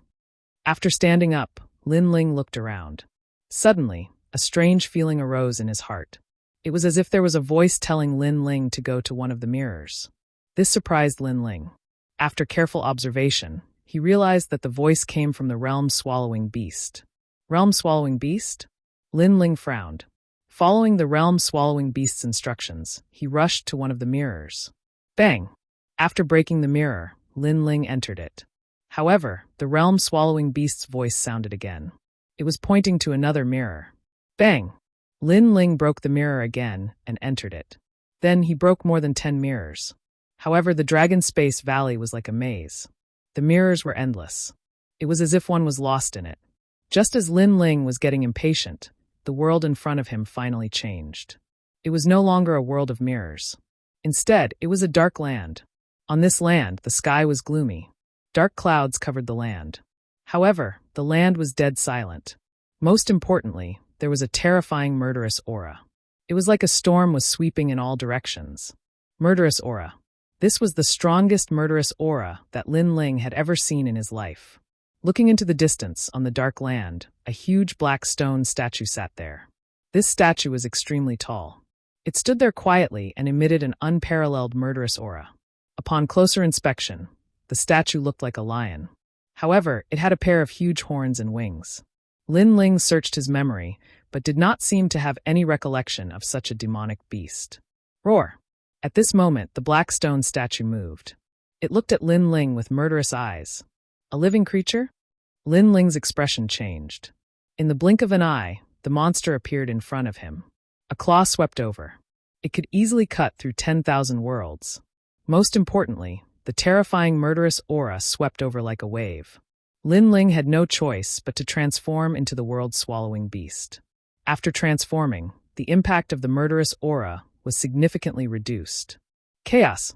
After standing up, Lin Ling looked around. Suddenly, a strange feeling arose in his heart. It was as if there was a voice telling Lin Ling to go to one of the mirrors. This surprised Lin Ling. After careful observation, he realized that the voice came from the realm-swallowing beast. Realm-swallowing beast? Lin Ling frowned. Following the realm-swallowing beast's instructions, he rushed to one of the mirrors. Bang! After breaking the mirror, Lin Ling entered it. However, the realm-swallowing beast's voice sounded again. It was pointing to another mirror. Bang! Lin Ling broke the mirror again and entered it. Then he broke more than 10 mirrors. However, the Dragon Space Valley was like a maze. The mirrors were endless. It was as if one was lost in it. Just as Lin Ling was getting impatient, the world in front of him finally changed. It was no longer a world of mirrors. Instead, it was a dark land. On this land, the sky was gloomy. Dark clouds covered the land. However, the land was dead silent. Most importantly, there was a terrifying murderous aura. It was like a storm was sweeping in all directions. Murderous aura. This was the strongest murderous aura that Lin Ling had ever seen in his life. Looking into the distance on the dark land, a huge black stone statue sat there. This statue was extremely tall. It stood there quietly and emitted an unparalleled murderous aura. Upon closer inspection, the statue looked like a lion. However, it had a pair of huge horns and wings. Lin Ling searched his memory, but did not seem to have any recollection of such a demonic beast. Roar! At this moment, the black stone statue moved. It looked at Lin Ling with murderous eyes. A living creature? Lin Ling's expression changed. In the blink of an eye, the monster appeared in front of him. A claw swept over. It could easily cut through 10,000 worlds. Most importantly, the terrifying murderous aura swept over like a wave. Lin Ling had no choice but to transform into the world-swallowing beast. After transforming, the impact of the murderous aura was significantly reduced. Chaos!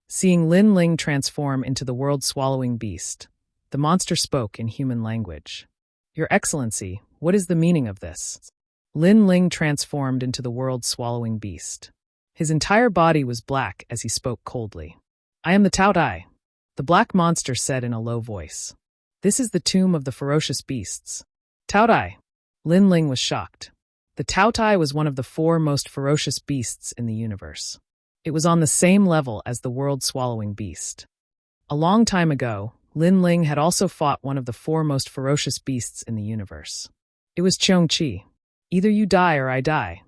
Seeing Lin Ling transform into the world-swallowing beast, the monster spoke in human language. Your Excellency, what is the meaning of this? Lin Ling transformed into the world-swallowing beast. His entire body was black as he spoke coldly. I am the Tao Tai, the black monster said in a low voice. This is the tomb of the ferocious beasts. Tao Tai. Lin Ling was shocked. The Tao Tai was one of the 4 most ferocious beasts in the universe. It was on the same level as the world-swallowing beast. A long time ago, Lin Ling had also fought one of the 4 most ferocious beasts in the universe. It was Cheong-Chi. Either you die or I die.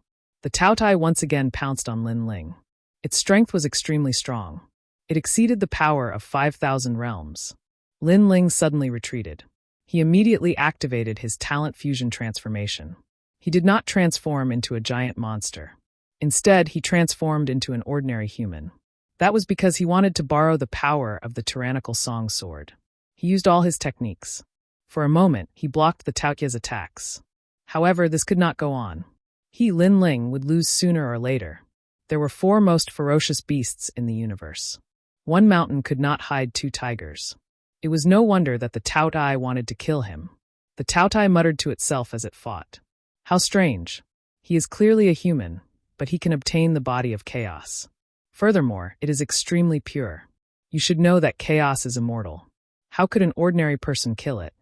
The Tao Tai once again pounced on Lin Ling. Its strength was extremely strong. It exceeded the power of 5,000 realms. Lin Ling suddenly retreated. He immediately activated his talent fusion transformation. He did not transform into a giant monster. Instead, he transformed into an ordinary human. That was because he wanted to borrow the power of the tyrannical song sword. He used all his techniques. For a moment, he blocked the Tao Tai's attacks. However, this could not go on. He, Lin Ling, would lose sooner or later. There were 4 most ferocious beasts in the universe. One mountain could not hide 2 tigers. It was no wonder that the Tao Tai wanted to kill him. The Tao Tai muttered to itself as it fought. How strange. He is clearly a human, but he can obtain the body of chaos. Furthermore, it is extremely pure. You should know that chaos is immortal. How could an ordinary person kill it?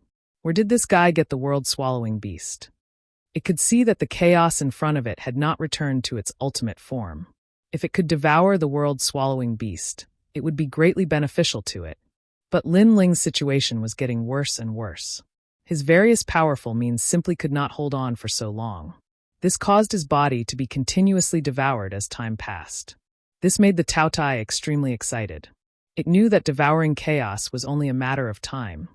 Where did this guy get the world-swallowing beast? It could see that the chaos in front of it had not returned to its ultimate form. If it could devour the world-swallowing beast, it would be greatly beneficial to it. But Lin Ling's situation was getting worse and worse. His various powerful means simply could not hold on for so long. This caused his body to be continuously devoured as time passed. This made the Tao Tai extremely excited. It knew that devouring chaos was only a matter of time.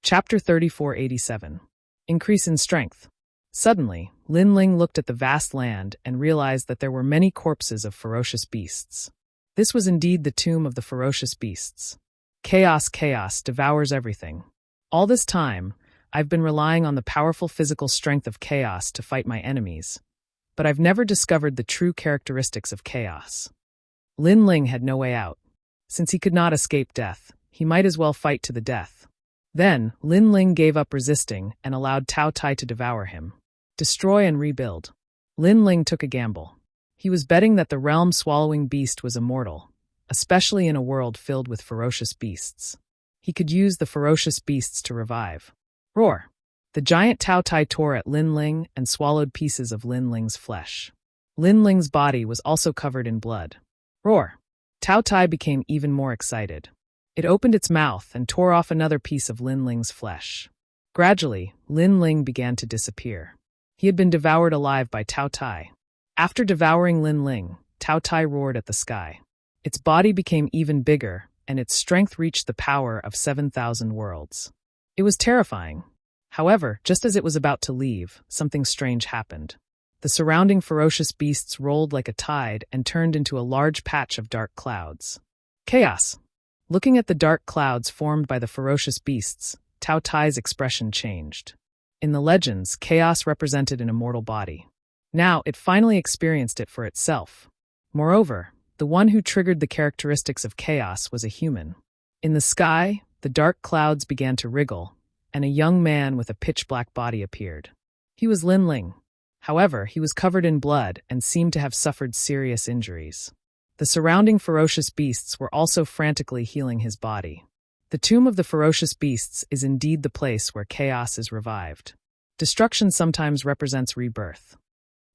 Chapter 3487. Increase in Strength. Suddenly, Lin Ling looked at the vast land and realized that there were many corpses of ferocious beasts. This was indeed the tomb of the ferocious beasts. Chaos devours everything. All this time, I've been relying on the powerful physical strength of chaos to fight my enemies, but I've never discovered the true characteristics of chaos. Lin Ling had no way out. Since he could not escape death, he might as well fight to the death. Then, Lin Ling gave up resisting and allowed Tao Tai to devour him. Destroy and rebuild. Lin Ling took a gamble. He was betting that the realm-swallowing beast was immortal, especially in a world filled with ferocious beasts. He could use the ferocious beasts to revive. Roar! The giant Tao Tai tore at Lin Ling and swallowed pieces of Lin Ling's flesh. Lin Ling's body was also covered in blood. Roar! Tao Tai became even more excited. It opened its mouth and tore off another piece of Lin Ling's flesh. Gradually, Lin Ling began to disappear. He had been devoured alive by Tao Tai. After devouring Lin Ling, Tao Tai roared at the sky. Its body became even bigger, and its strength reached the power of 7,000 worlds. It was terrifying. However, just as it was about to leave, something strange happened. The surrounding ferocious beasts rolled like a tide and turned into a large patch of dark clouds. Chaos. Looking at the dark clouds formed by the ferocious beasts, Tao Tai's expression changed. In the legends, chaos represented an immortal body. Now, it finally experienced it for itself. Moreover, the one who triggered the characteristics of chaos was a human. In the sky, the dark clouds began to wriggle, and a young man with a pitch-black body appeared. He was Lin Ling. However, he was covered in blood and seemed to have suffered serious injuries. The surrounding ferocious beasts were also frantically healing his body. The tomb of the ferocious beasts is indeed the place where chaos is revived. Destruction sometimes represents rebirth.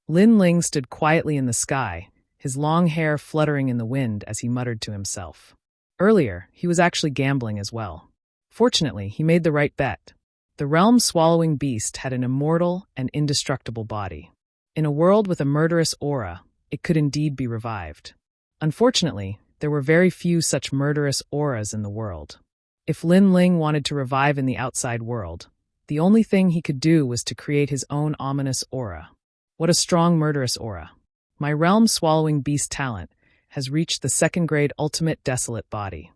Lin Ling stood quietly in the sky, his long hair fluttering in the wind as he muttered to himself. Earlier, he was actually gambling as well. Fortunately, he made the right bet. The realm-swallowing beast had an immortal and indestructible body. In a world with a murderous aura, it could indeed be revived. Unfortunately, there were very few such murderous auras in the world. If Lin Ling wanted to revive in the outside world, the only thing he could do was to create his own ominous aura. What a strong murderous aura. My realm-swallowing beast talent has reached the second-grade ultimate desolate body.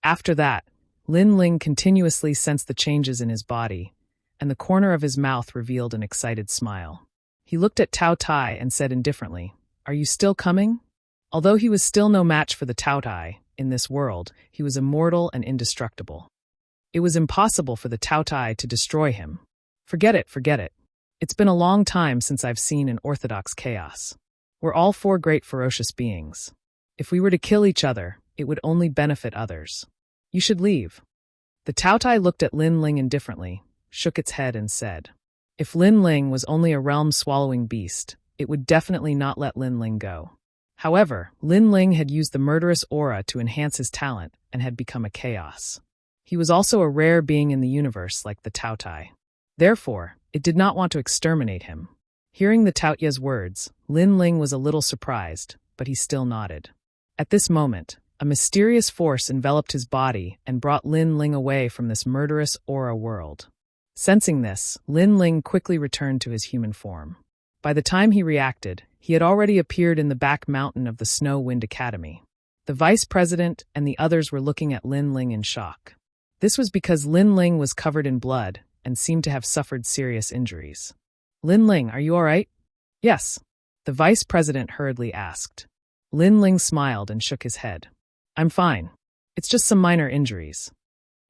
After that, Lin Ling continuously sensed the changes in his body, and the corner of his mouth revealed an excited smile. He looked at Tao Tai and said indifferently, "Are you still coming?" Although he was still no match for the Tao Tai, in this world, he was immortal and indestructible. It was impossible for the Tao Tai to destroy him. Forget it, forget it. It's been a long time since I've seen an orthodox chaos. We're all four great ferocious beings. If we were to kill each other, it would only benefit others. You should leave. The Tao Tai looked at Lin Ling indifferently, shook its head and said, if Lin Ling was only a realm-swallowing beast, it would definitely not let Lin Ling go. However, Lin Ling had used the murderous aura to enhance his talent and had become a chaos. He was also a rare being in the universe like the Tao Tai. Therefore, it did not want to exterminate him. Hearing the Tao Tai's words, Lin Ling was a little surprised, but he still nodded. At this moment, a mysterious force enveloped his body and brought Lin Ling away from this murderous aura world. Sensing this, Lin Ling quickly returned to his human form. By the time he reacted, he had already appeared in the back mountain of the Snow Wind Academy. The vice president and the others were looking at Lin Ling in shock. This was because Lin Ling was covered in blood and seemed to have suffered serious injuries. Lin Ling, are you all right? Yes, the vice president hurriedly asked. Lin Ling smiled and shook his head. I'm fine. It's just some minor injuries.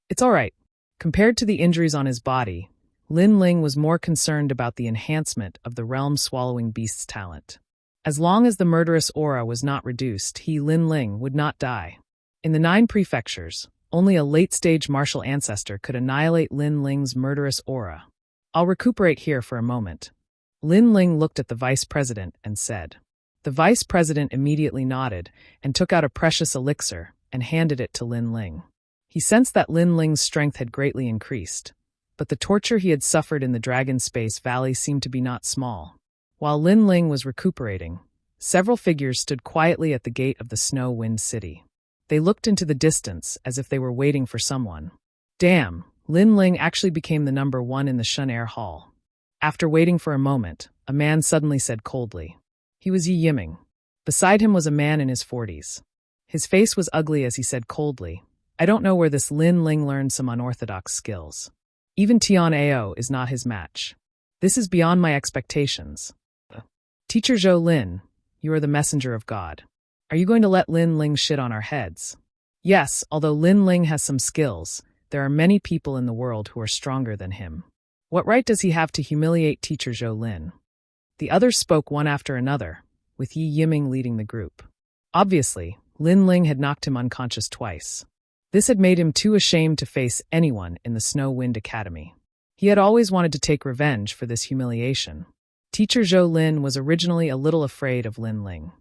It's all right. Compared to the injuries on his body, Lin Ling was more concerned about the enhancement of the realm-swallowing beast's talent. As long as the murderous aura was not reduced, he, Lin Ling, would not die. In the 9 prefectures, only a late-stage martial ancestor could annihilate Lin Ling's murderous aura. I'll recuperate here for a moment. Lin Ling looked at the vice president and said. The vice president immediately nodded and took out a precious elixir and handed it to Lin Ling. He sensed that Lin Ling's strength had greatly increased, but the torture he had suffered in the Dragon Space Valley seemed to be not small. While Lin Ling was recuperating, several figures stood quietly at the gate of the Snow Wind City. They looked into the distance as if they were waiting for someone. Damn, Lin Ling actually became the number 1 in the Shun Air Hall. After waiting for a moment, a man suddenly said coldly. He was Yi Yiming. Beside him was a man in his 40s. His face was ugly as he said coldly, I don't know where this Lin Ling learned some unorthodox skills. Even Tian Ao is not his match. This is beyond my expectations. Teacher Zhou Lin, you are the messenger of God. Are you going to let Lin Ling shit on our heads? Yes, although Lin Ling has some skills, there are many people in the world who are stronger than him. What right does he have to humiliate Teacher Zhou Lin? The others spoke one after another, with Yi Yiming leading the group. Obviously, Lin Ling had knocked him unconscious twice. This had made him too ashamed to face anyone in the Snow Wind Academy. He had always wanted to take revenge for this humiliation. Teacher Zhou Lin was originally a little afraid of Lin Ling.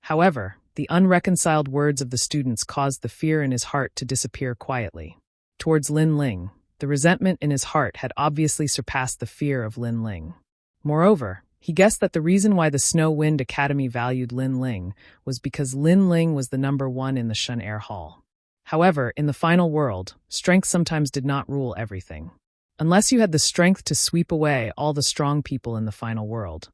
However, the unreconciled words of the students caused the fear in his heart to disappear quietly. Towards Lin Ling, the resentment in his heart had obviously surpassed the fear of Lin Ling. Moreover, he guessed that the reason why the Snow Wind Academy valued Lin Ling was because Lin Ling was the number 1 in the Shun Air Hall. However, in the final world, strength sometimes did not rule everything. Unless you had the strength to sweep away all the strong people in the final world,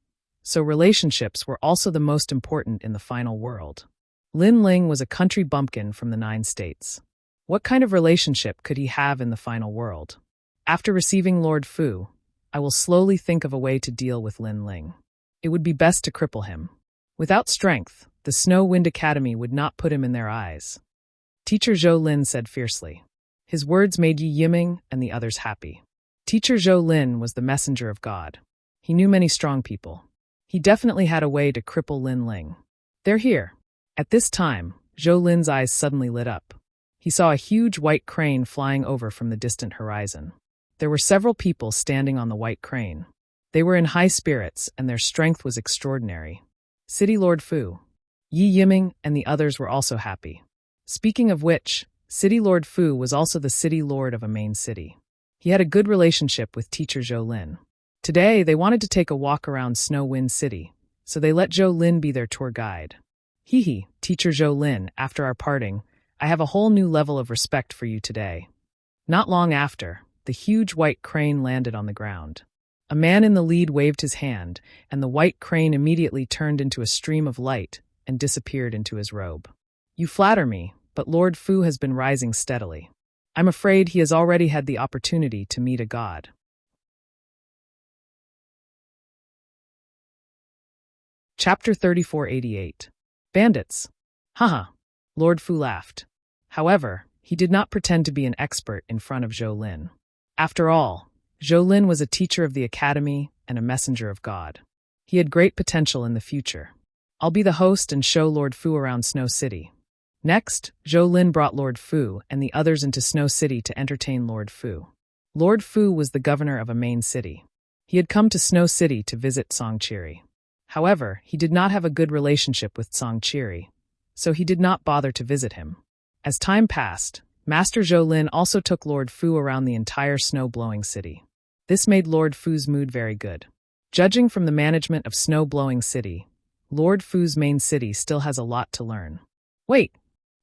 so relationships were also the most important in the final world. Lin Ling was a country bumpkin from the 9 states. What kind of relationship could he have in the final world? After receiving Lord Fu, I will slowly think of a way to deal with Lin Ling. It would be best to cripple him. Without strength, the Snow Wind Academy would not put him in their eyes. Teacher Zhou Lin said fiercely. His words made Yi Yiming and the others happy. Teacher Zhou Lin was the messenger of God. He knew many strong people. He definitely had a way to cripple Lin Ling. They're here. At this time, Zhou Lin's eyes suddenly lit up. He saw a huge white crane flying over from the distant horizon. There were several people standing on the white crane. They were in high spirits, and their strength was extraordinary. City Lord Fu, Yi Yiming, and the others were also happy. Speaking of which, City Lord Fu was also the city lord of a main city. He had a good relationship with Teacher Zhou Lin. Today, they wanted to take a walk around Snow Wind City, so they let Zhou Lin be their tour guide. Hee, Teacher Zhou Lin, after our parting, I have a whole new level of respect for you today. Not long after, the huge white crane landed on the ground. A man in the lead waved his hand, and the white crane immediately turned into a stream of light and disappeared into his robe. You flatter me, but Lord Fu has been rising steadily. I'm afraid he has already had the opportunity to meet a god. Chapter 3488. Bandits. Haha. Lord Fu laughed. However, he did not pretend to be an expert in front of Zhou Lin. After all, Zhou Lin was a teacher of the academy and a messenger of God. He had great potential in the future. I'll be the host and show Lord Fu around Snow City. Next, Zhou Lin brought Lord Fu and the others into Snow City to entertain Lord Fu. Lord Fu was the governor of a main city. He had come to Snow City to visit Songqiri. However, he did not have a good relationship with Songqiri, so he did not bother to visit him. As time passed, Master Zhou Lin also took Lord Fu around the entire snow-blowing city. This made Lord Fu's mood very good. Judging from the management of snow-blowing city, Lord Fu's main city still has a lot to learn. Wait!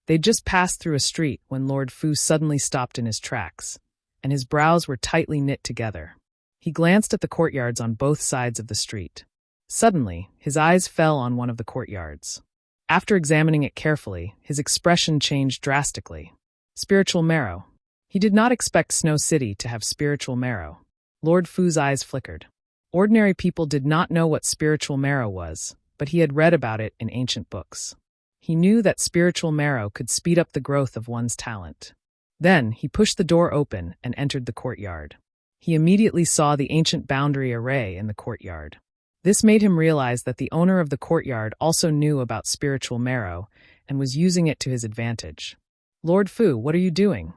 They'd just passed through a street when Lord Fu suddenly stopped in his tracks, and his brows were tightly knit together. He glanced at the courtyards on both sides of the street. Suddenly, his eyes fell on one of the courtyards. After examining it carefully, his expression changed drastically. Spiritual marrow. He did not expect Snow City to have spiritual marrow. Lord Fu's eyes flickered. Ordinary people did not know what spiritual marrow was, but he had read about it in ancient books. He knew that spiritual marrow could speed up the growth of one's talent. Then, he pushed the door open and entered the courtyard. He immediately saw the ancient boundary array in the courtyard. This made him realize that the owner of the courtyard also knew about spiritual marrow and was using it to his advantage. Lord Fu, what are you doing?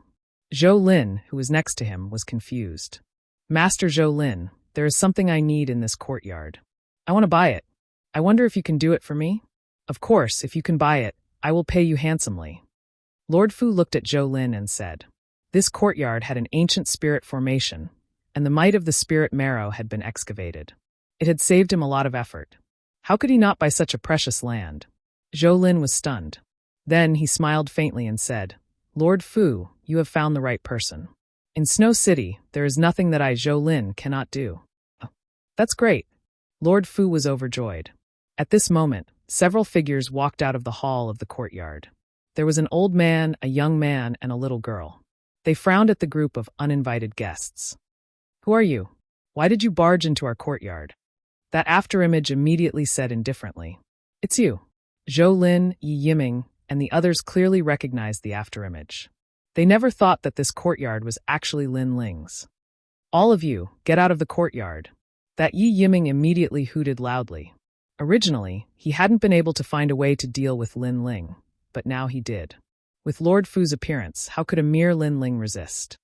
Zhou Lin, who was next to him, was confused. Master Zhou Lin, there is something I need in this courtyard. I want to buy it. I wonder if you can do it for me? Of course, if you can buy it, I will pay you handsomely. Lord Fu looked at Zhou Lin and said, this courtyard had an ancient spirit formation, and the might of the spirit marrow had been excavated. It had saved him a lot of effort. How could he not buy such a precious land? Zhou Lin was stunned. Then he smiled faintly and said, Lord Fu, you have found the right person. In Snow City, there is nothing that I, Zhou Lin, cannot do. Oh, that's great. Lord Fu was overjoyed. At this moment, several figures walked out of the hall of the courtyard. There was an old man, a young man, and a little girl. They frowned at the group of uninvited guests. Who are you? Why did you barge into our courtyard? That afterimage immediately said indifferently, it's you. Zhou Lin, Yi Yiming, and the others clearly recognized the afterimage. They never thought that this courtyard was actually Lin Ling's. All of you, get out of the courtyard. That Yi Yiming immediately hooted loudly. Originally, he hadn't been able to find a way to deal with Lin Ling, but now he did. With Lord Fu's appearance, how could a mere Lin Ling resist?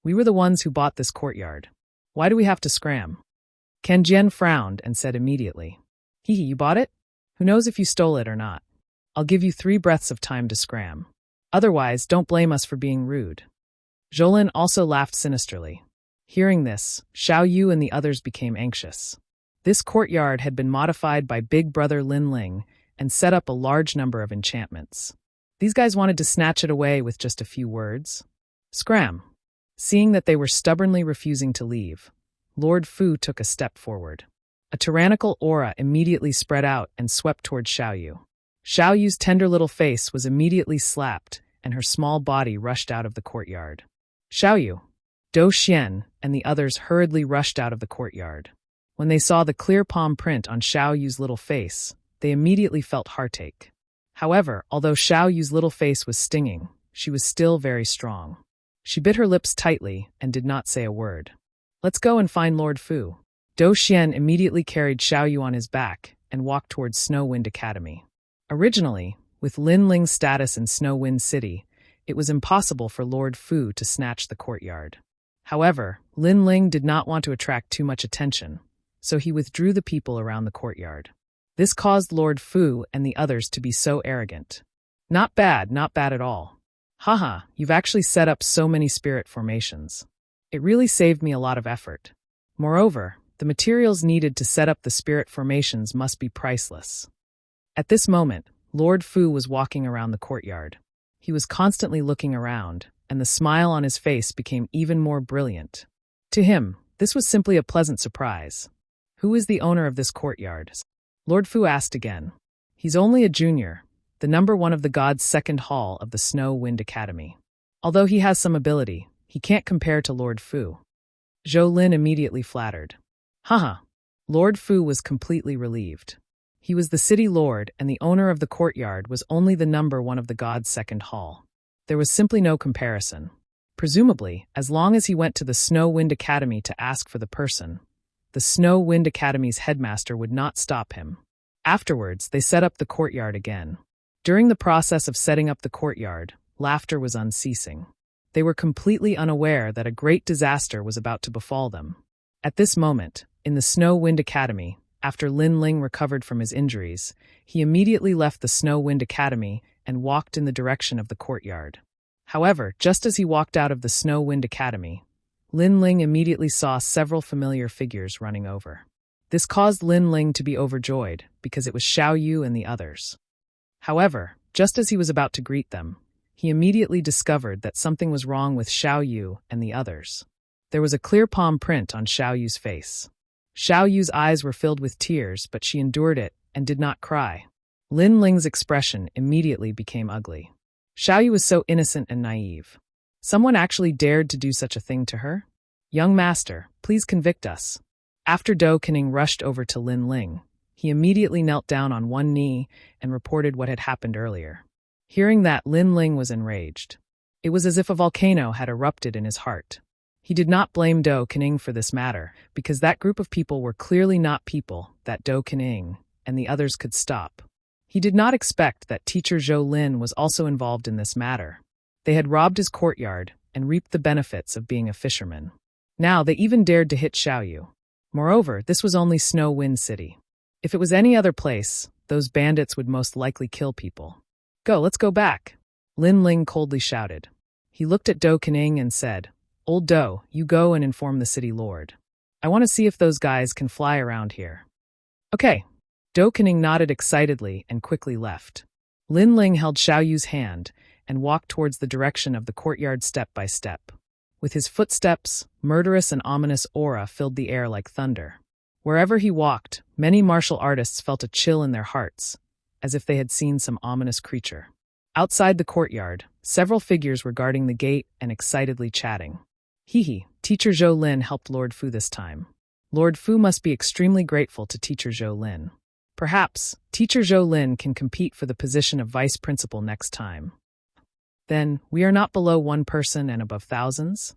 We were the ones who bought this courtyard. Why do we have to scram? Ken Jian frowned and said immediately, Hee, you bought it? Who knows if you stole it or not? I'll give you 3 breaths of time to scram. Otherwise, don't blame us for being rude. Zhou Lin also laughed sinisterly. Hearing this, Xiao Yu and the others became anxious. This courtyard had been modified by Big Brother Lin Ling and set up a large number of enchantments. These guys wanted to snatch it away with just a few words. Scram. Seeing that they were stubbornly refusing to leave, Lord Fu took a step forward. A tyrannical aura immediately spread out and swept towards Xiaoyu. Xiaoyu's tender little face was immediately slapped, and her small body rushed out of the courtyard. Xiaoyu, Dou Xian, and the others hurriedly rushed out of the courtyard. When they saw the clear palm print on Xiaoyu's little face, they immediately felt heartache. However, although Xiaoyu's little face was stinging, she was still very strong. She bit her lips tightly and did not say a word. Let's go and find Lord Fu. Dou Xian immediately carried Xiaoyu on his back and walked towards Snow Wind Academy. Originally, with Lin Ling's status in Snow Wind City, it was impossible for Lord Fu to snatch the courtyard. However, Lin Ling did not want to attract too much attention, so he withdrew the people around the courtyard. This caused Lord Fu and the others to be so arrogant. Not bad at all. Haha, you've actually set up so many spirit formations. It really saved me a lot of effort. Moreover, the materials needed to set up the spirit formations must be priceless. At this moment, Lord Fu was walking around the courtyard. He was constantly looking around, and the smile on his face became even more brilliant. To him, this was simply a pleasant surprise. Who is the owner of this courtyard? Lord Fu asked again. He's only a junior, the number 1 of the gods' second hall of the Snow Wind Academy. Although he has some ability, he can't compare to Lord Fu. Zhou Lin immediately flattered. Haha. Lord Fu was completely relieved. He was the city lord, and the owner of the courtyard was only the number 1 of the gods' second hall. There was simply no comparison. Presumably, as long as he went to the Snow Wind Academy to ask for the person, the Snow Wind Academy's headmaster would not stop him. Afterwards, they set up the courtyard again. During the process of setting up the courtyard, laughter was unceasing. They were completely unaware that a great disaster was about to befall them. At this moment, in the Snow Wind Academy, after Lin Ling recovered from his injuries, he immediately left the Snow Wind Academy and walked in the direction of the courtyard. However, just as he walked out of the Snow Wind Academy, Lin Ling immediately saw several familiar figures running over. This caused Lin Ling to be overjoyed, because it was Xiaoyu and the others. However, just as he was about to greet them, he immediately discovered that something was wrong with Xiaoyu and the others. There was a clear palm print on Xiaoyu's face. Xiaoyu's eyes were filled with tears, but she endured it and did not cry. Lin Ling's expression immediately became ugly. Xiaoyu was so innocent and naive. Someone actually dared to do such a thing to her? Young master, please convict us. After Dou Kening rushed over to Lin Ling, he immediately knelt down on one knee and reported what had happened earlier. Hearing that, Lin Ling was enraged. It was as if a volcano had erupted in his heart. He did not blame Dou Kening for this matter, because that group of people were clearly not people that Dou Kening and the others could stop. He did not expect that teacher Zhou Lin was also involved in this matter. They had robbed his courtyard and reaped the benefits of being a fisherman. Now they even dared to hit Xiaoyu. Moreover, this was only Snow Wind City. If it was any other place, those bandits would most likely kill people. Let's go back, Lin Ling coldly shouted. He looked at Dou Kening and said, Old Dou, you go and inform the city lord. I want to see if those guys can fly around here. Okay. Dou Kening nodded excitedly and quickly left. Lin Ling held Xiaoyu's hand and walked towards the direction of the courtyard step by step. With his footsteps, murderous and ominous aura filled the air like thunder. Wherever he walked, many martial artists felt a chill in their hearts, as if they had seen some ominous creature. Outside the courtyard, several figures were guarding the gate and excitedly chatting. Hee, teacher Zhou Lin helped Lord Fu this time. Lord Fu must be extremely grateful to teacher Zhou Lin. Perhaps, teacher Zhou Lin can compete for the position of vice principal next time. Then, we are not below one person and above thousands?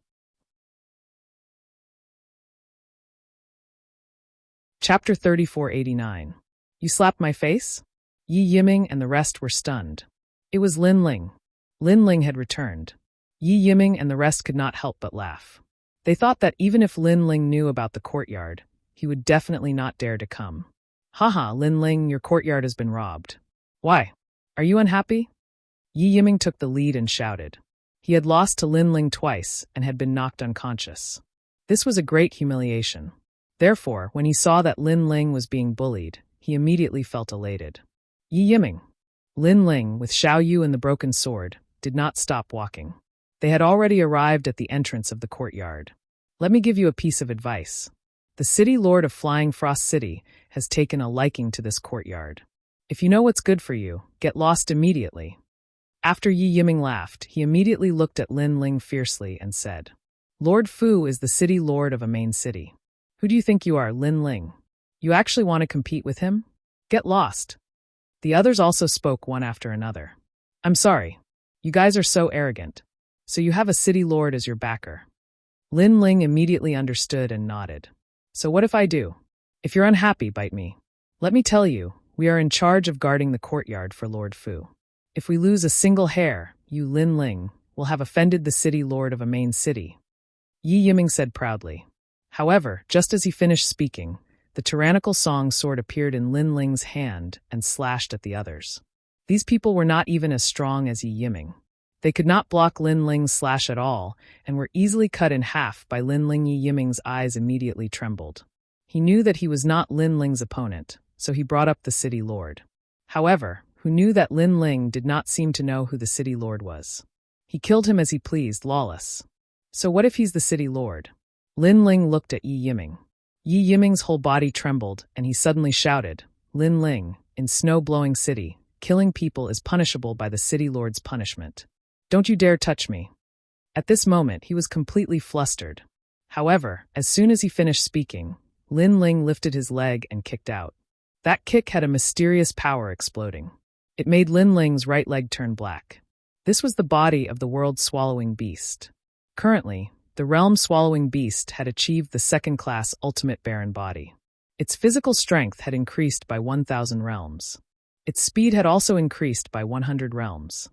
Chapter 3489. You slapped my face? Yi Yiming and the rest were stunned. It was Lin Ling. Lin Ling had returned. Yi Yiming and the rest could not help but laugh. They thought that even if Lin Ling knew about the courtyard, he would definitely not dare to come. Haha, Lin Ling, your courtyard has been robbed. Why? Are you unhappy? Yi Yiming took the lead and shouted. He had lost to Lin Ling twice and had been knocked unconscious. This was a great humiliation. Therefore, when he saw that Lin Ling was being bullied, he immediately felt elated. Yi Yiming. Lin Ling, with Xiaoyu and the broken sword, did not stop walking. They had already arrived at the entrance of the courtyard. Let me give you a piece of advice. The city lord of Flying Frost City has taken a liking to this courtyard. If you know what's good for you, get lost immediately. After Yi Yiming laughed, he immediately looked at Lin Ling fiercely and said, Lord Fu is the city lord of a main city. Who do you think you are, Lin Ling? You actually want to compete with him? Get lost. The others also spoke one after another. I'm sorry. You guys are so arrogant. So you have a city lord as your backer. Lin Ling immediately understood and nodded. So what if I do? If you're unhappy, bite me. Let me tell you, we are in charge of guarding the courtyard for Lord Fu. If we lose a single hair, you, Lin Ling, will have offended the city lord of a main city. Yi Yiming said proudly. However, just as he finished speaking, the tyrannical song sword appeared in Lin Ling's hand and slashed at the others. These people were not even as strong as Yi Yiming. They could not block Lin Ling's slash at all and were easily cut in half by Lin Ling. Yi Yiming's eyes immediately trembled. He knew that he was not Lin Ling's opponent, so he brought up the city lord. However, who knew that Lin Ling did not seem to know who the city lord was. He killed him as he pleased, lawless. So what if he's the city lord? Lin Ling looked at Yi Yiming. Yi Yiming's whole body trembled, and he suddenly shouted, Lin Ling, in snow-blowing city, killing people is punishable by the city lord's punishment. Don't you dare touch me. At this moment, he was completely flustered. However, as soon as he finished speaking, Lin Ling lifted his leg and kicked out. That kick had a mysterious power exploding. It made Lin Ling's right leg turn black. This was the body of the world-swallowing beast. Currently, the realm-swallowing beast had achieved the second-class ultimate Baron body. Its physical strength had increased by 1,000 realms. Its speed had also increased by 100 realms.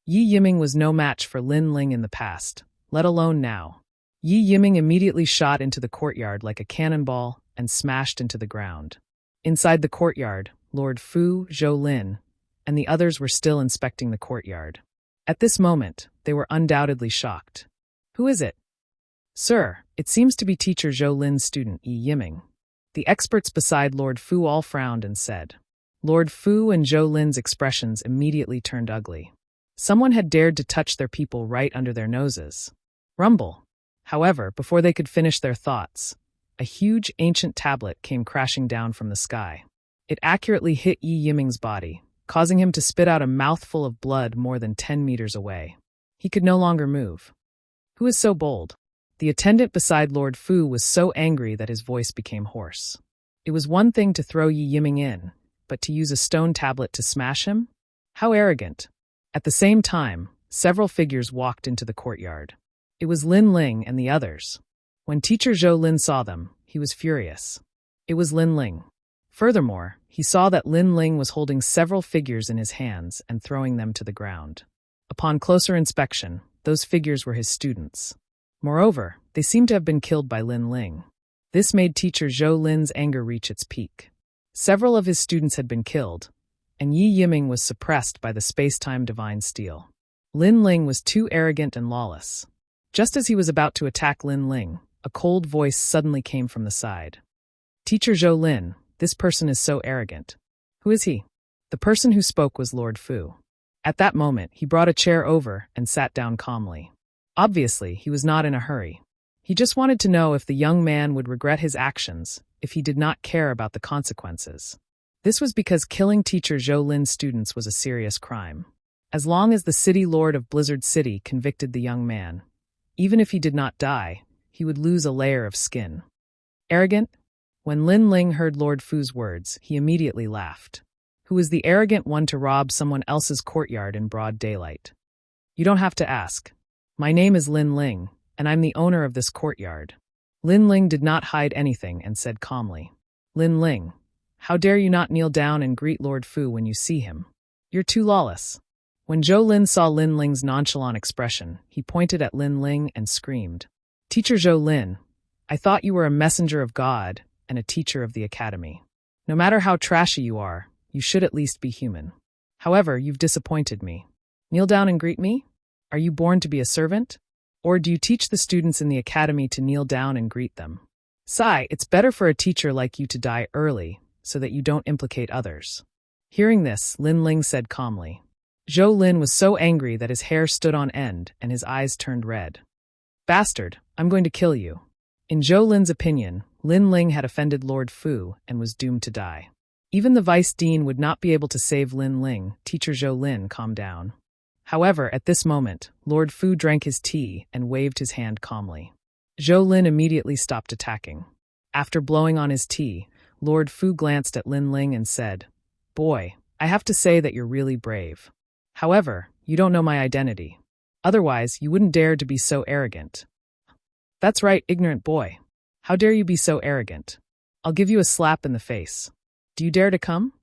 Yi Yiming was no match for Lin Ling in the past, let alone now. Yi Yiming immediately shot into the courtyard like a cannonball and smashed into the ground. Inside the courtyard, Lord Fu, Zhou Lin, and the others were still inspecting the courtyard. At this moment, they were undoubtedly shocked. Who is it? Sir, it seems to be teacher Zhou Lin's student Yi Yiming. The experts beside Lord Fu all frowned and said. Lord Fu and Zhou Lin's expressions immediately turned ugly. Someone had dared to touch their people right under their noses. Rumble. However, before they could finish their thoughts, a huge ancient tablet came crashing down from the sky. It accurately hit Yi Yiming's body, causing him to spit out a mouthful of blood more than 10 meters away. He could no longer move. Who is so bold? The attendant beside Lord Fu was so angry that his voice became hoarse. It was one thing to throw Yi Yiming in, but to use a stone tablet to smash him? How arrogant. At the same time, several figures walked into the courtyard. It was Lin Ling and the others. When teacher Zhou Lin saw them, he was furious. It was Lin Ling. Furthermore, he saw that Lin Ling was holding several figures in his hands and throwing them to the ground. Upon closer inspection, those figures were his students. Moreover, they seemed to have been killed by Lin Ling. This made teacher Zhou Lin's anger reach its peak. Several of his students had been killed, and Yi Yiming was suppressed by the space-time divine steel. Lin Ling was too arrogant and lawless. Just as he was about to attack Lin Ling, a cold voice suddenly came from the side. Teacher Zhou Lin, this person is so arrogant. Who is he? The person who spoke was Lord Fu. At that moment, he brought a chair over and sat down calmly. Obviously, he was not in a hurry. He just wanted to know if the young man would regret his actions if he did not care about the consequences. This was because killing teacher Zhou Lin's students was a serious crime. As long as the city lord of Blizzard City convicted the young man, even if he did not die, he would lose a layer of skin. Arrogant? When Lin Ling heard Lord Fu's words, he immediately laughed. Who is the arrogant one to rob someone else's courtyard in broad daylight? You don't have to ask. My name is Lin Ling, and I'm the owner of this courtyard. Lin Ling did not hide anything and said calmly. Lin Ling, how dare you not kneel down and greet Lord Fu when you see him? You're too lawless. When Zhou Lin saw Lin Ling's nonchalant expression, he pointed at Lin Ling and screamed. Teacher Zhou Lin, I thought you were a messenger of God and a teacher of the academy. No matter how trashy you are, you should at least be human. However, you've disappointed me. Kneel down and greet me? Are you born to be a servant? Or do you teach the students in the academy to kneel down and greet them? Sigh, it's better for a teacher like you to die early, so that you don't implicate others. Hearing this, Lin Ling said calmly. Zhou Lin was so angry that his hair stood on end and his eyes turned red. Bastard, I'm going to kill you. In Zhou Lin's opinion, Lin Ling had offended Lord Fu and was doomed to die. Even the vice dean would not be able to save Lin Ling. Teacher Zhou Lin calmed down. However, at this moment, Lord Fu drank his tea and waved his hand calmly. Zhou Lin immediately stopped attacking. After blowing on his tea, Lord Fu glanced at Lin Ling and said, "Boy, I have to say that you're really brave. However, you don't know my identity. Otherwise, you wouldn't dare to be so arrogant." "That's right, ignorant boy. How dare you be so arrogant? I'll give you a slap in the face. Do you dare to come?"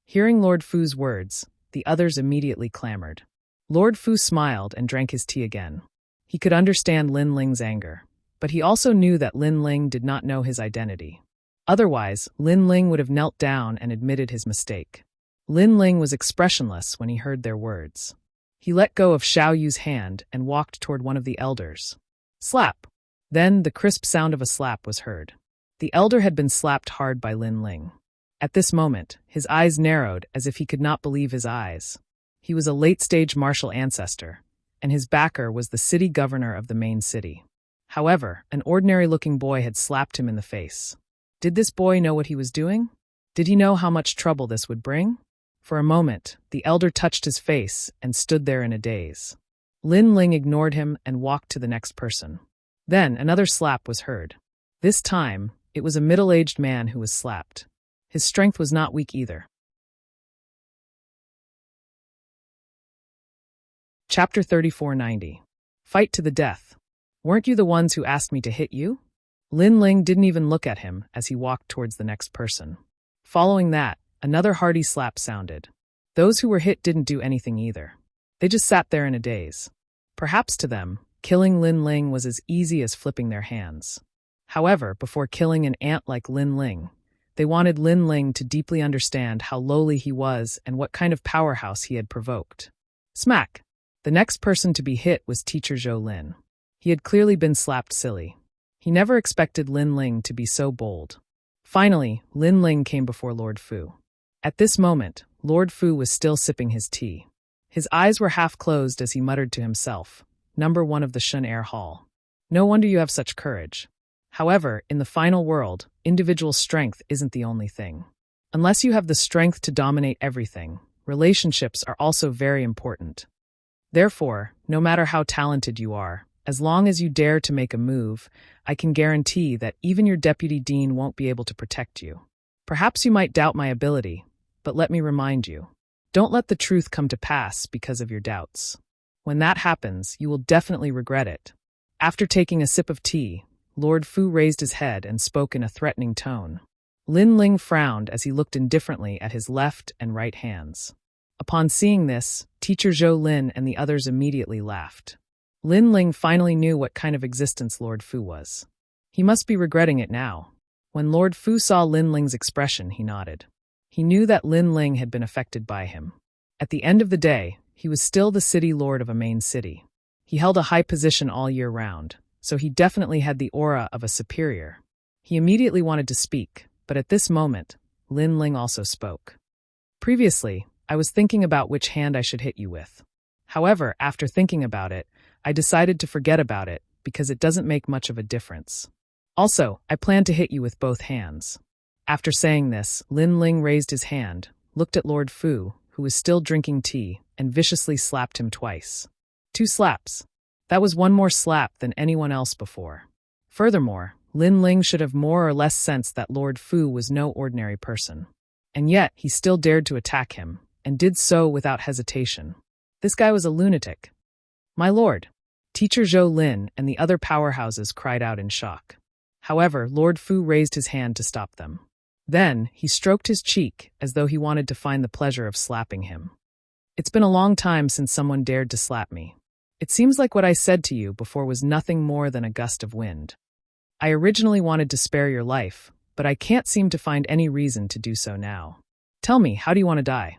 Hearing Lord Fu's words, the others immediately clamored. Lord Fu smiled and drank his tea again. He could understand Lin Ling's anger, but he also knew that Lin Ling did not know his identity. Otherwise, Lin Ling would have knelt down and admitted his mistake. Lin Ling was expressionless when he heard their words. He let go of Xiao Yu's hand and walked toward one of the elders. Slap! Then the crisp sound of a slap was heard. The elder had been slapped hard by Lin Ling. At this moment, his eyes narrowed as if he could not believe his eyes. He was a late-stage martial ancestor, and his backer was the city governor of the main city. However, an ordinary-looking boy had slapped him in the face. Did this boy know what he was doing? Did he know how much trouble this would bring? For a moment, the elder touched his face and stood there in a daze. Lin Ling ignored him and walked to the next person. Then another slap was heard. This time, it was a middle-aged man who was slapped. His strength was not weak either. Chapter 3490. Fight to the death. Weren't you the ones who asked me to hit you? Lin Ling didn't even look at him as he walked towards the next person. Following that, another hearty slap sounded. Those who were hit didn't do anything either. They just sat there in a daze. Perhaps to them, killing Lin Ling was as easy as flipping their hands. However, before killing an ant like Lin Ling, they wanted Lin Ling to deeply understand how lowly he was and what kind of powerhouse he had provoked. Smack! The next person to be hit was Teacher Zhou Lin. He had clearly been slapped silly. He never expected Lin Ling to be so bold. Finally, Lin Ling came before Lord Fu. At this moment, Lord Fu was still sipping his tea. His eyes were half closed as he muttered to himself, "Number 1 of the Shun Air Hall. No wonder you have such courage." However, in the final world, individual strength isn't the only thing. Unless you have the strength to dominate everything, relationships are also very important. Therefore, no matter how talented you are, as long as you dare to make a move, I can guarantee that even your deputy dean won't be able to protect you. Perhaps you might doubt my ability, but let me remind you, don't let the truth come to pass because of your doubts. When that happens, you will definitely regret it. After taking a sip of tea, Lord Fu raised his head and spoke in a threatening tone. Lin Ling frowned as he looked indifferently at his left and right hands. Upon seeing this, Teacher Zhou Lin and the others immediately laughed. Lin Ling finally knew what kind of existence Lord Fu was. He must be regretting it now. When Lord Fu saw Lin Ling's expression, he nodded. He knew that Lin Ling had been affected by him. At the end of the day, he was still the city lord of a main city. He held a high position all year round, so he definitely had the aura of a superior. He immediately wanted to speak, but at this moment, Lin Ling also spoke. Previously, I was thinking about which hand I should hit you with. However, after thinking about it, I decided to forget about it because it doesn't make much of a difference. Also, I plan to hit you with both hands. After saying this, Lin Ling raised his hand, looked at Lord Fu, who was still drinking tea, and viciously slapped him twice. 2 slaps. That was one more slap than anyone else before. Furthermore, Lin Ling should have more or less sensed that Lord Fu was no ordinary person. And yet, he still dared to attack him, and did so without hesitation. This guy was a lunatic. "My lord!" Teacher Zhou Lin and the other powerhouses cried out in shock. However, Lord Fu raised his hand to stop them. Then, he stroked his cheek as though he wanted to find the pleasure of slapping him. "It's been a long time since someone dared to slap me. It seems like what I said to you before was nothing more than a gust of wind. I originally wanted to spare your life, but I can't seem to find any reason to do so now. Tell me, how do you want to die?"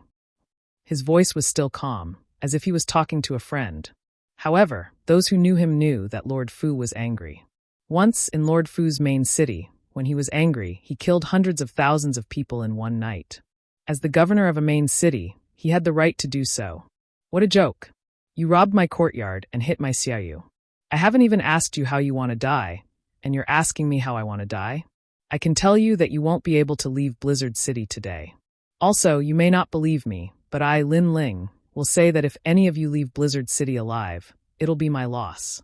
His voice was still calm, as if he was talking to a friend. However, those who knew him knew that Lord Fu was angry. Once, in Lord Fu's main city, when he was angry, he killed hundreds of thousands of people in one night. As the governor of a main city, he had the right to do so. What a joke. You robbed my courtyard and hit my Xiaoyu. I haven't even asked you how you want to die, and you're asking me how I want to die? I can tell you that you won't be able to leave Blizzard City today. Also, you may not believe me, but I, Lin Ling, will say that if any of you leave Blizzard City alive, it'll be my loss.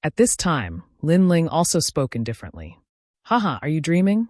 At this time, Lin Ling also spoke indifferently. Haha, are you dreaming?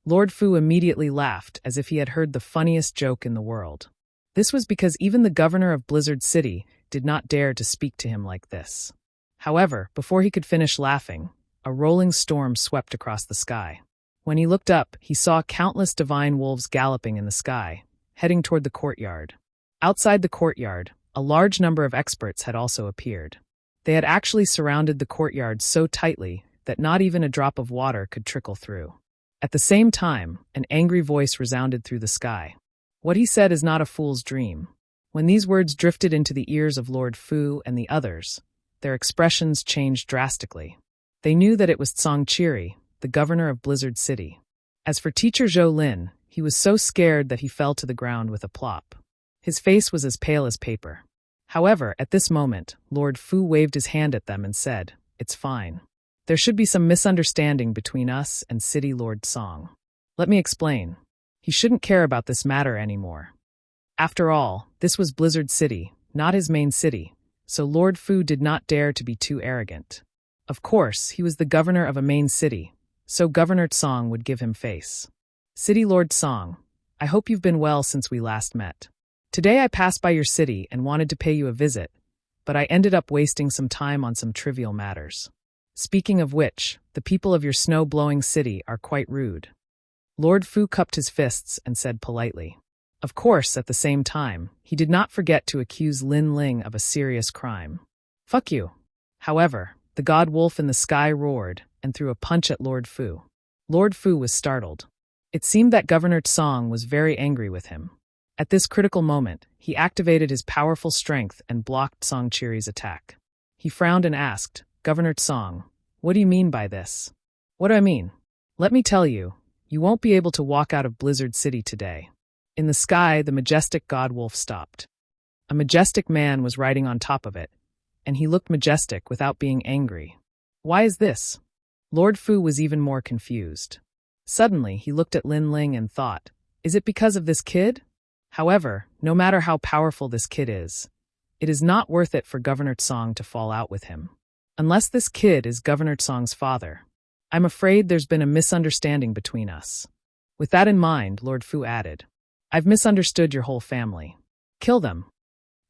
Lord Fu immediately laughed as if he had heard the funniest joke in the world. This was because even the governor of Blizzard City did not dare to speak to him like this. However, before he could finish laughing, a rolling storm swept across the sky. When he looked up, he saw countless divine wolves galloping in the sky, heading toward the courtyard. Outside the courtyard, a large number of experts had also appeared. They had actually surrounded the courtyard so tightly that not even a drop of water could trickle through. At the same time, an angry voice resounded through the sky. What he said is not a fool's dream. When these words drifted into the ears of Lord Fu and the others, their expressions changed drastically. They knew that it was Tsang Chiri, the governor of Blizzard City. As for Teacher Zhou Lin, he was so scared that he fell to the ground with a plop. His face was as pale as paper. However, at this moment, Lord Fu waved his hand at them and said, "It's fine. There should be some misunderstanding between us and City Lord Song. Let me explain. He shouldn't care about this matter anymore. After all, this was Blizzard City, not his main city, so Lord Fu did not dare to be too arrogant. Of course, he was the governor of a main city, so Governor Tsong would give him face. City Lord Song, I hope you've been well since we last met. Today I passed by your city and wanted to pay you a visit, but I ended up wasting some time on some trivial matters. Speaking of which, the people of your snow-blowing city are quite rude." Lord Fu cupped his fists and said politely. Of course, at the same time, he did not forget to accuse Lin Ling of a serious crime. "Fuck you." However, the god wolf in the sky roared and threw a punch at Lord Fu. Lord Fu was startled. It seemed that Governor Tsong was very angry with him. At this critical moment, he activated his powerful strength and blocked Tsang Chiri's attack. He frowned and asked, "Governor Tsong, what do you mean by this?" "What do I mean? Let me tell you, you won't be able to walk out of Blizzard City today." In the sky, the majestic god wolf stopped. A majestic man was riding on top of it, and he looked majestic without being angry. Why is this? Lord Fu was even more confused. Suddenly, he looked at Lin Ling and thought, is it because of this kid? However, no matter how powerful this kid is, it is not worth it for Governor Tsong to fall out with him. Unless this kid is Governor Tsong's father. I'm afraid there's been a misunderstanding between us. With that in mind, Lord Fu added, I've misunderstood your whole family. Kill them.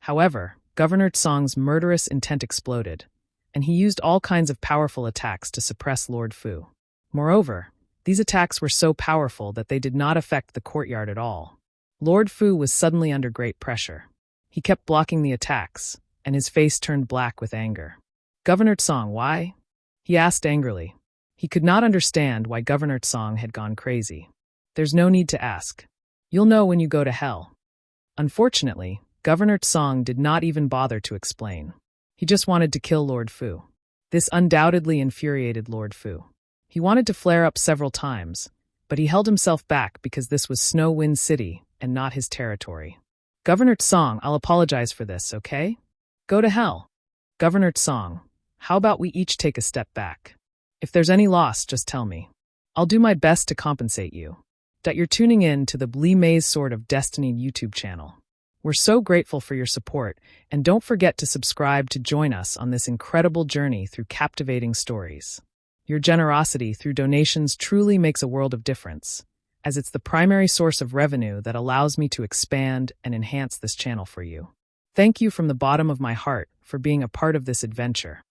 However, Governor Tsong's murderous intent exploded, and he used all kinds of powerful attacks to suppress Lord Fu. Moreover, these attacks were so powerful that they did not affect the courtyard at all. Lord Fu was suddenly under great pressure. He kept blocking the attacks, and his face turned black with anger. Governor Tsong, why? He asked angrily. He could not understand why Governor Tsong had gone crazy. There's no need to ask. You'll know when you go to hell. Unfortunately, Governor Tsong did not even bother to explain. He just wanted to kill Lord Fu. This undoubtedly infuriated Lord Fu. He wanted to flare up several times, but he held himself back because this was Snow Wind City and not his territory. Governor Tsong, I'll apologize for this, okay? Go to hell. Governor Tsong, how about we each take a step back? If there's any loss, just tell me. I'll do my best to compensate you. That you're tuning in to the Blee Maze Sword of Destiny YouTube channel. We're so grateful for your support, and don't forget to subscribe to join us on this incredible journey through captivating stories. Your generosity through donations truly makes a world of difference, as it's the primary source of revenue that allows me to expand and enhance this channel for you. Thank you from the bottom of my heart for being a part of this adventure.